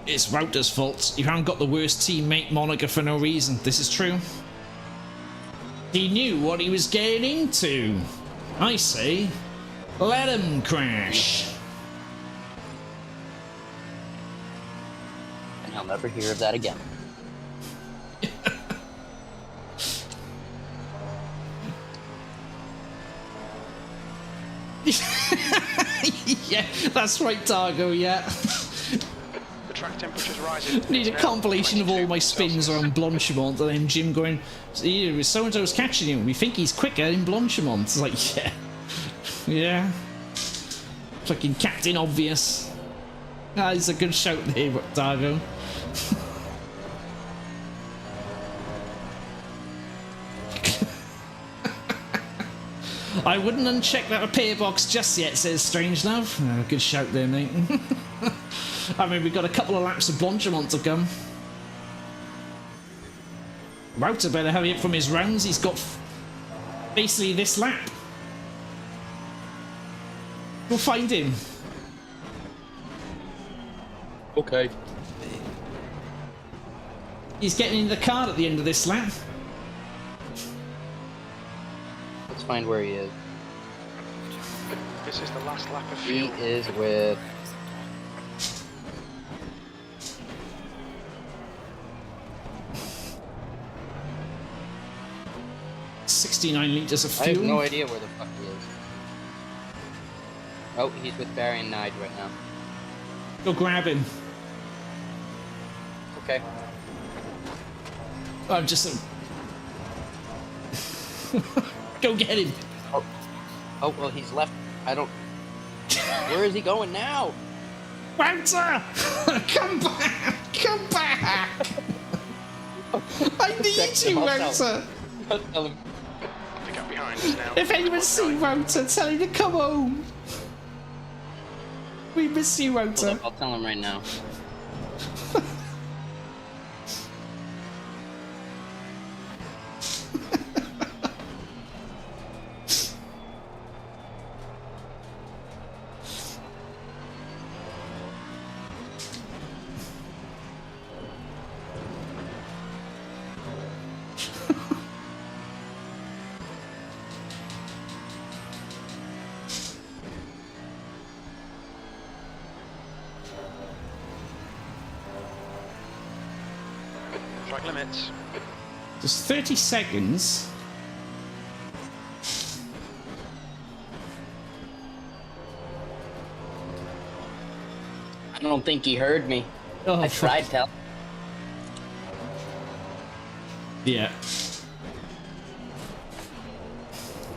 It's Wouter's fault. You haven't got the worst teammate moniker for no reason. This is true. He knew what he was getting into. I say, let him crash. And I'll never hear of that again. Yeah, that's right, Targo, yeah. The track temperature's rising. Need a It's now compilation of all 22 my spins Celsius. around Blanchimont and then Jim going, so-and-so's catching him. We think he's quicker in Blanchimont. It's like, yeah. Yeah. Fucking Captain Obvious. Ah, it's a good shout there, Dargo. I wouldn't uncheck that repair box just yet, says Strangelove. Oh, good shout there, mate. I mean, we've got a couple of laps of Blanchimont to come. Wouter better hurry up from his rounds. He's got basically this lap. We'll find him. Okay. He's getting in the car at the end of this lap. Let's find where he is. This is the last lap of He fuel. is with... $69 litres of I fuel. have no idea where the fuck he is. Oh, he's with Barry and Nige right now. Go grab him. Okay. I'm just... Go get him. Oh, well, he's left. I don't... Where is he going now? Wouter! Come back! Come back! I need Check you, him out. Wouter! I'll tell him. The gap behind is now. If anyone's seen Wouter, tell him to come home. We miss you, Hold Wouter. up, I'll tell him right now. Track limits. Just 30 seconds. I don't think he heard me. Oh, I tried to. Yeah.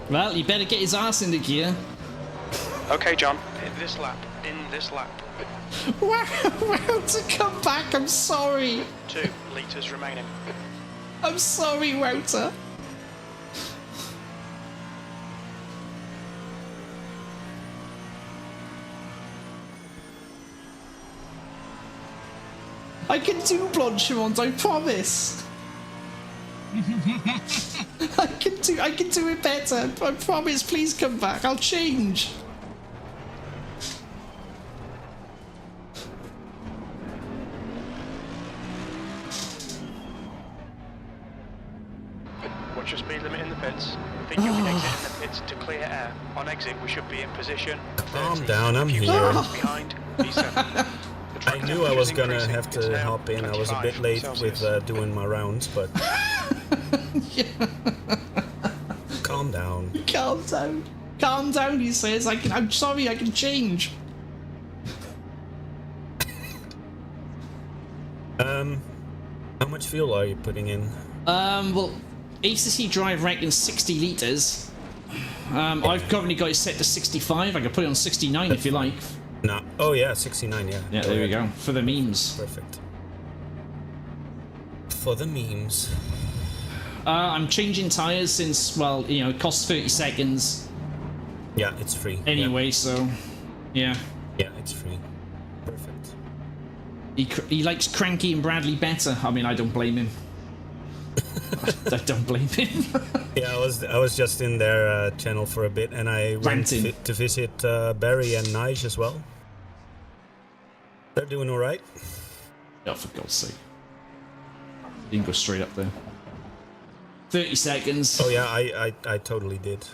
Well, you better get his ass into gear. Okay, John. In this lap. In this lap. Wouter, come back. I'm sorry. 2 litres remaining. I'm sorry, Wouter. I can do Blanchimont, I promise. can do it better. I promise. Please come back. I'll change. Watch your speed limit in the pits. I think you'll be exiting the pits to clear air. On exit, we should be in position. Calm 30. down, I'm A few here. seconds behind. P7. The track I knew I was temperature's gonna increasing. have It's to now hop in. I was a 25 bit late Celsius. with doing my rounds, but calm down. Calm down. Calm down, he says. I'm sorry, I can change. How much fuel are you putting in? Well, ACC drive reckons 60 litres. I've currently got it set to 65. I can put it on 69 if you like. No. Oh yeah, 69. Yeah. Yeah, there we go. For the memes. Perfect. For the memes. I'm changing tyres since, well, you know, it costs 30 seconds Yeah, it's free. anyway, so yeah. Yeah, it's free. Perfect. He likes Cranky and Bradley better. I mean, I don't blame him. I don't blame him. Yeah, I was just in their channel for a bit, and I went Ranting. to visit Barry and Nige as well. They're doing all right. Oh, for God's sake. You can go straight up there. 30 seconds. Oh yeah, I totally did.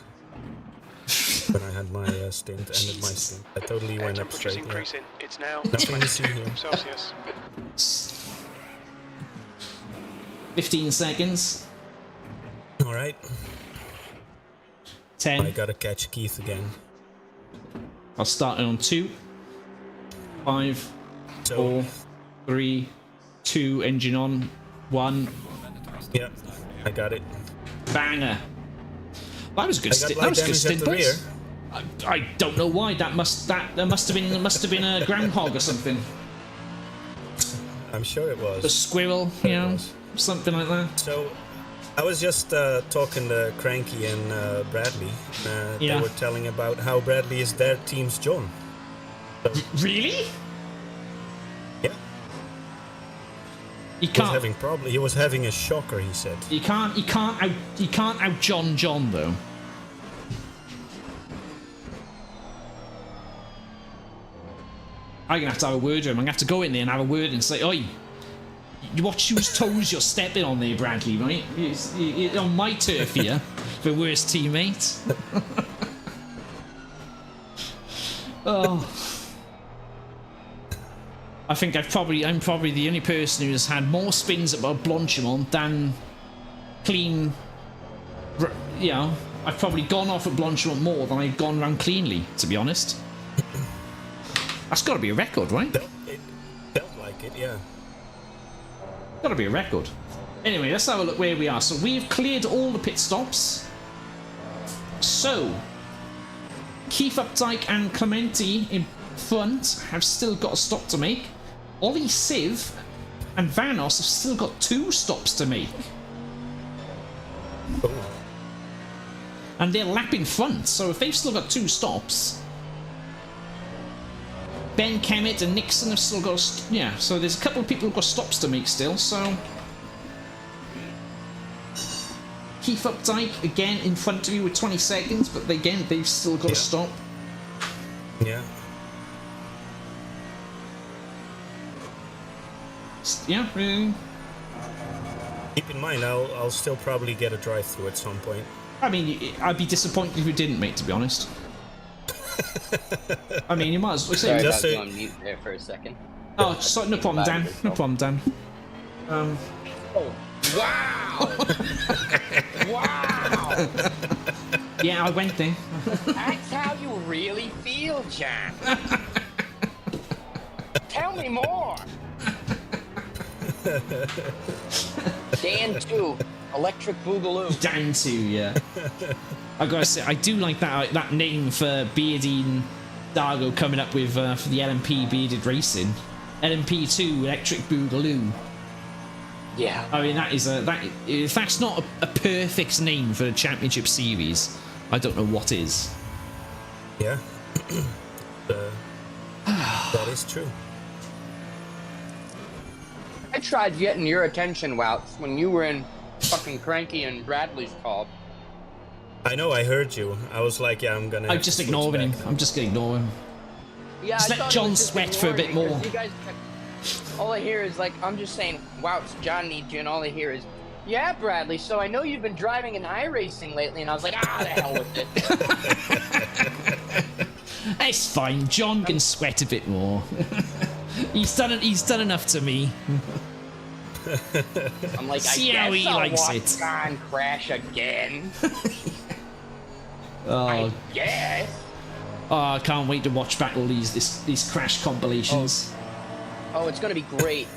When I had my stint, ended my stint. I totally Air went up temperature's straight. Yeah. increasing. It's now Nothing to see here. Celsius. 15 seconds. All right. 10. I gotta catch Keith again. I'll start it on 2. 5. So 4. 3. 2. Engine on. 1. yeah, I got it. Banger. That was a good I got stint. light That was a good damage at stint, the boys. rear. I don't know why. There must have been a groundhog or something. I'm sure it A was. squirrel, you know, something like that. So I was just talking to Cranky and Bradley. Yeah. They were telling about how Bradley is their team's John. So, Really? yeah, You he can't. he was having a shocker. He said. You can't out John though. I'm gonna have to have a word with him. I'm gonna have to go in there and have a word and say, "Oi, you watch whose toes you're stepping on there, Bradley, right? You're on my turf here, the worst teammate." Oh, I think I'm probably the only person who has had more spins at Blanchimont than clean. You know, I've probably gone off at Blanchimont more than I've gone around cleanly, to be honest. That's got to be a record, right? It felt like it, yeah. Got to be a record. Anyway, let's have a look where we are. So we've cleared all the pit stops. So Keith Updike and Clementi in front have still got a stop to make. Ollie Siv and Vanos have still got 2 stops to make. Oh, And they're lap in front, so if they've still got 2 stops, Ben Kemet and Nixon have still got yeah, so there's a couple of people who've got stops to make still, so Keith Updike again in front of you with 20 seconds, but again they've still got to stop. yeah. Yeah, really. Keep in mind, I'll still probably get a drive-through at some point. I mean, I'd be disappointed if you didn't, mate, to be honest. I mean, you might as well say. Sorry Just about say- going mute there for a second. Oh, so, no problem, Dan. No problem, Dan. Oh, wow! Wow! Yeah, I went there. That's how you really feel, Jack. Tell me more. Dan 2, Electric Boogaloo. Dan 2, yeah. I gotta say, I do like that name for Beardine Dargo coming up with for the LMP Bearded Racing. LMP2 Electric Boogaloo. Yeah. I mean, that is if that's not a perfect name for the championship series, I don't know what is. Yeah. That is true. I tried getting your attention, Wouts, when you were in fucking Cranky and Bradley's call. I know, I heard you. I was like, yeah, I'm gonna. I'm just ignoring him. I'm just gonna ignore him. Yeah, Just I let thought it John was just sweat for a bit ignoring me, more. 'cause you guys all I hear is like, I'm just saying, wow, John needs you, and all I hear is, yeah, Bradley, so I know you've been driving in iRacing lately, and I was like, the hell with it. It's fine. John can sweat a bit more. He's done enough to me. I'm like, See I how guess he I'll likes watch it. John crash again. Oh, I guess. I can't wait to watch back all these crash compilations. Oh, it's gonna be great.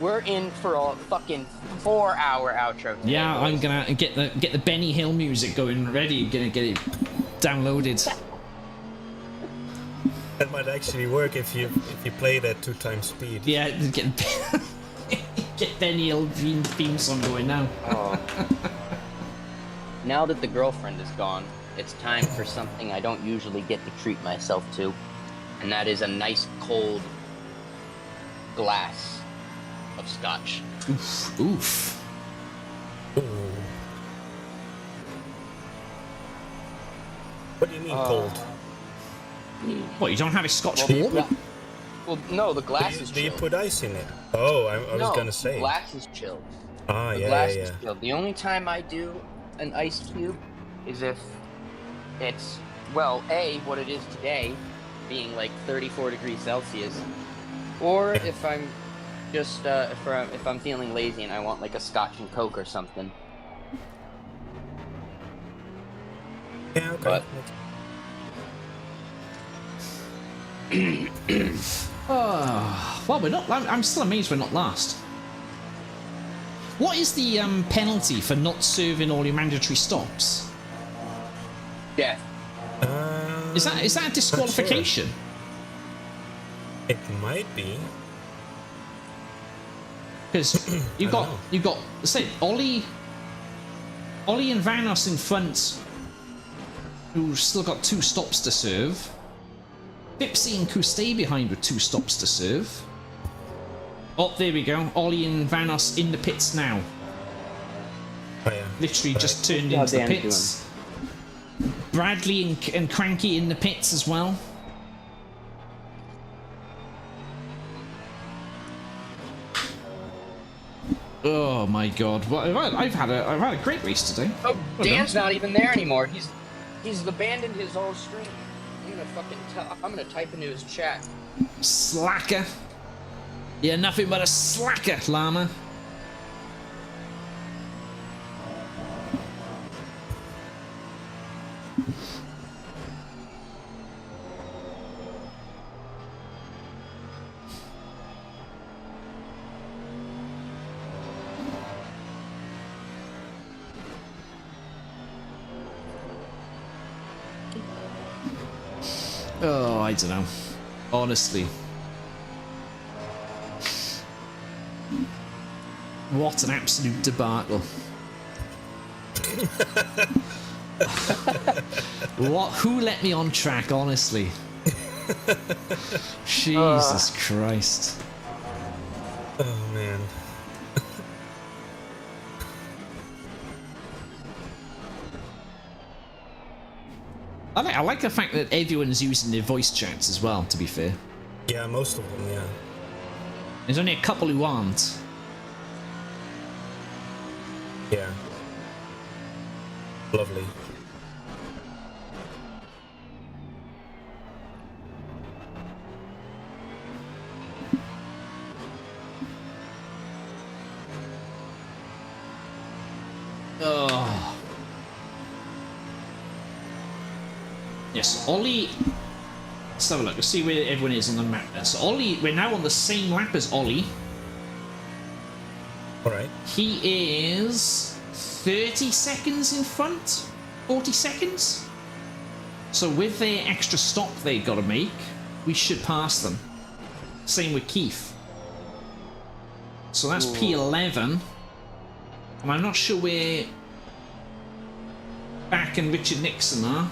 We're in for a fucking 4-hour outro today, Yeah, boys. I'm gonna get the Benny Hill music going ready. Gonna get it downloaded. That might actually work if you play it at 2 times speed. Yeah, get Benny Hill theme song going now. Oh. Now that the girlfriend is gone, it's time for something I don't usually get to treat myself to, and that is a nice cold glass of scotch. Oof. Oof. Ooh. What do you mean cold? What, you don't have a Scotch Well, warm? Well, no, the glass is Do you chilled. put ice in it? Oh, I was gonna The say. glass is chilled. Ah, The yeah, glass yeah, is yeah. chilled. The only time I do an ice cube is if it's, well, A, what it is today, being like 34 degrees Celsius, or if I'm just, if I'm feeling lazy and I want like a Scotch and Coke or something. Yeah, okay. But- Well, we're not. I'm still amazed we're not last. What is the penalty for not serving all your mandatory stops? Death. Is that a disqualification? It might be. Because you've got say Ollie and Vanos in front, who's still got 2 stops to serve. Bipsy and Couste behind with 2 stops to serve. Oh, there we go. Ollie and Vanos in the pits now. Oh, yeah. Literally just turned How into the Dan's pits. Bradley and Cranky in the pits as well. Oh my god! Well, I've had a great race today. Oh, Well Dan's done. not even there anymore. He's abandoned his whole stream. I'm gonna type into his chat. Slacker. You're nothing but a slacker, llama. Oh, I don't know. Honestly. What an absolute debacle. Who let me on track, honestly? Jesus Christ. Oh man. I like the fact that everyone's using their voice chats as well, to be fair. Yeah, most of them, yeah. There's only a couple who aren't. Yeah. Lovely. Oh. Yes, Ollie. Let's have a look. Let's see where everyone is on the map. So Ollie, we're now on the same lap as Ollie. Alright. He is 30 seconds in front? 40 seconds? So with their extra stop they got to make, we should pass them. Same with Keith. So that's P11. And I'm not sure where Back and Richard Nixon are.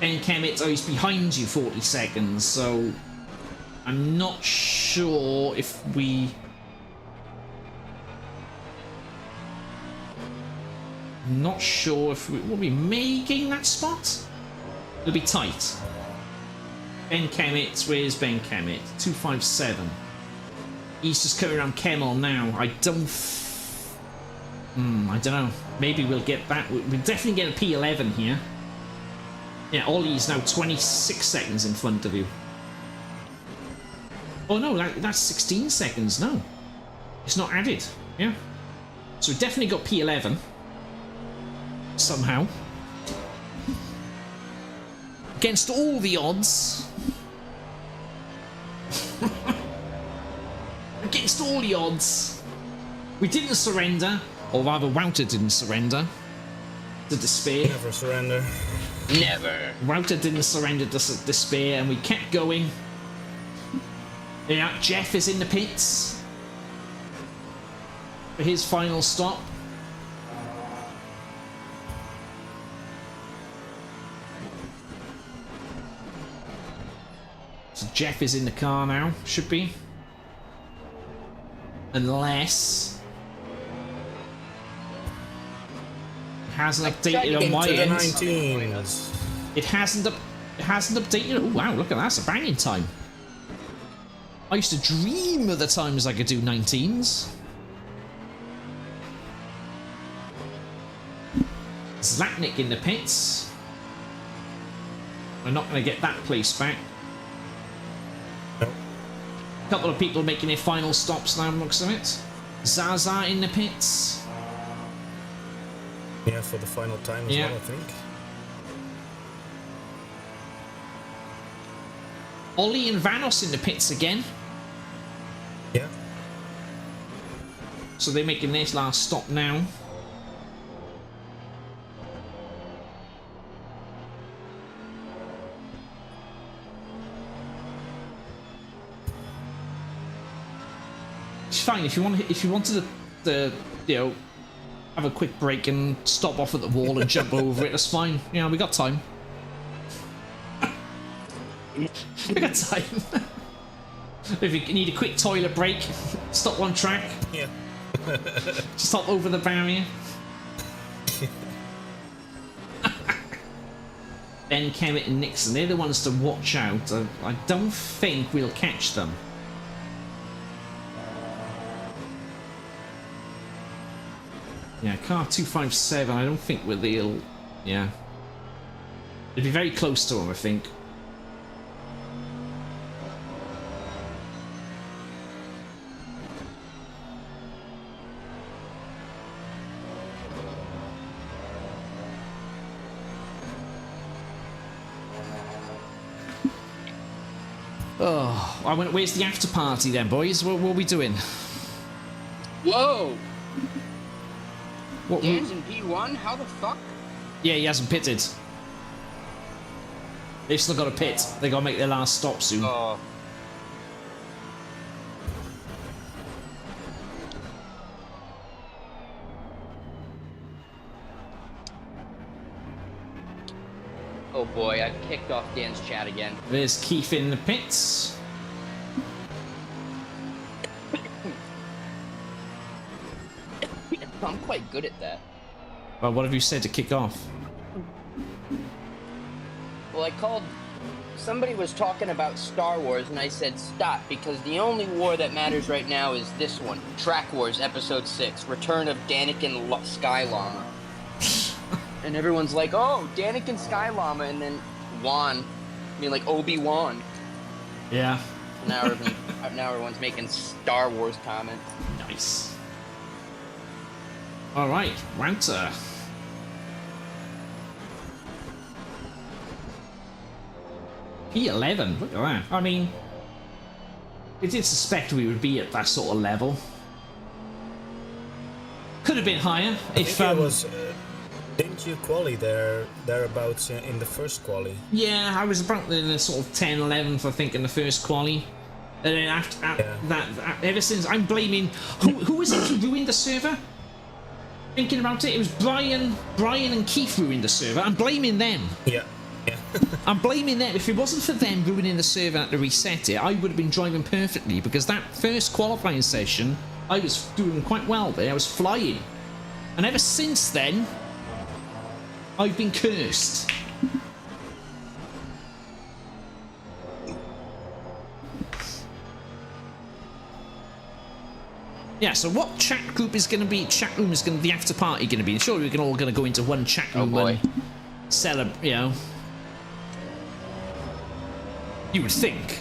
Ben Kemet, oh, he's behind you 40 seconds, so I'm not sure if we... Not sure if we may gain that spot. It'll be tight. Ben Kemet, where's Ben Kemet? 257. He's just coming around Kemmel now. I don't know. Maybe we'll get that. We'll definitely get a P11 here. Yeah, Ollie's now 26 seconds in front of you. Oh no, that's 16 seconds. No, it's not added. Yeah. So we definitely got P11. Somehow. Against all the odds. Against all the odds. We didn't surrender. Or rather, Wouter didn't surrender to despair. Never surrender. Never. Wouter didn't surrender to despair, and we kept going. Yeah, Jeff is in the pits for his final stop. So Jeff is in the car now, should be. Unless it hasn't updated on my end. 19s. It hasn't updated. Oh wow, look at that, it's a banging time. I used to dream of the times I could do 19s. Zlatnik in the pits. We're not going to get that place back. A couple of people making their final stops now, looks of it. Zaza in the pits. Yeah, for the final time as well, I think. Ollie and Vanos in the pits again. Yeah. So they're making their last stop now. It's fine if you wanted to you know, have a quick break and stop off at the wall and jump over it. That's fine. You know, we got time. We got time. If you need a quick toilet break, stop one track. Yeah. Just hop over the barrier. Ben Kemet and Nixon, they're the ones to watch out. I don't think we'll catch them. Yeah, car 257, I don't think they'll... Yeah. It'd be very close to them, I think. Oh, I went. Where's the after party then, boys? What are we doing? Whoa! What? Dan's in P1? How the fuck? Yeah, he hasn't pitted. They've still got to pit. They got to make their last stop soon. Oh. Oh boy, I've kicked off Dan's chat again. There's Keith in the pits. I'm quite good at that. Well, what have you said to kick off? Well, I called... Somebody was talking about Star Wars, and I said stop, because the only war that matters right now is this one. Track Wars, Episode 6, Return of Daniken Skylama. And everyone's like, oh, Daniken Skylama, and then Wan. I mean, like Obi-Wan. Yeah. Now everyone's making Star Wars comments. Nice. Alright, Wouter. P11, look at that. I mean, we did suspect we would be at that sort of level. Could have been higher if it was. Didn't you quali thereabouts in the first quali? Yeah, I was about in the sort of 10, 11th, I think, in the first quali. And then after that, ever since, I'm blaming... Who was it who ruined the server? Thinking about it, it was Brian and Keith ruined the server. I'm blaming them. Yeah. I'm blaming them. If it wasn't for them ruining the server and to reset it, I would have been driving perfectly, because that first qualifying session, I was doing quite well there. I was flying. And ever since then, I've been cursed. Yeah, so what chat group is going to be? Chat room is going to be the after party going to be? Surely we're all going to go into one chat room and celebrate. You know, you would think.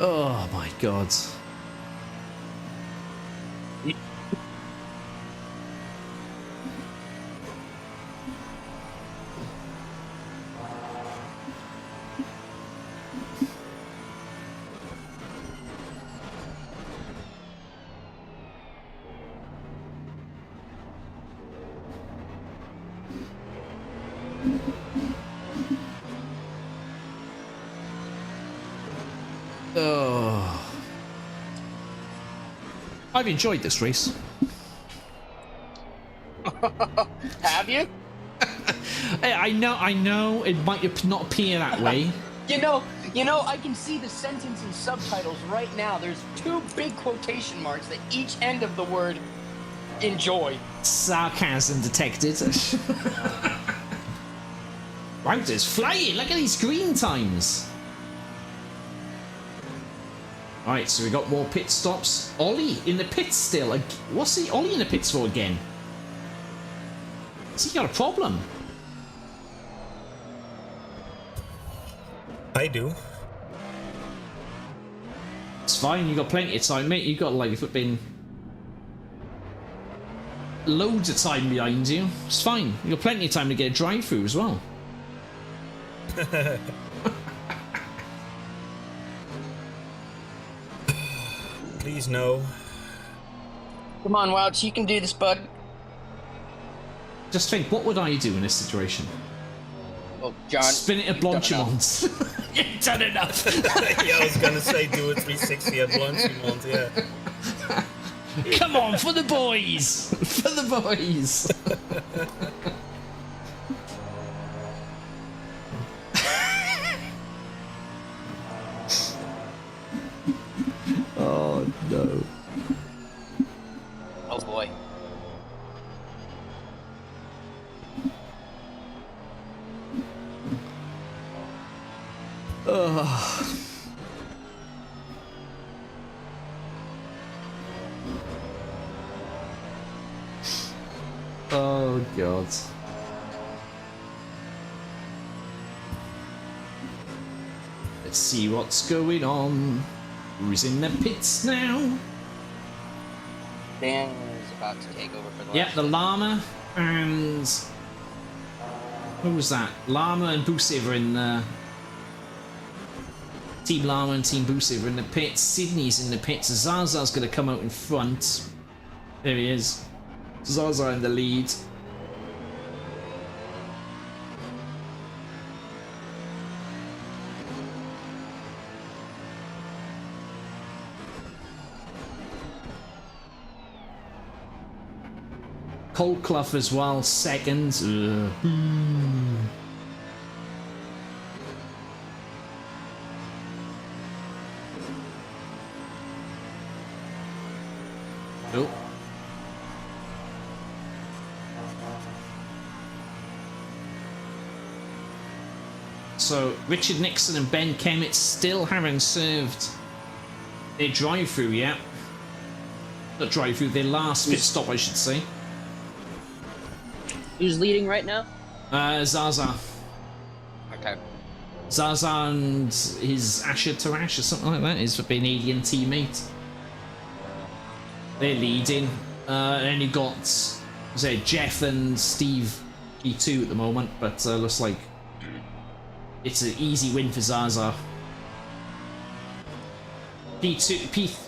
Oh my god. Oh. I've enjoyed this race. Have you? I know it might not appear that way. You know, I can see the sentence and subtitles right now. There's 2 big quotation marks at each end of the word enjoy. Sarcasm detected. Wouter's flying! Look at these green times! Alright, so we got more pit stops. Ollie in the pits still. What's he Ollie in the pits for again? Has he got a problem? I do. It's fine, you got plenty of time, mate. You got like flipping loads of time behind you. It's fine. You got plenty of time to get a drive through as well. Please no. Come on, Wouch, you can do this, bud. Just think, what would I do in this situation? Well, John, spin it at Blanchimont. You've done enough. Yeah, I was gonna say do a 360 at Blanchimont, yeah. Come on, for the boys! For the boys! Oh no. oh boy. Ugh. Oh god. Let's see what's going on. Who's in the pits now? Dan is about to take over for the Yeah, last the Llama and who was that? Llama and Busiv are in Team Llama and Team Busiv are in the pits. Sydney's in the pits. Zaza's gonna come out in front. There he is. Zaza in the lead. Cold Clough as well, second. Oh. So Richard Nixon and Ben Kemet still haven't served their drive-through yet. Not drive-through, their last pit stop, I should say. Who's leading right now? Zaza. Okay. Zaza and his Asher Tarash or something like that is for being alien teammate. They're leading. And then you got say Jeff and Steve P2 at the moment, but looks like it's an easy win for Zaza.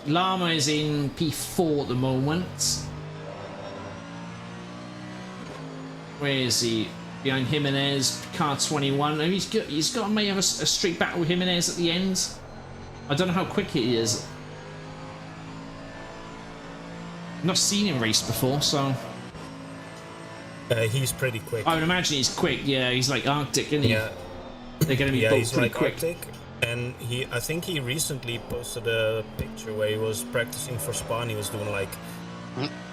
Llama is in P4 at the moment. Where is he? Behind Jimenez, car 21. Oh, he's got may have a straight battle with Jimenez at the end. I don't know how quick he is. Not seen him race before, so he's pretty quick. I would imagine he's quick. Yeah, he's like Arctic, isn't he? Yeah. They're going to be both he's pretty like quick. Arctic, And I think he recently posted a picture where he was practicing for Spawn. He was doing like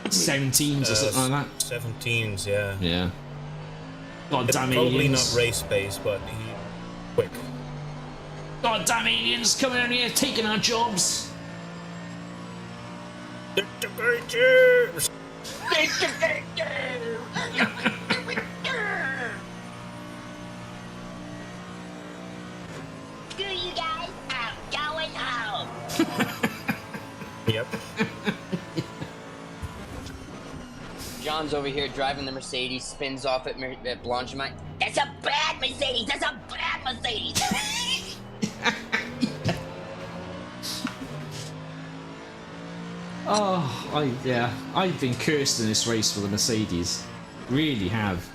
17s or something like that. 17s, yeah. Yeah. God damn Probably aliens. not race pace, but he quick. God damn aliens coming out here taking our jobs. Integrations! Screw you guys, I'm going home. Yep. John's over here driving the Mercedes, spins off at Blanchimite. That's a bad Mercedes! That's a bad Mercedes! Oh, I've been cursed in this race for the Mercedes. Really have.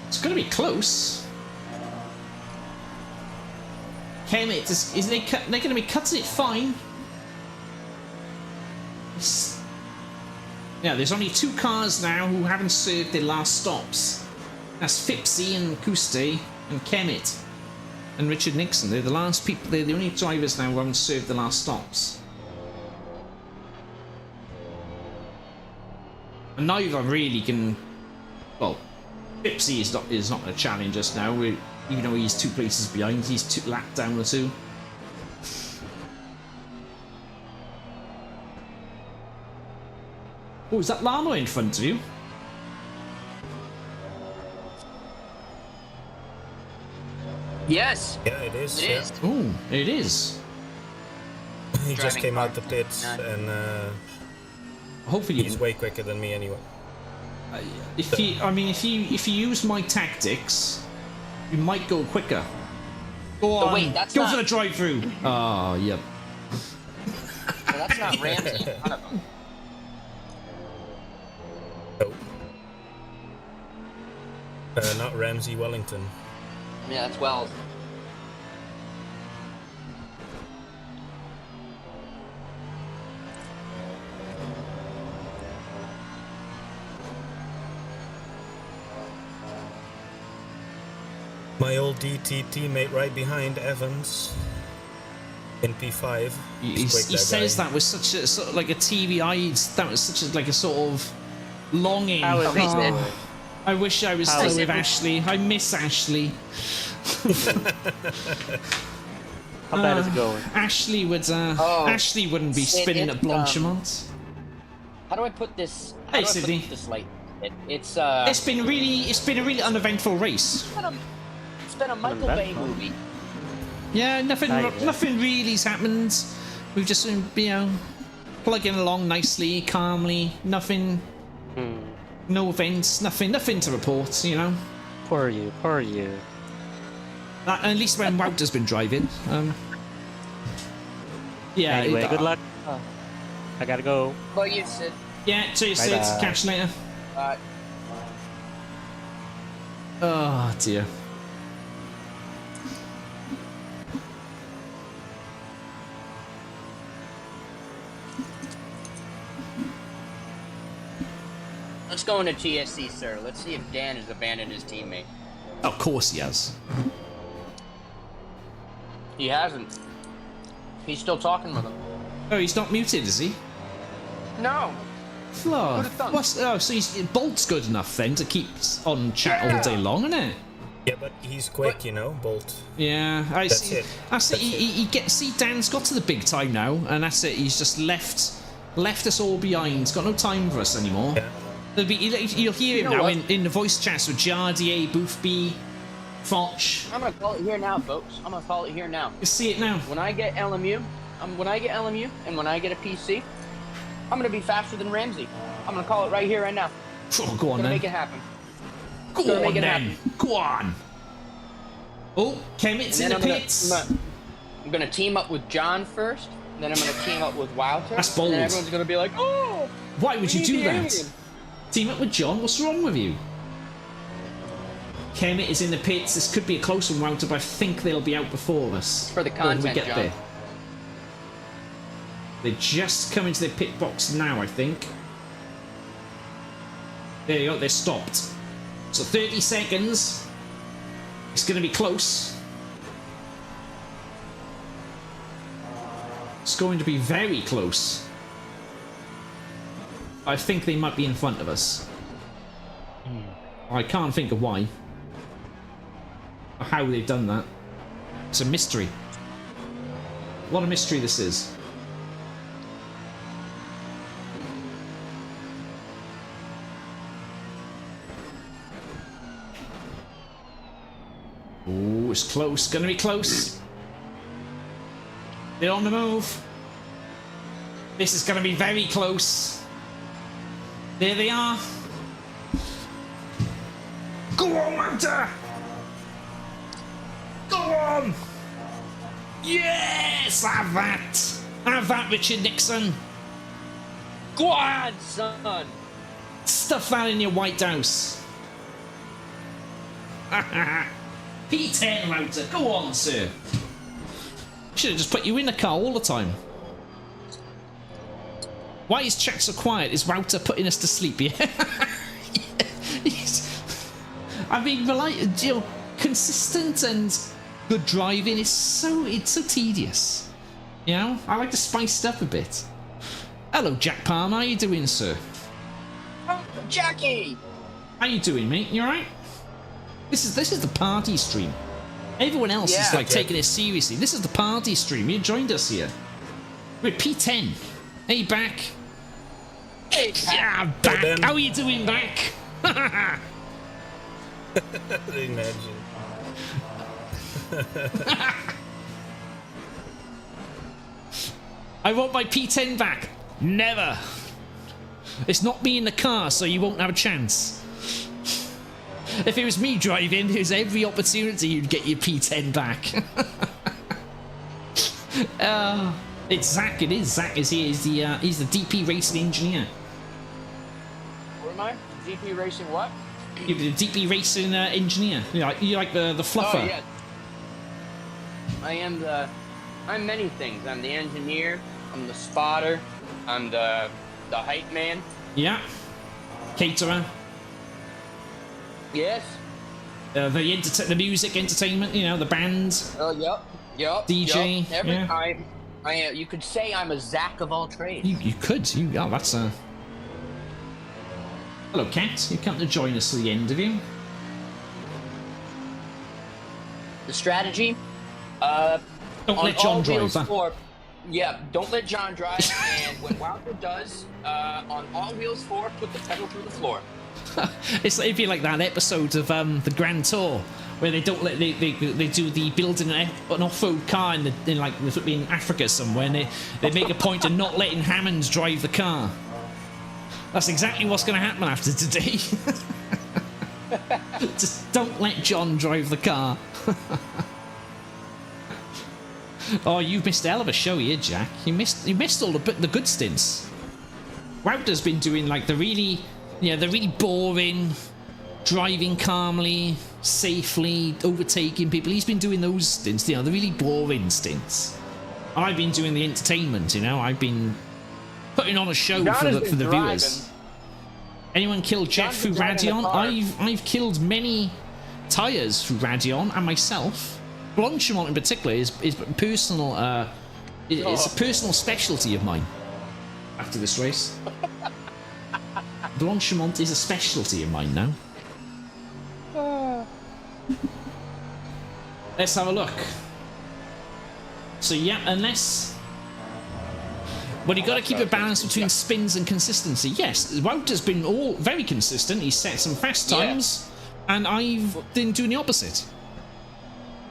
It's gonna be close. Kemet, they're gonna be cutting it fine. Yeah, there's only 2 cars now who haven't served their last stops. That's Fipsy and Kuste and Kemet and Richard Nixon. They're the last people. They're the only drivers now who haven't served the last stops. And neither really can. Well, Fipsy is not a challenge us now. Even though he's 2 places behind, he's 2 lap down or 2. Oh, is that llama in front of you? Yes! Yeah, it is. It is. Oh, it is. He just Driving came out the car. pits None. and Hopefully, he's way quicker than me anyway. if you use my tactics, you might go quicker. Go on, wait, that's go not- for the drive-through. Oh, yep. Well, that's not Ramsey in front of him. Nope. Not Ramsey Wellington. Yeah, that's Wells. My old DT teammate right behind Evans in P5. He says that was such a sort of like a TVI. That was such a like a sort of longing. How is it? I wish I was How still is with it? Ashley. I miss Ashley. How bad is it going? Ashley would. Oh, Ashley wouldn't be Sid, spinning it's, at Blanchimont. How do I put this? Hey, How do I Sydney. put this light? It's It's been a really uneventful race. it's been a Michael Bay movie. Yeah, nothing Right. nothing really's happened. We've just been, plugging along nicely, calmly. Nothing. No events. Nothing to report. Poor you, poor you. At least when Wouter's been driving. Yeah. Anyway, good luck. I gotta go. Well, you said. Yeah. Cheers, Sid. Bye-bye. Catch you later. Uh, Oh dear. let's go into TSC, sir. Let's see if Dan has abandoned his teammate. Of course he has. He hasn't. He's still talking with him. Oh, he's not muted, is he? No. Oh, Who'd have thunk? so Bolt's good enough then to keep on chat all day long, isn't it? Yeah, but he's quick, Bolt. Yeah, That's see. it. That's it. That's He gets. See, Dan's got to the big time now, and that's it. He's just left us all behind. He's got no time for us anymore. Yeah. You'll hear him You know now what? in the voice chats with Jardier, Boothby, Foch. I'm gonna call it here now, folks. I'm gonna call it here now. You see it now. When I get LMU, and when I get a PC, I'm gonna be faster than Ramsey. I'm gonna call it right here, right now. Oh, go on Gonna then. make it happen. Go gonna on make it then. happen. Go on. Oh, Kemet's in And the then pits. I'm gonna team up with John first. Then I'm gonna team up with Wouter. That's And bold. then everyone's gonna be like, "Oh, Why would you we do need the that? alien." Team up with John? What's wrong with you? Kemet is in the pits. This could be a close one, Wouter, but I think they'll be out before us. For the When we content, get John. there. They just come into their pit box now, I think. There you go, they're stopped. So 30 seconds. It's going to be close. It's going to be very close. I think they might be in front of us. I can't think of why. Or how they've done that. It's a mystery. What a mystery this is. Oh, it's close. Gonna be close. They're on the move. This is gonna be very close. There they are. Go on, Wouter! Go on! Yes! Have that! Have that, Richard Nixon! Go on, son! Stuff that in your White House. P10, Wouter. Go on, sir. Should have just put you in the car all the time. Why is chat so quiet? Is Wouter putting us to sleep? Yeah. I mean, you know, consistent and good driving is it's so tedious. You know, I like to spice it up a bit. Hello, Jack Palmer. How you doing, sir? Oh, Jackie! How you doing, mate? You alright? This is the party stream. Everyone else is like taking it seriously. This is the party stream. You joined us here. We're P10. Hey, back. Hey, yeah, back. How are you doing, back? Imagine. I want my P10 back. Never. It's not me in the car, so you won't have a chance. If it was me driving, there's every opportunity you'd get your P10 back. It's Zach. It is. Zach is here. He's the DP racing engineer. What am I? DP racing what? You're the DP racing engineer. You're like the fluffer. Oh, yeah. I'm many things. I'm the engineer. I'm the spotter. I'm the hype man. Yeah. Caterer. Yes. The music entertainment. You know, the band. Oh, yep. DJ. Yep. Every time. You could say I'm a Zach of all trades. You could. Oh, that's a. Hello, Kat. You come to join us to the end of you. The strategy. Don't let John drive. Don't let John drive. And when Wouter does, on all wheels 4, put the pedal through the floor. It'd be like that episode of the Grand Tour where they don't let they do the building an off-road car in Africa somewhere, and they make a point of not letting Hammond drive the car. That's exactly what's going to happen after today. Just don't let John drive the car. Oh, you've missed a hell of a show here, Jack. You missed all the good stints. Wouter's been doing like the really boring, driving calmly, safely, overtaking people. He's been doing those stints, the really boring stints. I've been doing the entertainment, I've been putting on a show for the viewers. Anyone killed Jeff through Radeon? I've killed many tyres through Radeon and myself. Blanchimont in particular is personal. It's a personal specialty of mine. After this race, Blanchimont is a specialty of mine now. Let's have a look. So yeah, unless. Well, you got to keep a balance between spins and consistency. Yes, Wouter's been all very consistent. He's set some fast times, and I've been doing the opposite.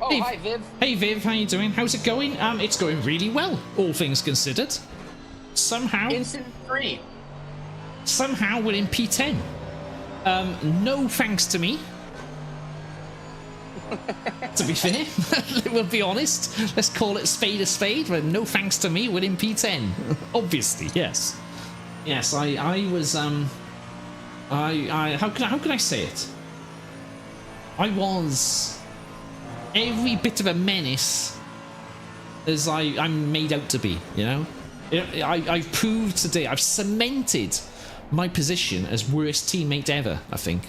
Oh, hey, hi, Viv. Hey, Viv, how you doing? How's it going? It's going really well, all things considered. Somehow. Instant 3. Somehow we're in P10. No thanks to me. To be fair, we'll be honest. Let's call it a spade, but no thanks to me, we're in P10. Obviously, yes. Yes, I was, how can I say it? I was every bit of a menace as I'm made out to be, I've proved today, I've cemented my position as worst teammate ever, I think.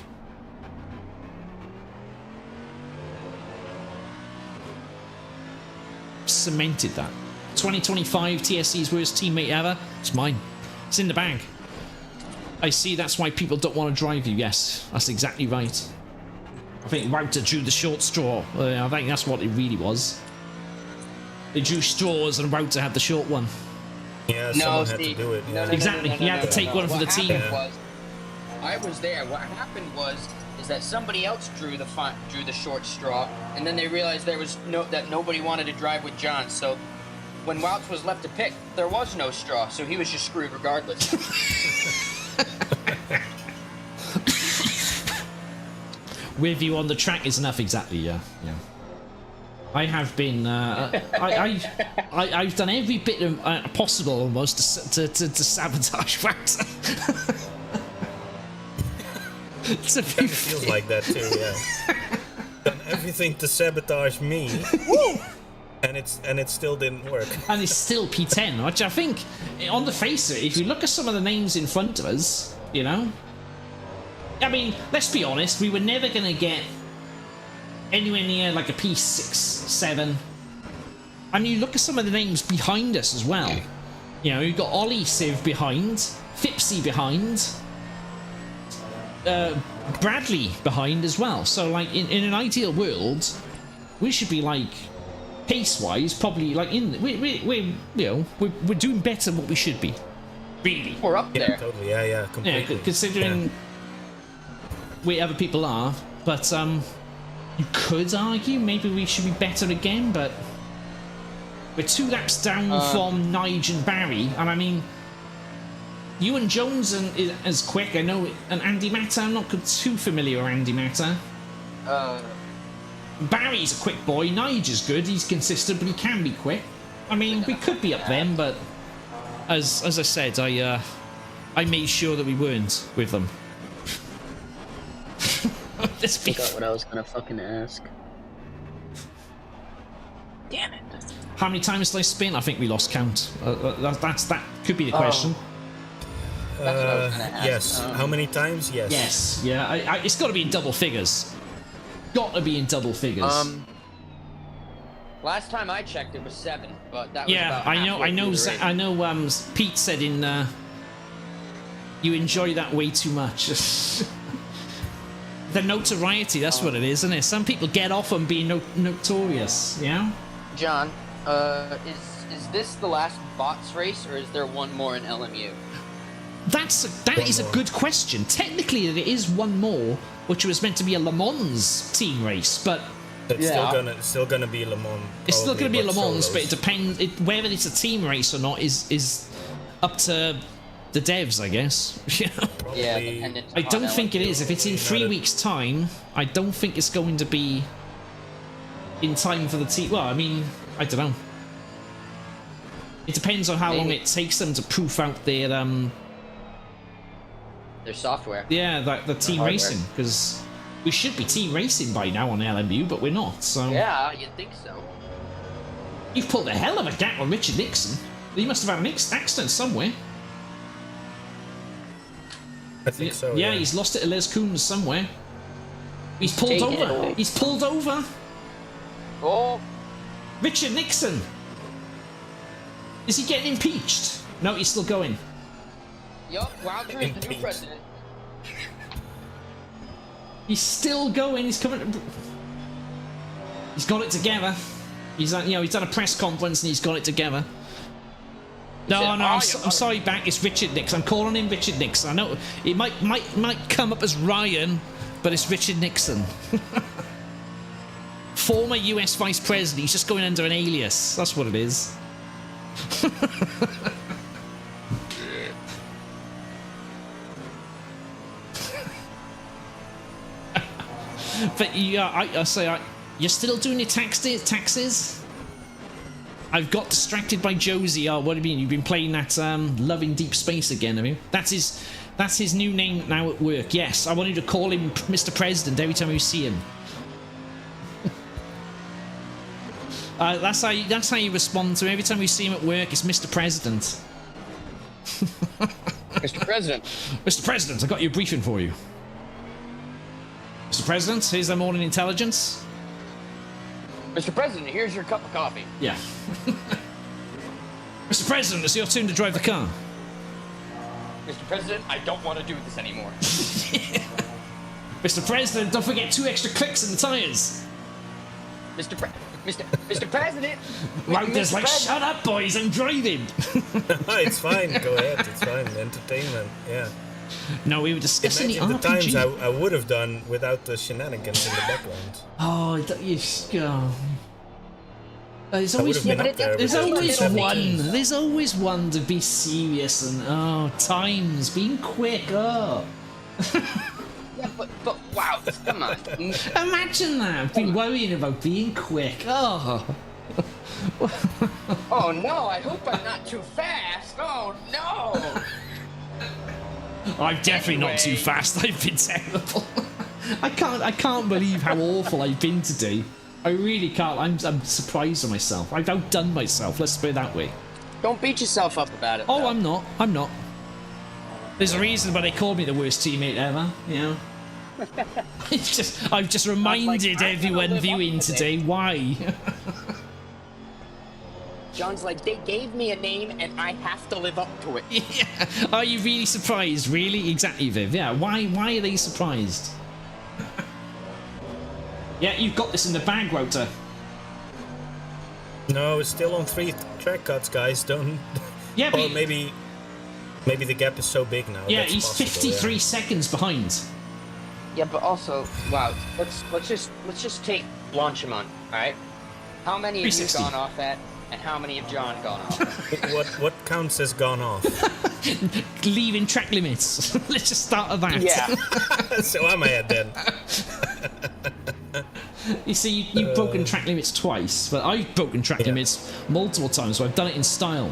Cemented that. 2025 TSC's worst teammate ever. It's mine. It's in the bag. I see, that's why people don't want to drive you. Yes, that's exactly right. I think Wouter drew the short straw. I think that's what it really was. They drew straws and Wouter had the short one. Yeah, No, someone had Steve. to do it. No, Yeah. no, Exactly, he had to take one for the What team. happened was, I was there. What happened was is that somebody else drew the short straw, and then they realized that nobody wanted to drive with John. So when Wouts was left to pick, there was no straw, so he was just screwed regardless. With you on the track is enough, exactly. Yeah. I have been. I've done every bit of, possible almost to sabotage Wouter. To be It feels like that too, yeah. Done everything to sabotage me, and it still didn't work. And it's still P10, which I think, on the face of it, if you look at some of the names in front of us, you know, I mean, let's be honest, we were never going to get anywhere near like a P6, 7. I mean, you look at some of the names behind us as well. You know, you've got Ollie Civ behind, Fipsy behind, Bradley behind as well. So, like, in an ideal world, we should be like, pace-wise, probably like we're doing better than what we should be. Really, We're up Yeah, there. totally. Yeah, completely. yeah. Considering where other people are, but you could argue maybe we should be better again. But we're 2 laps down from Nige and Barry, and I mean, you and Jones is as quick. I know, and Andy Matter. I'm not too familiar with Andy Matter. Barry's a quick boy. Nige is good. He's consistent, but he can be quick. I mean, we could be up them, but as I said, I made sure that we weren't with them. Let's be. Forgot what I was gonna fucking ask. Damn it. How many times did I spin? I think we lost count. That could be the question. That's what I was gonna ask. Yes. How many times? Yes. Yes. Yeah. It's got to be in double figures. Got to be in double figures. Last time I checked, it was 7, but that was Yeah, about I know. halfway through the race. I know. Pete said in. You enjoy that way too much. The notoriety. That's what it is, isn't it? Some people get off on being notorious. Yeah. John, is this the last bots race, or is there one more in LMU? That is a good question. Technically, there is one more, which was meant to be a Le Mans team race, but It's still gonna be Le Mans. it's still going to be a Le Mans. solos. But it depends whether it's a team race or not is up to the devs, I guess. You know? Yeah, Probably- dependent I on don't think it LMU. is. If it's in 3 weeks' time, I don't think it's going to be in time for the team. Well, I mean, I don't know. It depends on how long Maybe. it takes them to proof out their software. yeah, the team hardware. racing, because we should be team racing by now on LMU, but we're not. So Yeah, you'd think so. you've pulled a hell of a gap on Richard Nixon. He must have had an accident somewhere. I think so. Yeah, he's lost it to Les Coons somewhere. He's pulled taking it over. away. He's pulled over. Oh, Richard Nixon. Is he getting impeached? No, he's still going. yup, Wouter is the new Impeached. president. He's still going. He's coming. He's got it together. He's he's done a press conference and he's got it together. No, said, I'm sorry, back. It's Richard Nixon. I'm calling him Richard Nixon. I know it might come up as Ryan, but it's Richard Nixon. Former US Vice President. He's just going under an alias. That's what it is. But yeah, I say, you're still doing your taxes? I've got distracted by Josie. Oh, what do you mean? You've been playing that Love in Deep Space again, have you? That's his new name now at work. Yes, I want you to call him Mr. President every time you see him. That's how you respond to him. Every time we see him at work, it's Mr. President. Mr. President. Mr. President, I got your briefing for you. Mr. President, here's the morning intelligence. Mr. President, here's your cup of coffee. Yeah. Mr. President, it's your turn to drive the car. Mr. President, I don't want to do this anymore. Mr. President, don't forget 2 extra clicks in the tires. Mr. President. Wouter's Mr. like, President. shut up, boys, I'm driving. It's fine. Go ahead. It's fine. Entertainment. Yeah. No, we were discussing Imagine the the RPG. times I would have done without the shenanigans in the background. Oh, you go. There's I would always, have been up there. there's with the always 270s. one. There's always one to be serious and times being quick. Oh, Yeah, but wow, come on. imagine that. I've been worrying about being quick. Oh, Oh no, I hope I'm not too fast. Oh no. I'm definitely not too Anyway. fast. I've been terrible. I can't believe how awful I've been today. I really can't. I'm surprised at myself. I've outdone myself. Let's put it that way. Don't beat yourself up about it. Oh, though. I'm not. I'm not. There's a reason why they called me the worst teammate ever. You know. I've just reminded I'm gonna everyone live up viewing to it. today why. John's like, they gave me a name and I have to live up to it. Yeah. Are you really surprised? Really? Exactly, Viv. Yeah. Why are they surprised? Yeah, you've got this in the bag, Wouter. No, it's still on 3 track cuts, guys. Don't. Yeah, Or but maybe the gap is so big now. yeah, that's he's possible, 53 yeah. seconds behind. Yeah, but also, wow. Let's just take Blanchimont, all right? How many have you 360. gone off at, and how many have John gone off? What counts as gone off? Leaving track limits. Let's just start at that. Yeah. So am I at then? You see, you've broken track limits twice, but I've broken track Yeah. limits multiple times, so I've done it in style.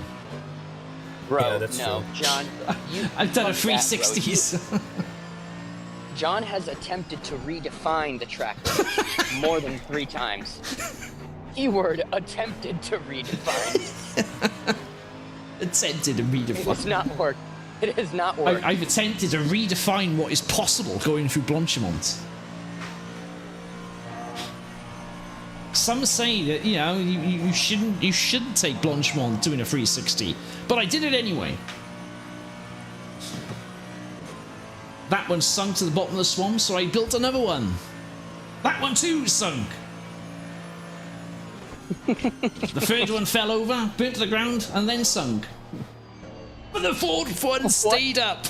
Bro, Yeah, that's no, true. John. You I've done a fuck that, bro. 360s. John has attempted to redefine the track limit more than 3 times. Keyword attempted to redefine. Attempted to It has redefine. not worked. It has not worked. I've attempted to redefine what is possible going through Blanchimont. Some say that, you know, you shouldn't take Blanchimont doing a 360, but I did it anyway. That one sunk to the bottom of the swamp, so I built another one. That one too sunk. The third one fell over, burnt to the ground, and then sunk. But the fourth one stayed up.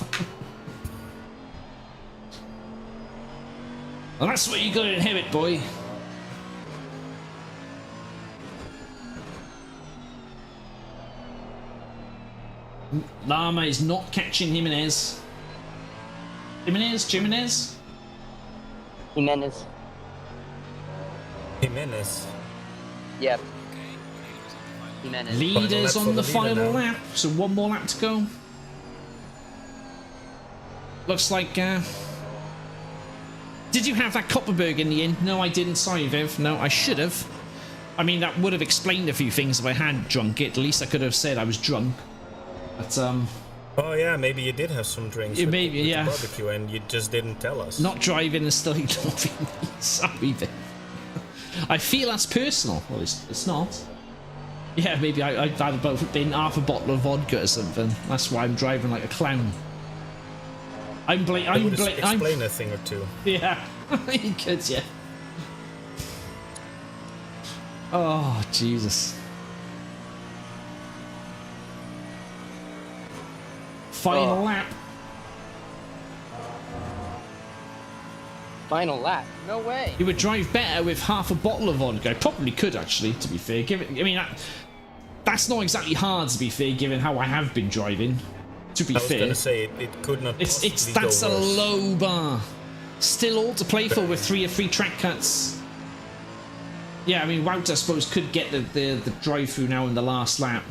And that's what you gotta inherit, boy. Llama is not catching Jimenez. Jimenez? Jimenez. Jimenez. Yep. Jimenez. Leaders Final on the lap for the leader final now. lap, so one more lap to go. Looks like, did you have that Copperberg in the end? No, I didn't. Sorry, Viv. No, I should have. I mean, that would have explained a few things if I had drunk it. At least I could have said I was drunk. But, Oh yeah, maybe you did have some drinks Yeah, with, maybe, with yeah. the barbecue and you just didn't tell us. not driving and still ignoring me. Sorry, Viv. I feel that's personal. Well, it's not. Yeah, maybe I'd had about been half a bottle of vodka or something. That's why I'm driving like a clown. That would explain a thing or two. Yeah, you could, yeah. Oh, Jesus. Final lap. Final lap. No way. You would drive better with half a bottle of vodka. I probably could, actually, to be fair. That's not exactly hard, to be fair, given how I have been driving. To be I was fair. gonna say it could not possibly That's go a worse. low bar. Still all to play for with 3 track cuts. Yeah, I mean, Wouter, I suppose, could get the drive-through now in the last lap.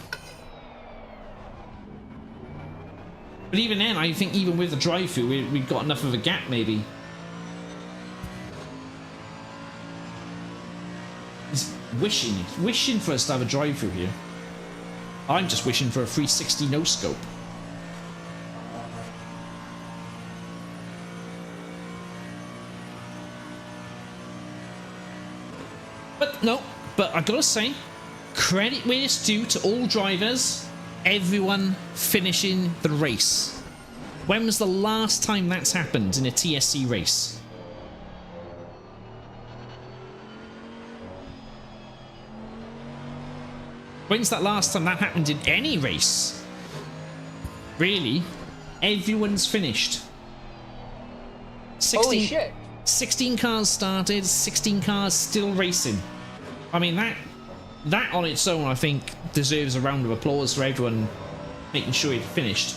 But even then, I think even with the drive-through, we've got enough of a gap, maybe. wishing for us to have a drive-through here. I'm just wishing for a 360 no-scope. But no, but I gotta say, credit where it's due to all drivers, everyone finishing the race. When was the last time that's happened in a TSC race? When's that last time that happened in any race? Really? Everyone's finished. 16, Holy shit. 16 cars started, 16 cars still racing. I mean, that on its own, I think, deserves a round of applause for everyone making sure it finished.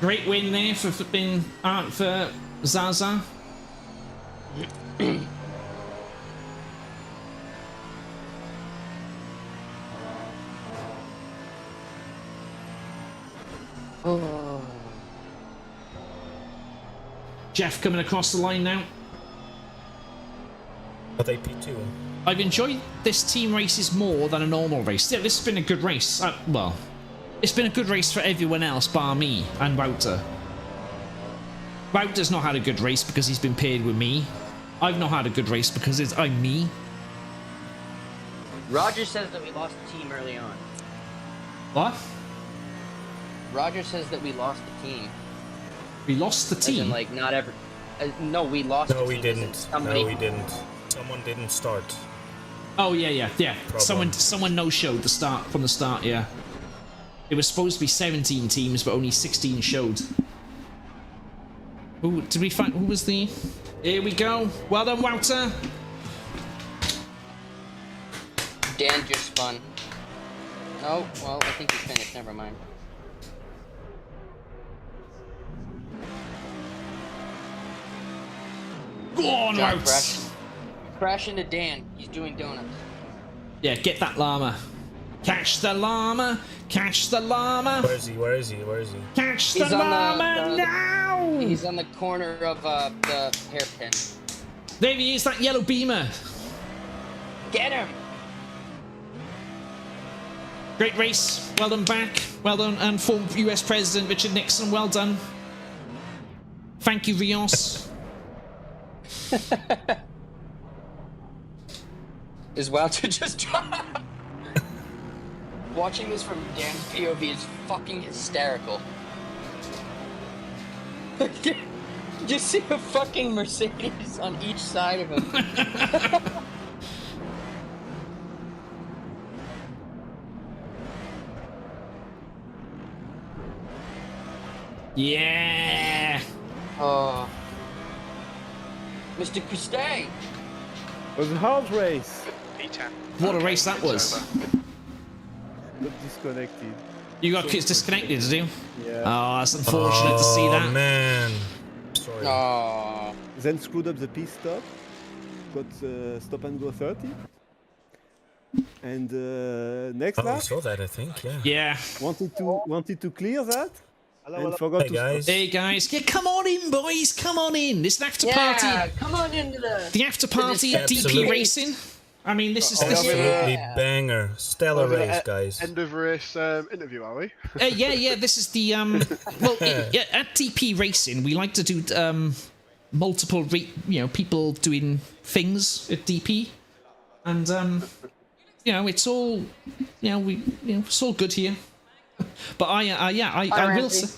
Great win there for Zaza. Oh. Jeff coming across the line now. Are they P2? I've enjoyed this team races more than a normal race. Yeah, this has been a good race. Well, it's been a good race for everyone else bar me and Wouter. Wouter's not had a good race because he's been paired with me. I've not had a good race because I'm me. Roger says that we lost the team early on. What? Roger says that we lost the team. We lost the As in, team? like, not ever. No, we lost the No, team. we as in didn't. somebody- No, we didn't. Someone didn't start. Oh, yeah. Problem. Someone no-showed from the start, yeah. It was supposed to be 17 teams, but only 16 showed. Who did we find? Who was the... Here we go. Well done, Wouter. Dan just spun. Oh, well, I think he's finished. Never mind. Go on, John, Wouter. crash into Dan. He's doing donuts. Yeah, get that llama. Catch the llama. Catch the llama. Where is he? Where is he? Where is he? Catch the He's on llama now. He's on the corner of the hairpin. There he is, that yellow beamer. Get him! Great race. Well done, back. Well done, and former US President Richard Nixon. Well done. Thank you, Rios. Is Wouter just watching this from Dan's POV is fucking hysterical. Just see a fucking Mercedes on each side of him. Yeah. Oh. Mr. Christe! It was a hard race. P10. What a race that was. Got disconnected. You got kids disconnected, did you? Yeah. Oh, that's unfortunate to see that. Oh, man. Sorry. Oh. Then screwed up the pit stop. Got stop and go 30. And next Oh, I lap saw that, I think, yeah. Yeah. wanted to clear that. And forgot Hey, to guys. Hey guys, yeah, come on in, boys. Come on in. It's an after party. Yeah, come on into The after party at DP Absolutely. Racing. I mean, this is Absolutely Yeah. banger. Stellar race, guys. End of race interview, are we? yeah. This is the well, yeah. At DP Racing, we like to do multiple, people doing things at DP, and it's all, it's all good here. But I will say,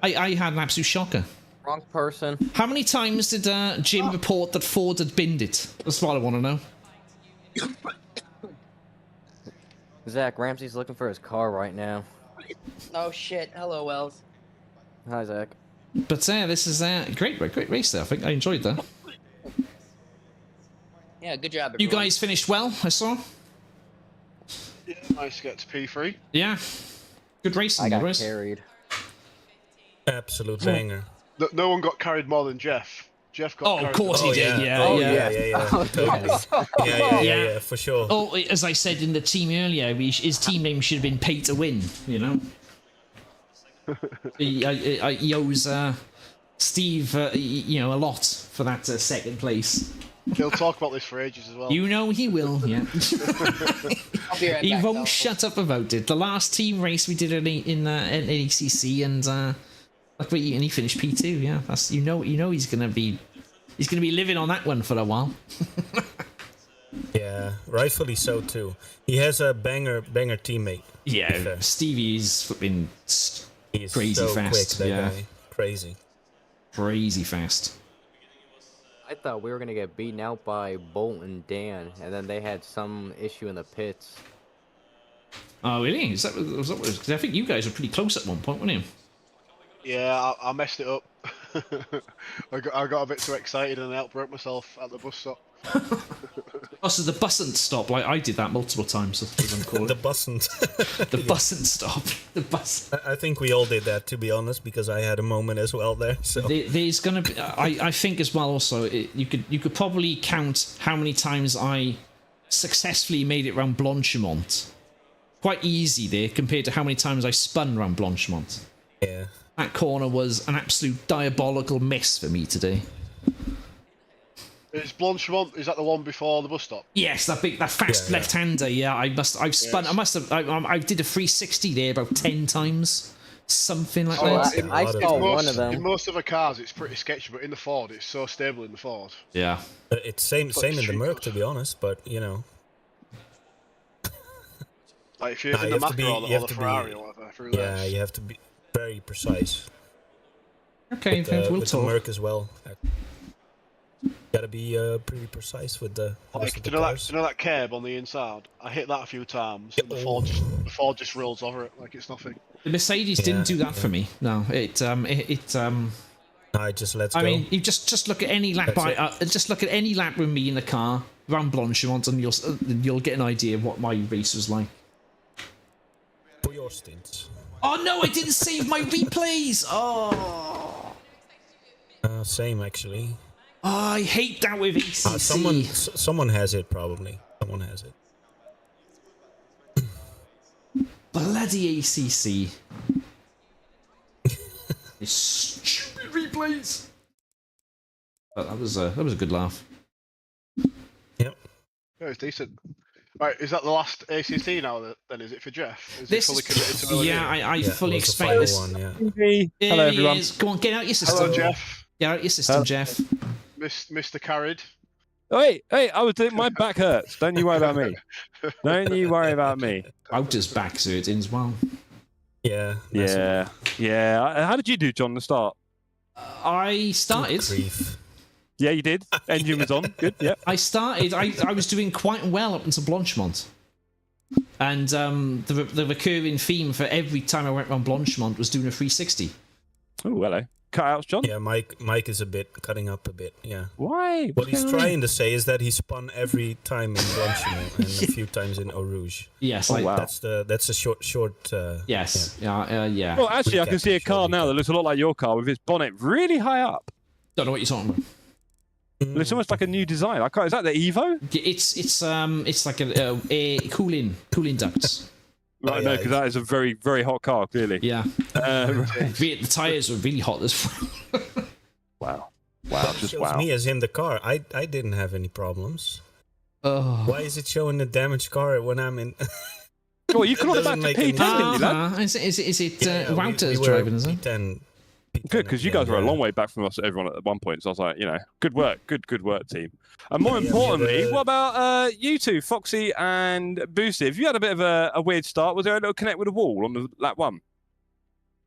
I had an absolute shocker. Wrong person. How many times did Jim report that Ford had binned it? That's what I want to know. Zach, Ramsey's looking for his car right now. Oh shit. Hello, Wells. Hi, Zach. But this is a great race there. I think I enjoyed that. Yeah, good job, You everyone. guys finished well, I saw. Yeah, nice to get to P3. Yeah. Good racing, I got boys. carried. Absolute banger. No one got carried more than Jeff. Jeff got Oh, carried. of course he did. Yeah, Oh, yeah. yeah. Totally. Yeah, for sure. Oh, as I said in the team earlier, his team name should have been Pay to Win. He owes Steve, a lot for that second place. He'll talk about this for ages as well. You know he will, yeah. I'll be right He back, won't though. shut up about it. The last team race we did in ACC, and and he finished P2. Yeah, that's you know he's gonna be living on that one for a while. Yeah, rightfully so too. He has a banger teammate. Yeah, Stevie's flipping He's crazy so fast. quick, that Yeah, guy. Crazy fast. I thought we were gonna get beaten out by Bolt and Dan, and then they had some issue in the pits. Oh really? Was that 'cause I think you guys were pretty close at one point, weren't you? Yeah, I messed it up. I got a bit too excited and I broke myself at the bus stop. Oh, so the busn't stop. Like I did that multiple times. As I'm calling the it. busn't. The busn't stop. The bus. I think we all did that, to be honest, because I had a moment as well there. So There's gonna be. I think as well. Also, you could probably count how many times I successfully made it around Blanchimont. Quite easy there compared to how many times I spun around Blanchimont. Yeah. That corner was an absolute diabolical miss for me today. Is Blanchimont, is that the one before the bus stop? Yes, that fast left-hander. Yeah, I've spun. Yes. I did a 360 there about 10 times, something like that. I saw one of them. In most of the cars, it's pretty sketchy, but in the Ford, it's so stable in the Ford. Yeah. It's same in the Merc, to be honest, but you know. Like if you're in the Maca or the Ferrari or whatever. Yeah, you have to be very precise. Okay, we'll with talk. the Merc as well. Gotta be pretty precise with the. Like, do you know that curb on the inside? I hit that a few times, and the Ford just rolls over it like it's nothing. The Mercedes didn't do that for me. No, I just let's go. I mean, you just look at any lap. Just look at any lap with me in the car, around Blanchimont, and you'll get an idea of what my race was like. For your stints. Oh no, I didn't save my replays. Oh. Same actually. Oh, I hate that with ACC. Someone has it probably. Someone has it. Bloody ACC. It's stupid replays. But that was a good laugh. Yep. Yeah, it's decent. Right, is that the last ACC now? Then is it for Jeff? Is he fully committed to the I fully expect this. One, yeah. Hello, everyone. Go on, get out your system. Hello, Jeff. Get out your system, Jeff. Mr. Carried. Oh, hey, I was doing. My back hurts. Don't you worry about me. Don't you worry about me. Wouter's back's hurting as well. Yeah. Yeah. How did you do, John? The start. I started. Yeah, you did. Engine was on. Good. Yeah. I started. I was doing quite well up until Blanchimont, and the recurring theme for every time I went around Blanchimont was doing a 360. Oh, hello. Cutouts, John. Yeah, Mike is cutting up a bit. Yeah. Why? What he's trying to say is that he spun every time in Blanchimont and a few times in Eau Rouge. Yes. Oh, wow. That's a short. Yes. Yeah. Well, actually, I can see a car now that looks a lot like your car with its bonnet really high up. Don't know what you're talking about. It's almost like a new design. Is that the Evo? It's like a cooling ducts. Right, no, because that is a very, very hot car, clearly. Yeah. The tyres were really hot this Wow. Just wow. Me as in the car. I didn't have any problems. Oh. Why is it showing the damaged car when I'm in? Well, you could have back to P10, didn't you, lad? Is it Wouter's driving, is it? P10. Good, because you guys were a long way back from us, everyone at one point. So I was like, good work, good work, team. And more importantly, what about you two, Foxy and Boosty? Have you had a bit of a weird start? Was there a little connect with the wall on the lap one?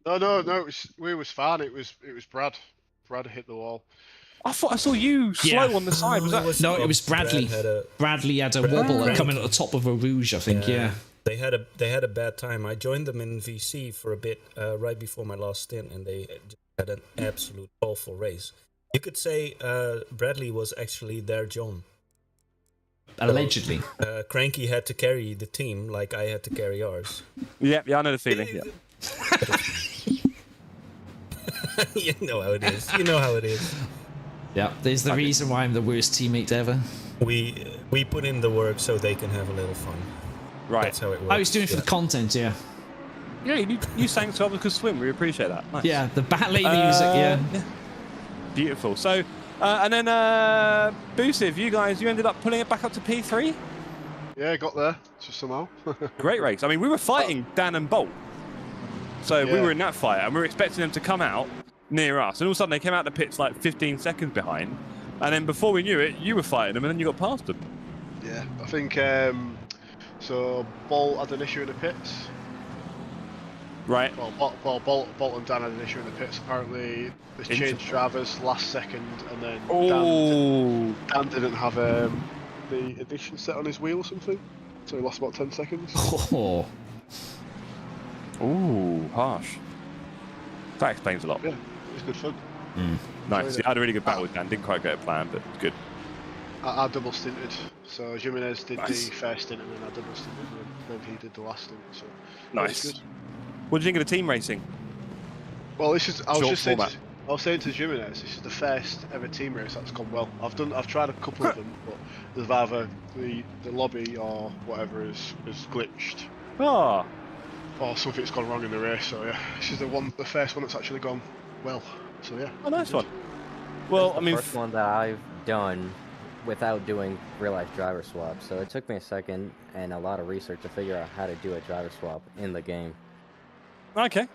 No. We was fine. It was Brad. Brad hit the wall. I thought I saw you slow on the side. Was that? No, it was Bradley. Bradley had a wobble coming at the top of a Rouge, I think. Yeah. They had a bad time. I joined them in VC for a bit right before my last stint, and they had an absolute awful race. You could say Bradley was actually their John. Allegedly. Cranky had to carry the team like I had to carry ours. Yeah, I know the feeling. Yeah. You know how it is. You know how it is. Yeah, there's the reason why I'm the worst teammate ever. We put in the work so they can have a little fun. Right. That's how it works. I was doing it for the content, yeah. Yeah, you sang to others could swim. We appreciate that. Nice. Yeah, the ballet music, yeah. Beautiful. So, And then, Boosiv, you ended up pulling it back up to P3? Yeah, got there, just somehow. Great race. I mean, we were fighting Dan and Bolt. So we were in that fight, and we were expecting them to come out near us. And all of a sudden, they came out the pits like 15 seconds behind. And then before we knew it, you were fighting them, and then you got past them. Yeah, I think, so Bolt had an issue in the pits. Right. Well, Bolt and Dan had an issue in the pits. Apparently, they changed drivers last second, and then Dan didn't have the addition set on his wheel or something, so he lost about 10 seconds. Oh. Ooh, harsh. That explains a lot. Yeah, it was good fun. Nice. I had a really good battle with Dan. Didn't quite get a plan, but good. I double stinted. So Jimenez did the first stint, and then I double stinted, and then he did the last stint. So nice. Good. What do you think of the team racing? Well, this is. I was saying to Jimenez, this is the first ever team race that's gone well. I've tried a couple of them, but there's either the lobby or whatever is glitched. Oh. Or something's gone wrong in the race. So yeah, this is the first one that's actually gone well. So yeah. Oh, nice one. Well, I mean, the first one that I've done without doing real-life driver swap. So it took me a second and a lot of research to figure out how to do a driver swap in the game. Okay.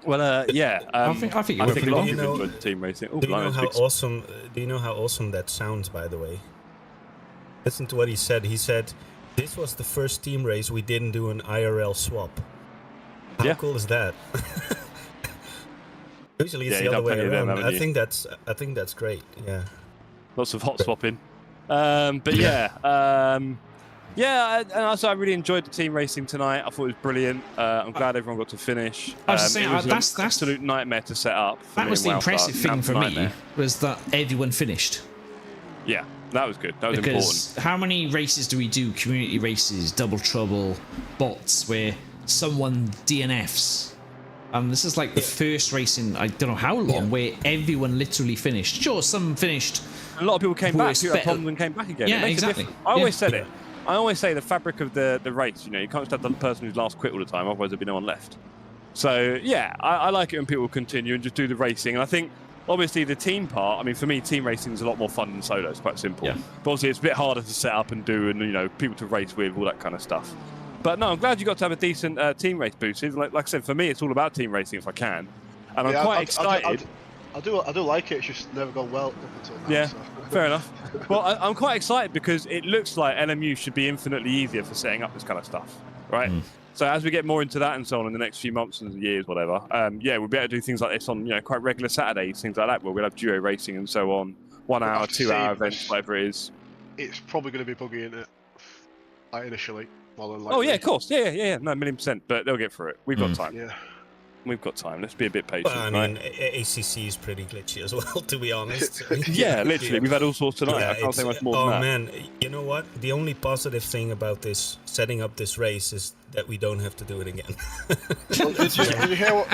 Well, yeah. I think a lot of people You know- enjoyed team racing. Oh, Do you know blimey, how big- awesome? Do you know how awesome that sounds? By the way, listen to what he said. He said, "This was the first team race we didn't do an IRL swap." How cool is that? Usually it's the you've other done way plenty of them, around. haven't you? I think that's great. Yeah. Lots of hot swapping. But yeah. And also I really enjoyed the team racing tonight. I thought it was brilliant. I'm glad everyone got to finish. I was just saying, it was that's an absolute nightmare to set up. for That me was and the Wouter. impressive thing for me, was that everyone finished. Yeah, that was good. That was Because important. how many races do we do? Community races, double trouble, bots, where someone DNFs. This is like the first race in I don't know how long where everyone literally finished. Sure, some finished. A lot of people came back. worse, People had better. problems and came back again. Yeah, It makes a exactly. difference. I always said it. I always say the fabric of the race. You know, you can't just have the person who's last quit all the time. Otherwise, there'll be no one left. So yeah, I like it when people continue and just do the racing. And I think obviously the team part. I mean, for me, team racing is a lot more fun than solo. It's quite simple. Yeah. But obviously, it's a bit harder to set up and do, and you know, people to race with, all that kind of stuff. But no, I'm glad you got to have a decent team race, Boosiv. Like I said, for me, it's all about team racing if I can, and I'm quite excited. I do like it. It's just never gone well up until now. Yeah, so. fair enough. Well, I'm quite excited because it looks like LMU should be infinitely easier for setting up this kind of stuff, right? So as we get more into that and so on in the next few months and years, whatever, yeah, we'll be able to do things like this on quite regular Saturdays, things like that, where we'll have duo racing and so on, 1 hour, 2 hour events, whatever it is. It's probably going to be buggy in it initially. More than likely. Oh yeah, of course, yeah, no, 1,000,000%. But they'll get through it. We've got time. Yeah. We've got time. Let's be a bit patient. Well, I right? mean, ACC is pretty glitchy as well, to be honest. Yeah, literally. We've had all sorts tonight. Yeah, I can't say much more oh than that. man, you know what? The only positive thing about this setting up this race is that we don't have to do it again. Did you hear what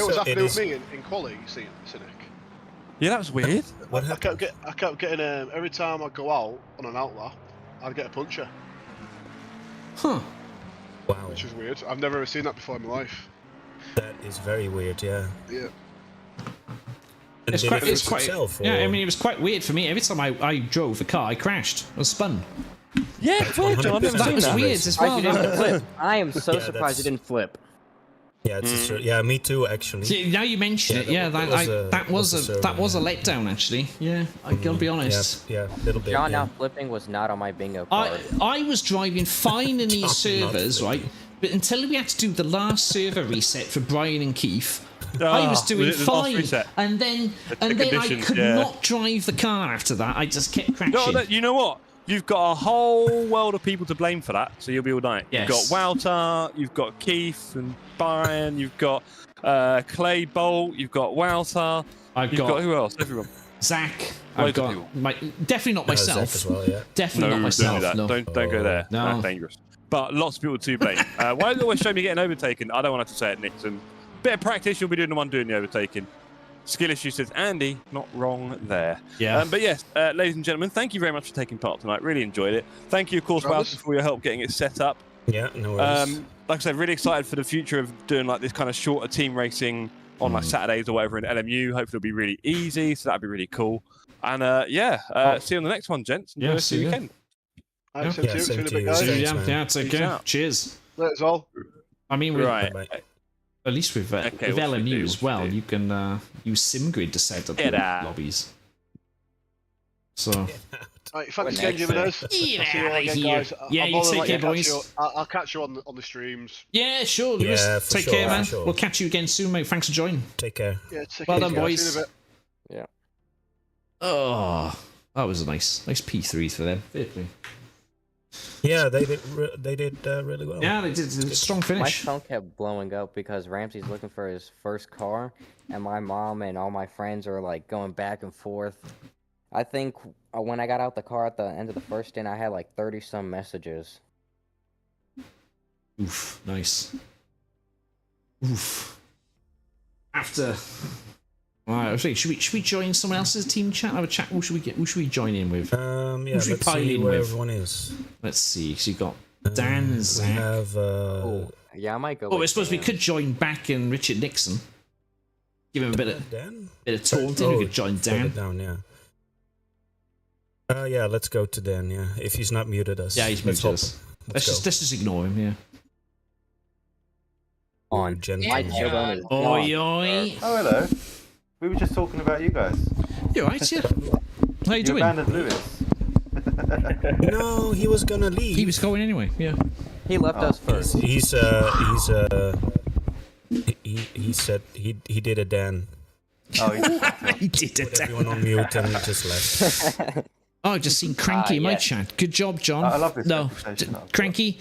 was happening with is- me in quali, Cynic? Yeah, that was weird. What I happened? kept getting every time I go out on an outlap, I'd get a puncher, Huh. Wow, which is weird. I've never ever seen that before in my life. that is very weird. Yeah. Yeah. And It's did quite, it it's fix quite, itself, yeah, I or- mean, it was quite weird for me. Every time I drove a car, I crashed. I was spun. Yeah, it's weird, John. I've never That seen was that. weird as Surprised well. you didn't flip. I am so Yeah, surprised that's- you didn't flip. Yeah, it's yeah, me too, actually. See, now you mention it, yeah, that was a letdown actually. Yeah, I gotta be honest. Yeah, a little bit. John yeah. not flipping was not on my bingo card. I was driving fine in these John not servers, right? flipping. But until we had to do the last server reset for Brian and Keith, I was doing was it the last fine, reset? and then I conditions, could yeah. not drive the car after that. I just kept crashing. No, you know what? You've got a whole world of people to blame for that, so you'll be all right. Yes. You've got Wouter, you've got Keith and Brian, you've got Clay Bolt, you've got Wouter, I've you've got got who else? Everyone. Zach. Loads I've of got people. definitely not Zach myself. as well, yeah. Definitely not Don't myself. do that. No. Don't go there. No. That's dangerous. But lots of people to blame. Why does it always show me getting overtaken? I don't want to have to say it, Nixon. Bit of practice, you'll be doing the one doing the overtaking. Skill issue says Andy, not wrong there. Yeah. But yes, ladies and gentlemen, thank you very much for taking part tonight. Really enjoyed it. Thank you, of course, Travis? Wouter, for your help getting it set up. Yeah, no worries. Like I said, really excited for the future of doing like this kind of shorter team racing on like Saturdays or whatever in LMU. Hopefully it'll be really easy, so that'd be really cool. And see you on the next one, gents. Enjoy the rest of the weekend. Alright, same to you. See you in a bit, guys. Yeah, take care. Cheers. That's all. I mean, right. At least with LMU as well, you can use SimGrid to set up lobbies. So. Right, thanks again, Jimenez. Yeah, you take care, boys. I'll catch you on the streams. Yeah, sure, Lewis. Take care, man. Sure. We'll catch you again soon, mate. Thanks for joining. Take care. Yeah, take well care. done, boys. See you in a bit. Yeah. Oh, that was a nice P3 for them. Yeah, they did really well. Yeah, they did a strong finish. My phone kept blowing up because Ramsey's looking for his first car, and my mom and all my friends are like going back and forth. I think when I got out the car at the end of the first stint, I had like 30-some messages. Oof, nice. Oof. After. Alright, should we join someone else's team chat? Have a chat. Who should we join in with? Yeah, let's see where everyone is. Let's see. So you got Dan, Zach. We have. Yeah, I might go. Oh, I suppose we could join back and Richard Nixon. Give him a bit of taunting. We could join Dan. Down, yeah. Yeah, let's go to Dan. Yeah, if he's not muted us. Yeah, he's muted us. Let's just ignore him. Yeah. On. Oi, oi. Oh, hello. We were just talking about you guys. You alright, yeah? How you doing? Abandoned Lewis. No, he was gonna leave. He was going anyway. Yeah. He left us first. He said he did a Dan. Oh, he did a Dan. Everyone on mute and just left. Oh, I've just seen Cranky in my chat. Good job, John. I love this. No, Cranky,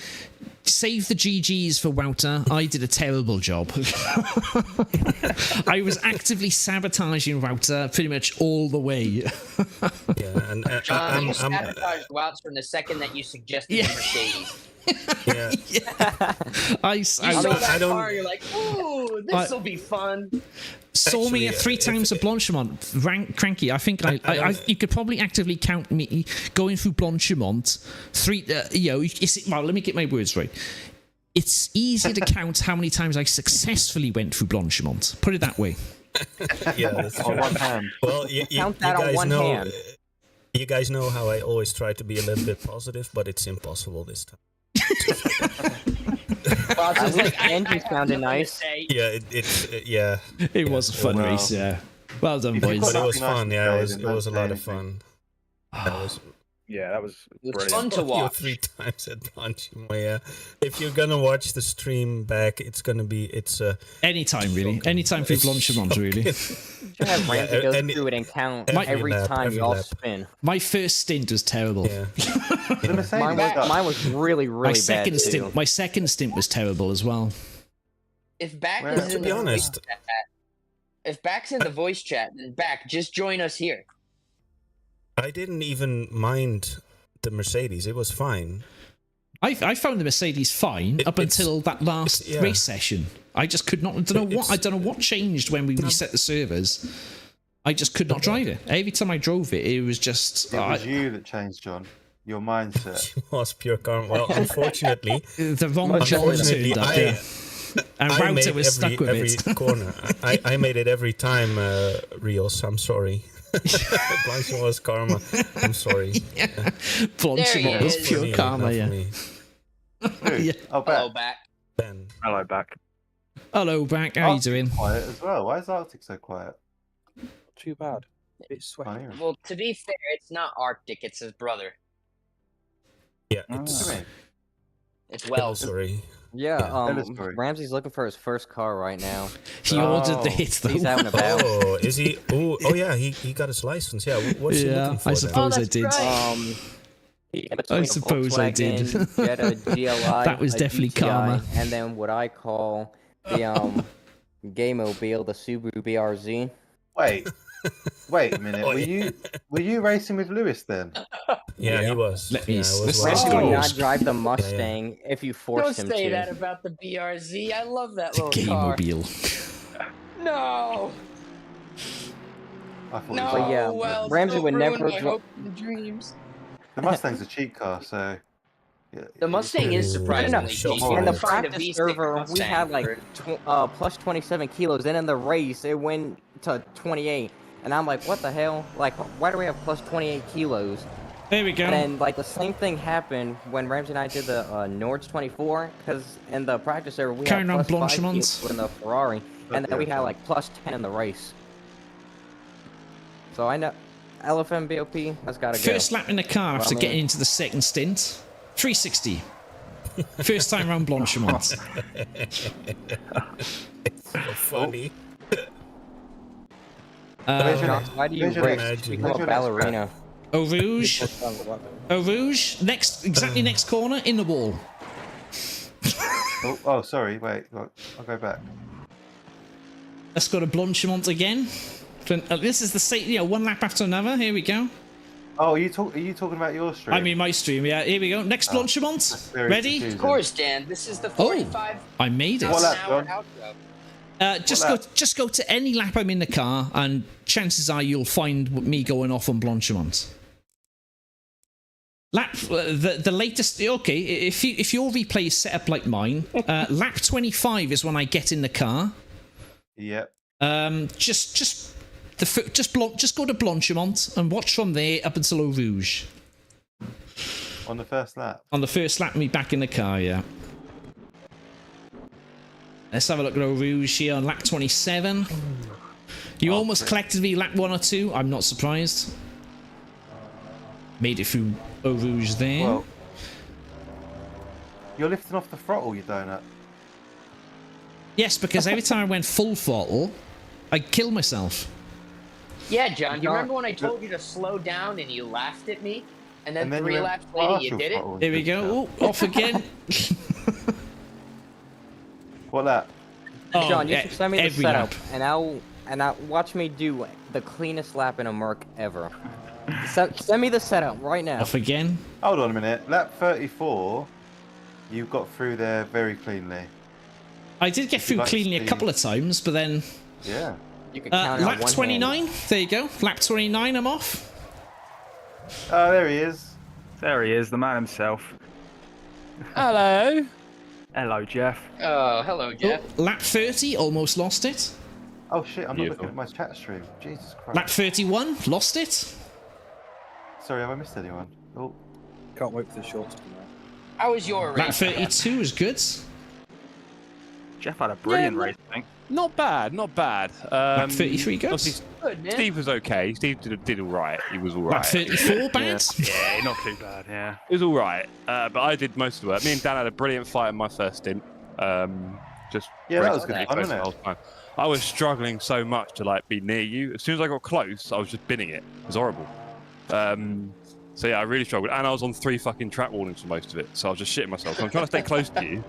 save the GGs for Wouter. I did a terrible job. I was actively sabotaging Wouter pretty much all the way. Yeah, and John, you sabotaged Wouter from the second that you suggested the Mercedes. Yeah. You saw that car, you're like, ooh, this will be fun. Saw me 3 times at Blanchimont. Cranky, I think you could probably actively count me going through Blanchimont. Well, let me get my words right. It's easy to count how many times I successfully went through Blanchimont. Put it that way. Yeah, that's on one hand. Well, you guys know. You guys know how I always try to be a little bit positive, but it's impossible this time. Well, I was like, Angie sounded nice. Yeah, It was a fun race, yeah. Well done, boys. But it was fun, yeah. It was a lot of fun. Yeah, that was brilliant. Fun to watch. 3 times at Blanchimont, yeah. If you're gonna watch the stream back, it's anytime really. Anytime through Blanchimont, really. Should have Ramsey go through it and count every time you all spin. My first stint was terrible. Yeah. Mine was really bad. My second stint was terrible as well. If Back is to be honest, if Back's in the voice chat, then Back, just join us here. I didn't even mind the Mercedes. It was fine. I found the Mercedes fine up until that last race session. I just could not. I don't know what changed when we reset the servers. I just could not drive it. Every time I drove it, it was just. It was you that changed, John. Your mindset. It was pure karma. Well, unfortunately, the wrong John turned up. And Wouter was stuck with every corner. I made it every time, Rios. I'm sorry. Blanchimont was karma. I'm sorry. Yeah. Blanchimont was pure karma, yeah. Yeah. Oh, hello, Back. Ben. Hello, Back. Hello, Back. How you doing? Quiet as well. Why is Arctic so quiet? Too bad. It's sweaty. Well, to be fair, it's not Arctic. It's his brother. Yeah, it's well. Sorry. Yeah, Ramsey's looking for his first car right now. He ordered the hits though. He's out and about. Oh, is he? Oh yeah, he got his license. Yeah, what's he looking for? I suppose I did. I suppose I did. Get a GLI, that was definitely GTI, karma. And then what I call the Gaymobile, the Subaru BRZ. Wait a minute. Were you racing with Lewis then? Yeah, he was. Ramsey would not drive the Mustang if you forced him to. Don't say that about the BRZ. I love that little Gaymobile. car. No. No. But yeah, Ramsey would never. My hopes and dreams. The Mustang's a cheap car, so The Mustang is surprisingly cheap. In the You find a practice V6 server, we Mustang had like plus 27 kilos, and in the race, it went to 28. And I'm like, what the hell? Like, why do we have plus 28 kilos? There we go. And then, like, the same thing happened when Ramsey and I did the Nords 24, because in the practice server, we had plus 5 kilos in the Ferrari, and then we had, like, plus 10 in the race. So I know, LFMBOP, that's gotta go. First lap in the car after getting into the second stint. 360. First time round Blanchimont. It's so funny. Why do you race? Become a ballerina. Eau Rouge. Eau Rouge. Exactly next corner in the wall. Oh, sorry. Wait, look, I'll go back. Let's go to Blanchimont again. This is the same, one lap after another. Here we go. Oh, are you talking about your stream? I mean my stream. Yeah. Here we go. Next Blanchimont. Ready? Of course, Dan. This is the 45. I made it. Just go to any lap I'm in the car, and chances are you'll find me going off on Blanchimont. Lap the latest. Okay, if your replay is set up like mine, lap 25 is when I get in the car. Yep. Just go to Blanchimont and watch from there up until Eau Rouge. On the first lap. On the first lap, me back in the car. Yeah. Let's have a look at Eau Rouge here on lap 27. You almost collected me lap 1 or 2. I'm not surprised. Made it through Eau Rouge there. Well, you're lifting off the throttle, you donut. Yes, because every time I went full throttle, I killed myself. Yeah, John, do you remember when I told you to slow down and you laughed at me? And then 3 laps later you did it? Here we go. Oh, off again. What lap? John, you should send me the setup, and I'll watch me do the cleanest lap in a Merc ever. Send me the setup right now. Off again. Hold on a minute. Lap 34, you got through there very cleanly. I did get through cleanly a couple of times, but then... Yeah. You can count lap 29, there you go. Lap 29, I'm off. Oh, there he is. There he is, the man himself. Hello. Hello, Jeff. Oh, hello, Jeff. Oh, lap 30, almost lost it. Oh shit, I'm not looking at my chat stream. Jesus Christ. Lap 31, lost it. Sorry, have I missed anyone? Oh. Can't wait for the shorts tomorrow. How was your race? Lap 32 is good. Jeff had a brilliant race, I think. Not bad, not bad. Lap 33 good. Good, man. Steve was okay. Steve did all right. He was all right. Lap 34 bad. Yeah, not too bad. Yeah. It was all right. But I did most of the work. Me and Dan had a brilliant fight in my first stint. Just yeah, that was good fun, wasn't it? I was struggling so much to be near you. As soon as I got close, I was just binning it. It was horrible. So yeah, I really struggled, and I was on 3 fucking track warnings for most of it. So I was just shitting myself. So I'm trying to stay close to you.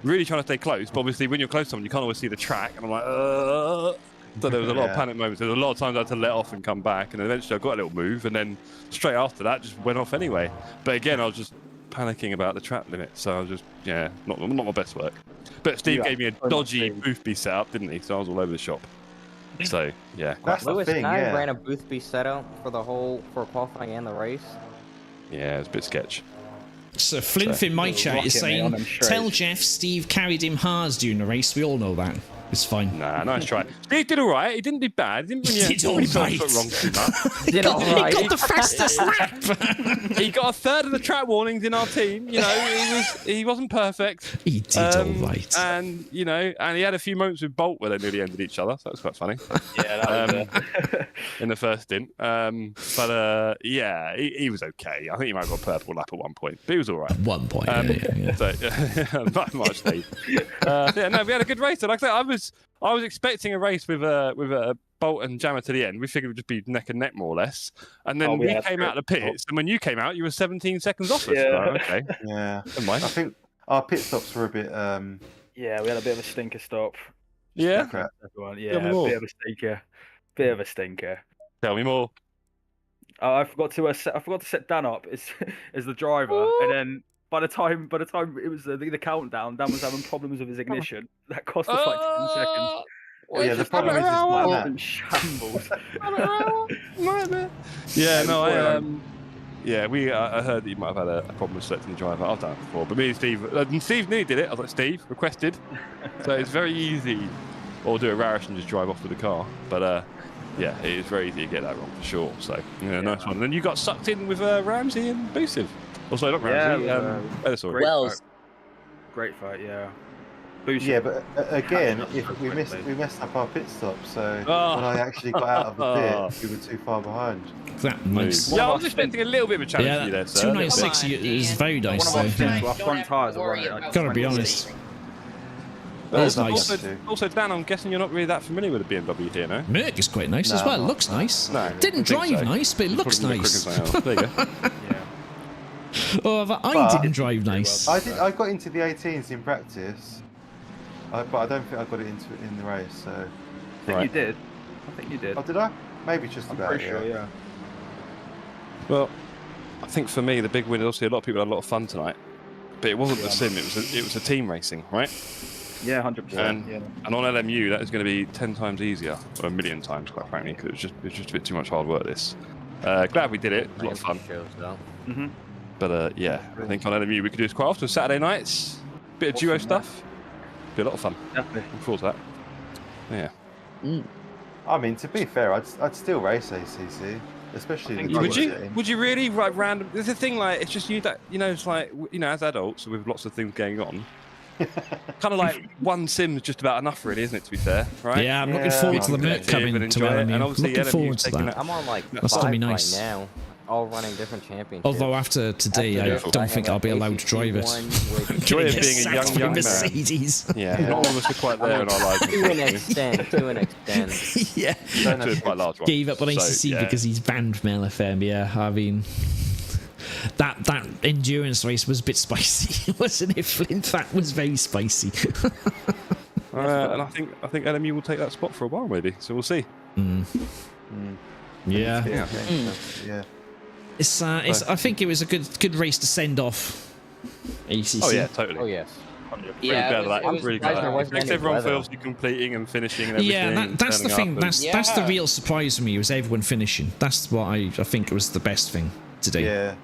Really trying to stay close, but obviously when you're close to someone, you can't always see the track, and I'm like, So there was a lot of panic moments. There was a lot of times I had to let off and come back, and eventually I got a little move, and then straight after that, just went off anyway. But again, I was just panicking about the track limit, so I was just, not my best work. But Steve gave me a dodgy Boothby setup, didn't he? So I was all over the shop. So yeah, Lewis and I ran a Boothby setup for qualifying and the race. Yeah, it was a bit sketch. So Flinth in my chat is saying, tell Jeff Steve carried him hard during the race. We all know that. It's fine. Nah, nice try. Steve did all right. He didn't do bad. He didn't really put wrong too much. He got the fastest lap. He got a third of the track warnings in our team. He wasn't perfect. He did all right. And and he had a few moments with Bolt where they nearly ended each other. So that was quite funny. Yeah, that was in the first stint. Yeah, he was okay. I think he might have got a purple lap at one point, but he was all right. At one point, yeah. So not much, Steve. Yeah, no, we had a good race. Like I said, I was expecting a race with a Bolt and Jammer to the end. We figured it would just be neck and neck more or less. And then we came out of the pits, and when you came out, you were 17 seconds off us. Yeah. So, okay. Yeah. Never mind. I think our pit stops were a bit. Yeah, we had a bit of a stinker stop. Yeah. Everyone. Yeah, a bit of a stinker. Bit of a stinker. Tell me more. I forgot to set Dan up as the driver, and then by the time it was the countdown, Dan was having problems with his ignition. That cost us like 10 seconds. Yeah, the problem is it's in shambles. Yeah, no, Yeah, I heard that you might have had a problem with selecting the driver. I've done it before, but me and Steve nearly did it. I was like, Steve, requested. So it's very easy. Or do a rarish and just drive off with the car. But yeah, it is very easy to get that wrong for sure. So yeah, nice one. And then you got sucked in with Ramsey and Boosive. Also, not Ramsey. Sorry. Wells. Great fight, yeah. Boosive. Yeah, but again, if we messed up our pit stop, so when I actually got out of the pit, we were too far behind. That nice. Yeah, I was expecting a little bit of a challenge for you there, sir. 296 is very nice. One of our front tyres are running. Gotta be honest. That's nice. Also, Dan, I'm guessing you're not really that familiar with the BMW here, no? Merc is quite nice as well. It looks nice. No, didn't drive nice, but it looks nice. There you go. Oh, I didn't drive nice. I got into the 18s in practice, but I don't think I got it in the race. So. I think you did. I think you did. Oh, did I? Maybe just I'm about. pretty sure, yeah. Well, I think for me the big win is obviously a lot of people had a lot of fun tonight, but it wasn't the sim. It was a team racing, right? Yeah, 100%. And on LMU that is going to be 10 times easier, or a million times, quite frankly, because it was just a bit too much hard work. This. Glad we did it. It was a lot of fun. But yeah, I think on LMU we could do this quite often. Saturday nights, bit of duo stuff. Be a lot of fun. Definitely. Look forward to that. Yeah. I mean, to be fair, I'd still race ACC, especially. Would you really? Like random. There's a thing like it's just it's like as adults with lots of things going on. Kind of like one sim's just about enough, really, isn't it? To be fair, right? Yeah, I'm looking forward to the Merc coming to LMU. And obviously, looking forward to that. I'm on like That's gonna be 5 nice. right now, all running different championships. Although after today, I don't think I'll be allowed to drive it. Joy of being a young Mercedes. Man. Yeah, not all of us are quite there in our lives. To an extent. Yeah. To a quite large one. Gave up on ACC because he's banned from LFM. Yeah, I mean. That endurance race was a bit spicy, wasn't it, Flint? That was very spicy. And I think LMU will take that spot for a while, maybe. So we'll see. Yeah. Yeah. It's I think it was a good race to send off ACC. Oh yeah, totally. Oh yes. Yeah, really glad. Thanks everyone for obviously completing and finishing and everything. Yeah, that's the thing. That's the real surprise for me was everyone finishing. That's what I think was the best thing today. Yeah.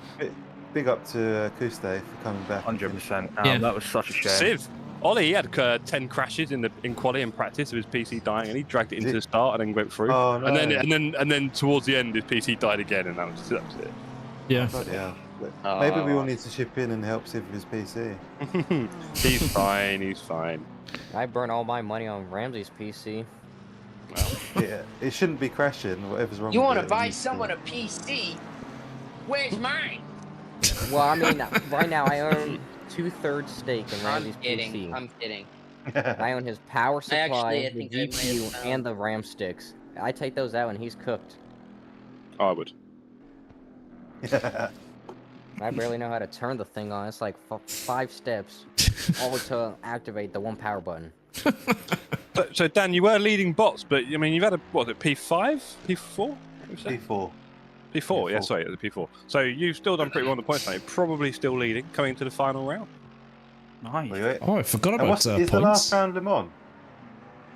Big up to Kuste for coming back. 100%. Yeah. That was such a shame. Civ. Ollie, he had 10 crashes in quali and practice of his PC dying, and he dragged it into the start and then went through. Oh, no. And then towards the end, his PC died again, and that was it. Yeah. Maybe we all need to chip in and help Civ with his PC. He's fine. He's fine. I burn all my money on Ramsey's PC. Well. Yeah, it shouldn't be crashing. Whatever's wrong. You with want to it, buy someone a PC? Where's mine? Well, I mean, right now I own 2/3 stake in Ramsey's PC. I'm kidding. I own his power supply, I the think I may have GPU, found- and the RAM sticks. I take those out and he's cooked. I would. I barely know how to turn the thing on. It's like 5 steps, all to activate the one power button. So Dan, you were leading bots, but I mean, you've had P5, P4, P4. P4, yeah, sorry, it was a P4. So you've still done pretty well on the points, mate. Probably still leading, coming to the final round. Nice. Oh, I forgot about Is points. the last round Le Mans?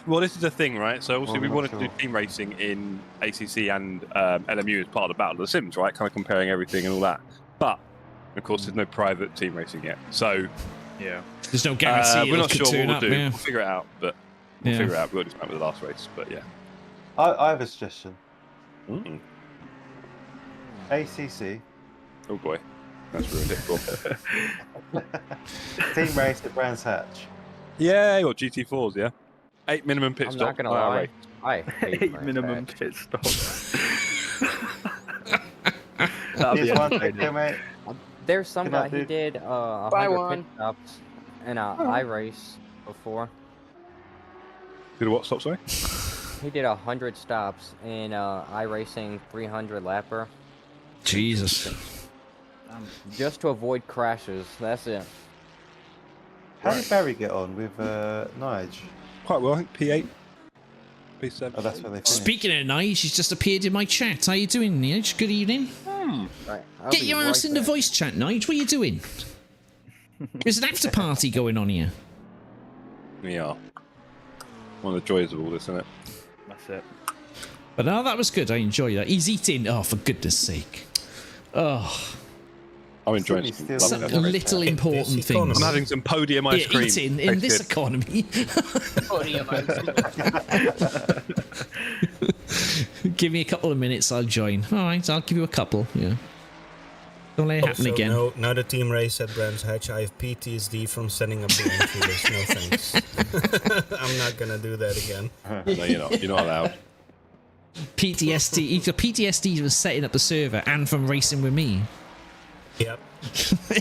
Well, this is the thing, right? So obviously Oh, we I'm not wanted to do team racing in ACC and LMU as part of the Battle of the Sims, right? Kind of comparing everything and all that. But of course, there's no private team racing yet. So yeah, there's no guarantee. We're not sure what we'll do. Yeah. We'll figure it out, but we'll figure it out. We'll just come with the last race, but yeah. I have a suggestion. Mm-mm. ACC. Oh boy, that's really difficult. Team race at Brands Hatch. Yeah, you got GT4s, yeah. 8 minimum pit I'm stop. not gonna lie. I hate 8 Brands minimum Hatch. pit stops. Here's one thing there, mate. There's some Good guy, night, he dude. did Bye, 100 Juan. pit stops in a iRace before. Did a what stop, sorry? He did 100 stops in iRacing 300 lapper. Jesus. Just to avoid crashes, that's it. How did Barry get on with Nige? Quite well, I think P8, P7. Oh, that's where they finished. Speaking of Nige, she's just appeared in my chat. How you doing, Nige? Good evening. Right, I'll Get be your ass right in the back. voice chat, Nige. What are you doing? There's an after party going on here. Yeah. One of the joys of all this, isn't it? That's it. But no, that was good. I enjoy that. He's eating. Oh, for goodness sake. Oh. I'm enjoying some little important things. I'm having some podium ice cream. Eating in this economy. Podium ice cream. Give me a couple of minutes, I'll join. All right, I'll give you a couple. Yeah. Don't let it happen Also, again. Now the team race at Brands Hatch, I have PTSD from setting up the intruders. No thanks. I'm not gonna do that again. No, you're not. You're not allowed. PTSD. PTSD was setting up the server and from racing with me. Yep.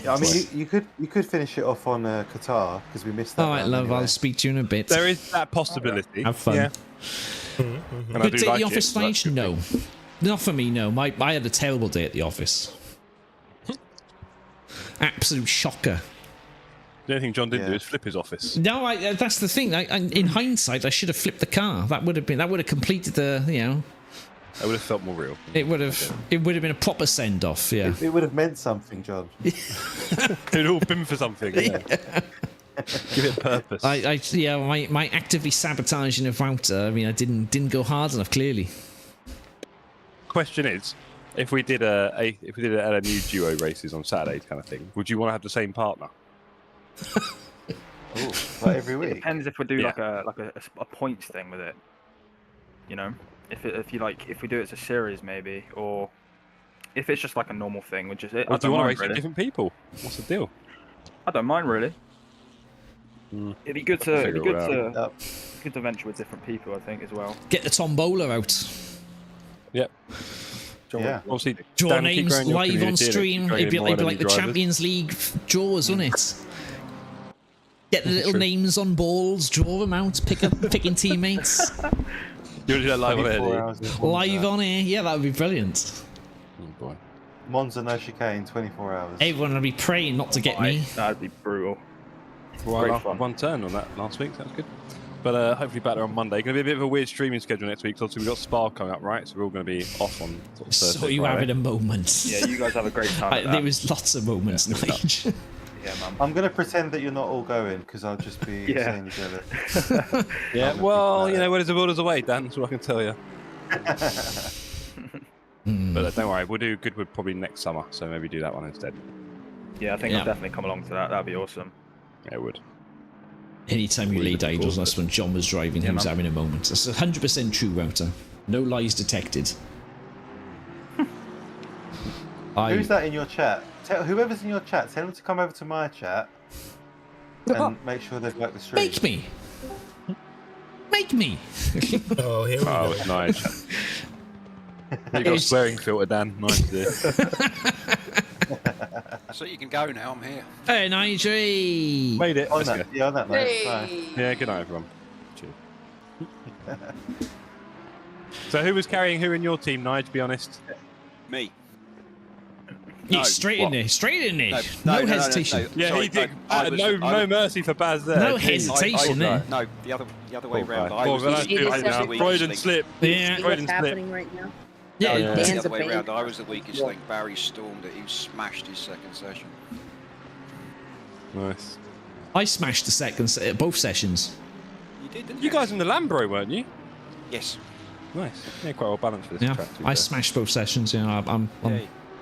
Yeah, I mean, you could finish it off on Qatar because we missed that. All right, love. anyway. I'll speak to you in a bit. There is that possibility. Have fun. Yeah. And I Good do day at like the it, office, so that's Flash? good. No. Not for me, no. I had a terrible day at the office. Absolute shocker. The only thing John didn't do is flip his office. No, that's the thing. In hindsight, I should have flipped the car. That would have completed the, you know. That would have felt more real. It would have been a proper send off. Yeah. It would have meant something, John. It would all been for something. Yeah. Give it purpose. My actively sabotaging of Wouter. I mean, I didn't go hard enough. Clearly. Question is, if we did a new duo races on Saturdays kind of thing, would you want to have the same partner? Ooh, like every week. It depends if we do like a points thing with it. You know, if we do it as a series maybe, or if it's just like a normal thing, which is it. Or do you want to race with different people? What's the deal? I don't mind really. It'd be good to venture with different people, I think, as well. Get the tombola out. Yep. Yeah. Obviously, Draw names live on stream. It'd be like the Champions League draws, wouldn't it? Get the little names on balls, draw them out, picking teammates. You want to do that live on air? Live on air, yeah, that would be brilliant. Oh boy. Monza no chicane, 24 hours. Everyone would be praying not to get me. That'd be brutal. Well, one turn on that last week, so that's good. But hopefully better on Monday. Going to be a bit of a weird streaming schedule next week. So obviously we've got Spa coming up, right? So we're all going to be off on sort of Thursday, So you Friday. having a moment. Yeah, you guys have a great time. There was lots of moments, Nige. Yeah, man. I'm going to pretend that you're not all going because I'll just be insanely jealous. Yeah, well, you know, where there's a will, there's a way, Dan. That's what I can tell you. But don't worry, we'll do Goodwood probably next summer. So maybe do that one instead. Yeah, I think I'll definitely come along to that. That'd be awesome. Yeah, it would. Anytime you laid idles, that's when John was driving, he was having a moment. That's 100% true, Wouter. No lies detected. Who's that in your chat? Whoever's in your chat, tell them to come over to my chat and make sure they've liked the stream. Make me! Make me! Oh, here we go. It's nice. You got a swearing filter, Dan. Nice to do. So you can go now, I'm here. Hey, Nige! Made it. On that note, bye. Yeah, good night, everyone. Cheers. So who was carrying who in your team, Nige, to be honest? Me. Yeah, straight in there. No hesitation. Yeah, Sorry, he did. no, No mercy for Baz there. No hesitation there. No, the other way round. I was the Freudian slip. Yeah. Freudian slip. happening right now? Yeah, No, Dan's the a other way baby. round. I was the weakest link. Barry stormed it. He smashed his second session. Nice. I smashed the second both sessions. You did, didn't You guys in the Lambro, weren't you? Yes. Nice. Yeah, quite well balanced for this Yeah, track. to be I fair. smashed both sessions. Yeah, I'm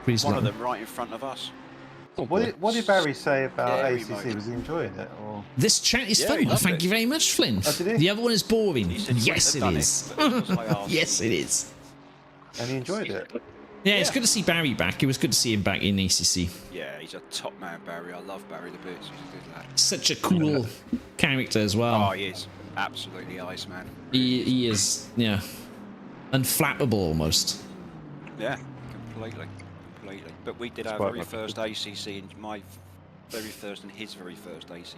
pleased One with of that. them right in front of us. What did Barry say about Scary ACC? moment. Was he enjoying it? Or? This chat is Yeah, fun. he loved Thank it. you very much, Flynn. Oh, did he? The other one is boring. He said he Yes, it wouldn't have is. done it, but because I asked Yes, him. it is. And he enjoyed it. Yeah, it's good to see Barry back. It was good to see him back in ACC. Yeah, he's a top man, Barry. I love Barry the bits. He's a good lad. Such a cool character as well. Oh, he is. Absolutely ice, man. He is, yeah, unflappable almost. Yeah, completely. But we did our quite very lucky. first ACC and my very first and his very first ACC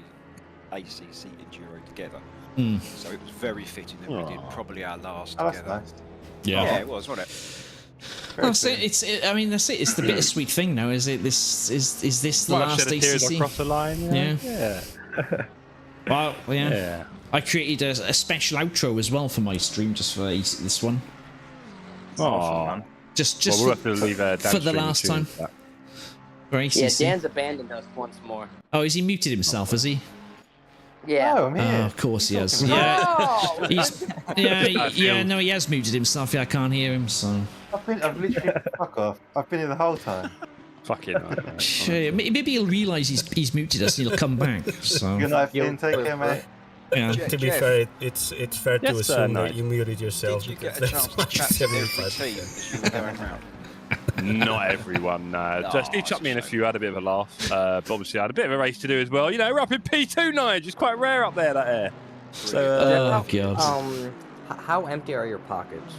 Enduro together. So it was very fitting that we did probably our last Oh, that's together. nice. Yeah, it was, wasn't it? That's it. I mean, that's it. It's the bittersweet thing now. Is it? Is this the Might have last shed a tear ACC? across the line. Yeah. Well, yeah. I created a special outro as well for my stream, just for this one. Oh, just well, we'll have to leave Dan for the stream last tune time. for that. For ACC. Yeah, Dan's abandoned us once more. Oh, is he muted himself? Is he? Yeah. Oh, I'm here. Of course he has. Talking Yeah, no, he has muted himself. Yeah, I can't hear him, so. I've literally, fuck off. I've been here the whole time. Fucking hell. Sure, maybe he'll realise he's muted us and he'll come back. So. Good night, Finn. Take care, mate. Yeah. To be fair, it's fair to assume that you muted yourself. Did you because get a that's chance like to chat to every 75. team as you were going round? Not everyone, no. Steve chucked me in a few, had a bit of a laugh. But obviously, I had a bit of a race to do as well. You know, we're up in P29, it's quite rare up there, that air. So, God. How empty are your pockets?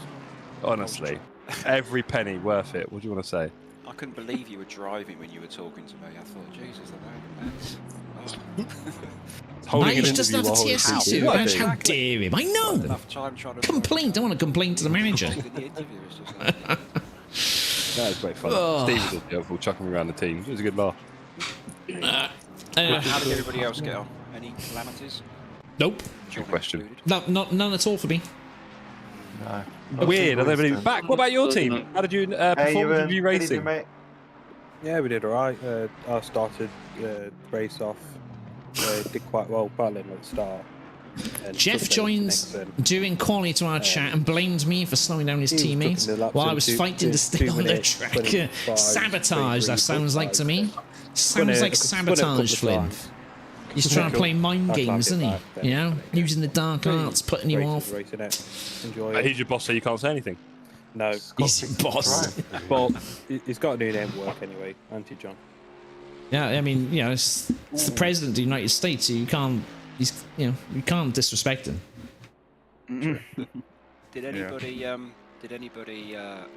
Honestly, every penny worth it. What do you want to say? I couldn't believe you were driving when you were talking to me. I thought, Jesus, the man. Mate, he doesn't have a TSC suit. How dare him? I know. Enough time trying to Complain. Don't want to complain to the manager. the interview was just like, That was great fun. Oh. Steve was helpful, chucking me around the team. It was a good laugh. how did everybody else get on? Any calamities? Nope. Good question. None at all for me. No. Weird. Are they back? What about your team? How did you perform with you racing? Yeah, we did alright. I started the race off. Did quite well battling at the start. Jeff joins during quality to our chat and blamed me for slowing down his teammates while I was fighting to stay on the track. Sabotage, that sounds like to me. Sounds like sabotage, Flynn. He's trying to play mind games, isn't he? You know, using the dark arts, putting you off. He's your boss, so you can't say anything. No. He's your boss. Well, he's got a new name at work anyway, Anti-John. Yeah, I mean, you know, it's the president of the United States, so you can't. You can't disrespect him. Did anybody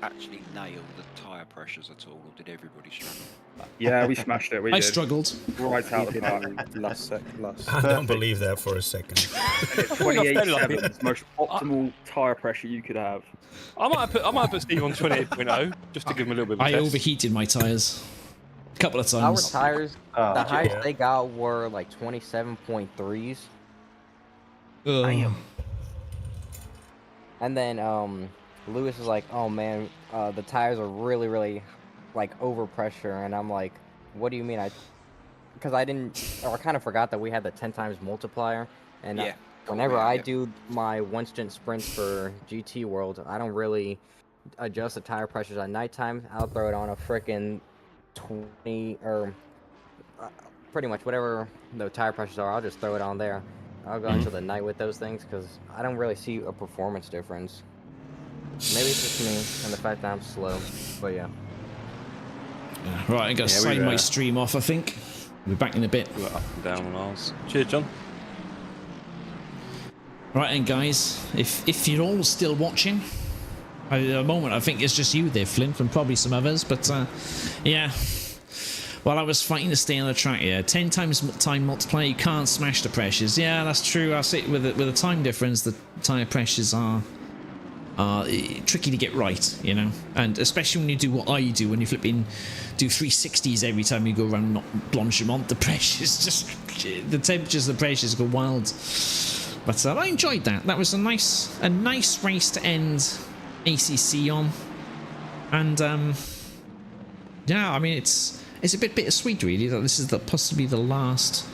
actually nail the tyre pressures at all, or did everybody struggle? Yeah, we smashed it. I struggled. Right out the park. Last. I don't believe that for a second. 28.7 is the most optimal tyre pressure you could have. I might have put Steve on 28.0 just to give him a little bit of a I test. overheated my tyres a couple of Our times. tires, the highest they got were like 27.3s. And then Lewis is like, "Oh man, the tires are really, really like over pressure," and I'm like, "What do you mean?" Because I kind of forgot that we had the 10 times multiplier, and whenever I do my one stint sprints for GT World, I don't really adjust the tire pressures at nighttime. I'll throw it on a frickin' 20 or pretty much whatever the tire pressures are. I'll just throw it on there. I'll go into the night with those things because I don't really see a performance difference. Maybe it's just me and the fact that I'm slow, but yeah. Right, I got to sign my stream off, I think. We'll be back in a bit. We're up and down on ours. Cheers, John. Right, and guys, if you're all still watching, at the moment I think it's just you there, Flint, and probably some others, but yeah. While I was fighting to stay on the track here, 10 times time multiplier, you can't smash the pressures. Yeah, that's true. I say with a time difference, the tyre pressures are tricky to get right, you know, and especially when you do what I do, when you do 360s every time you go around Blanchimont, the pressures the temperatures, the pressures go wild. But I enjoyed that. That was a nice race to end ACC on, and yeah, I mean it's a bit bittersweet really that this is possibly the last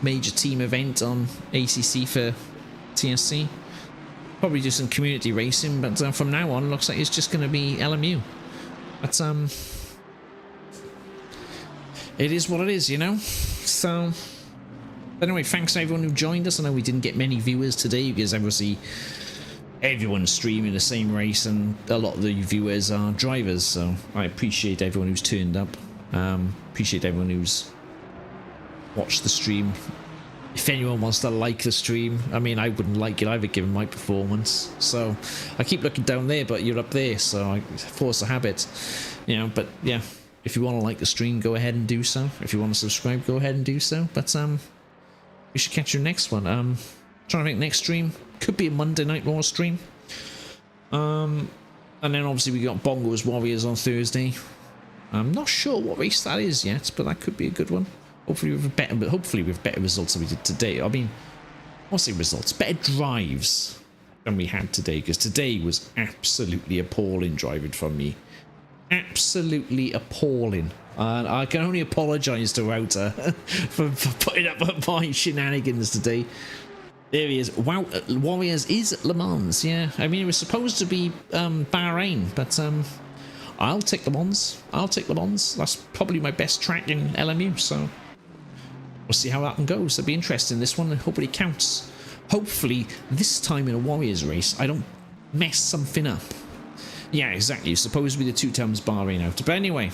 major team event on ACC for TSC. Probably do some community racing, but from now on, looks like it's just going to be LMU. But it is what it is, you know. So anyway, thanks to everyone who joined us. I know we didn't get many viewers today because obviously everyone's streaming the same race, and a lot of the viewers are drivers. So I appreciate everyone who's turned up. Appreciate everyone who's watched the stream. If anyone wants to like the stream, I mean, I wouldn't like it either given my performance. So I keep looking down there, but you're up there, so I force a habit, you know. But yeah, if you want to like the stream, go ahead and do so. If you want to subscribe, go ahead and do so. But we should catch your next one. Trying to think next stream could be a Monday Night Raw stream. And then obviously we got Bongos Warriors on Thursday. I'm not sure what race that is yet, but that could be a good one. Hopefully with better results than we did today. I mean, what's the results? Better drives than we had today, because today was absolutely appalling driving from me. Absolutely appalling. And I can only apologise to Wouter for putting up with my shenanigans today. There he is. Wow, Warriors is Le Mans, yeah. I mean, it was supposed to be Bahrain, but I'll take Le Mans. I'll take Le Mans. That's probably my best track in LMU, so we'll see how that one goes. It'll be interesting, this one. I hope it counts. Hopefully, this time in a Warriors race, I don't mess something up. Yeah, exactly. It's supposed to be the 2 times Bahrain out. But anyway,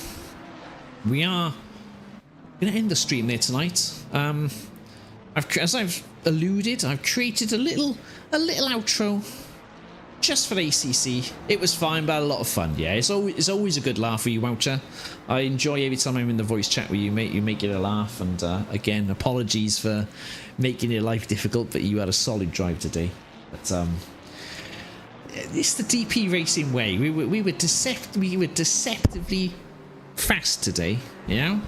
we are going to end the stream there tonight. As I've alluded, I've created a little outro just for ACC. It was fine, but a lot of fun. Yeah, it's always a good laugh for you, Wouter. I enjoy every time I'm in the voice chat with you, mate. You make it a laugh, and again, apologies for making your life difficult, but you had a solid drive today. But it's the DP racing way. We were deceptively fast today. You know,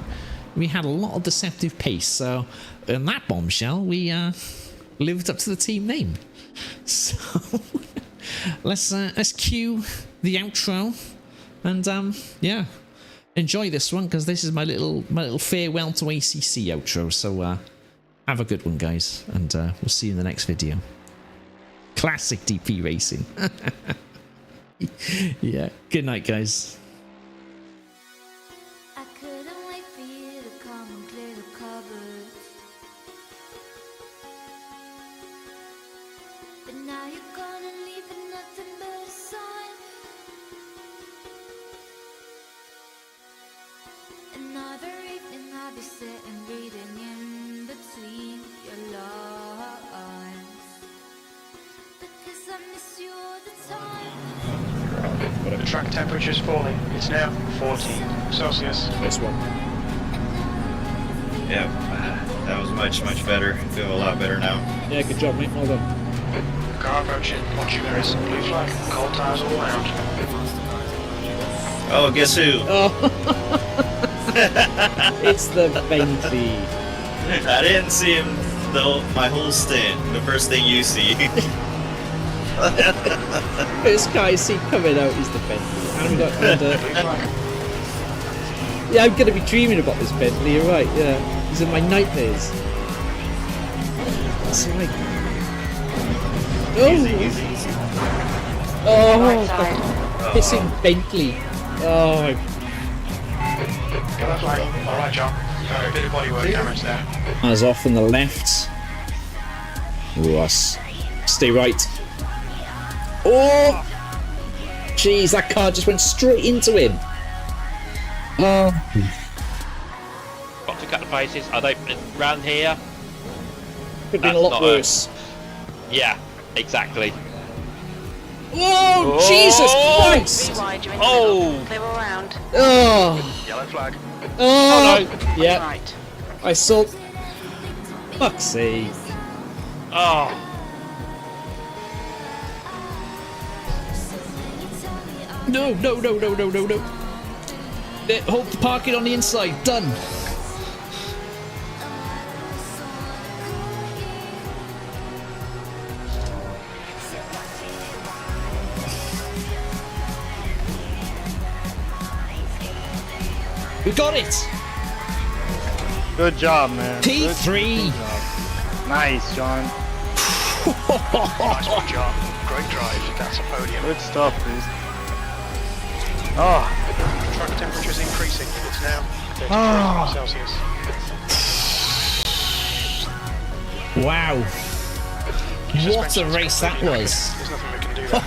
we had a lot of deceptive pace. So in that bombshell, we lived up to the team name. So let's cue the outro, and yeah, enjoy this one, because this is my little farewell to ACC outro. So have a good one, guys, and we'll see you in the next video. Classic DP racing. Yeah, good night, guys. Another evening I'll be sitting reading in between your lines, because I miss you all the time. The track temperature is falling. It's now 14 Celsius. This one. Yeah, that was much better. I feel a lot better now. Yeah, good job, mate. Well done. Car approaching. Watching there is blue flag. Cold tires all around. Oh, guess who? Oh. It's the Bentley. I didn't see him though my whole stint. The first thing you see. First guy I see coming out is the Bentley. And we got yeah, I'm gonna be dreaming about this Bentley. You're right. Yeah, he's in my nightmares. That's right. Oh, easy. Oh, pissing Bentley. Oh. Get that flag. Alright, John. A bit of bodywork damage there. As off on the left. Us. Stay right. Oh! Jeez, that car just went straight into him. Oh. Got to cut the paces. I don't. Round here. Could have been a lot worse. Yeah, exactly. Oh, Jesus Christ! Oh! They were around. Oh! Yellow flag. Oh, no! Yeah. Right. I saw. Fuck's sake. Oh! No! Hold the parking on the inside. Done. We got it! Good job, man. P3! Nice, John. Nice one, John. Great drive. That's a podium. Good stuff, dude. Oh. Truck temperature is increasing. It's now 33 Celsius. Wow. What a race that was. There's nothing we can do there.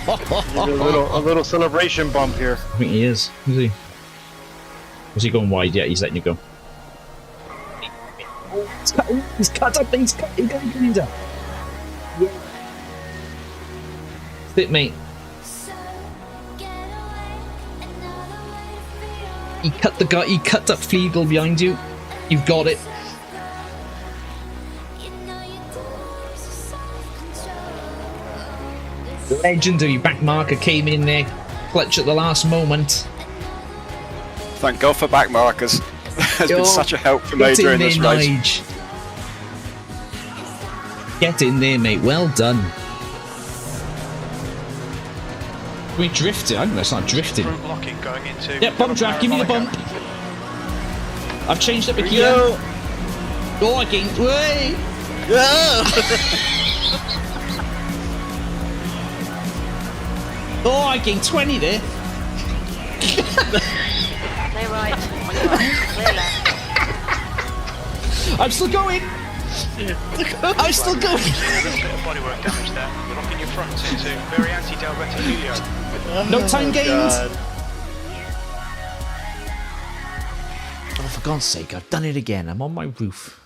A little celebration bump here. I think he is. Is he? Was he going wide? Yeah, he's letting you go. He's cut up. He's going down. Sit, mate. He cut the guy. He cut up Flegel behind you. You've got it. Legendary back marker came in there, clutch at the last moment. Thank God for back markers. Has been such a help for me during this race. Nige. Get in there, mate. Well done. We drifted. I'm gonna start drifting. Through blocking going into. Yeah, bump draft. Give me the bump. I've changed up the Here we gear. go. Oh, I gained. Way! Oh, I gained 20 there. Clear right. Clear left. I'm still going. I'm still going. A little bit of bodywork damage there. You're locking your front into very anti-Delvetto Helio. No time gained. God. Oh, for God's sake, I've done it again. I'm on my roof.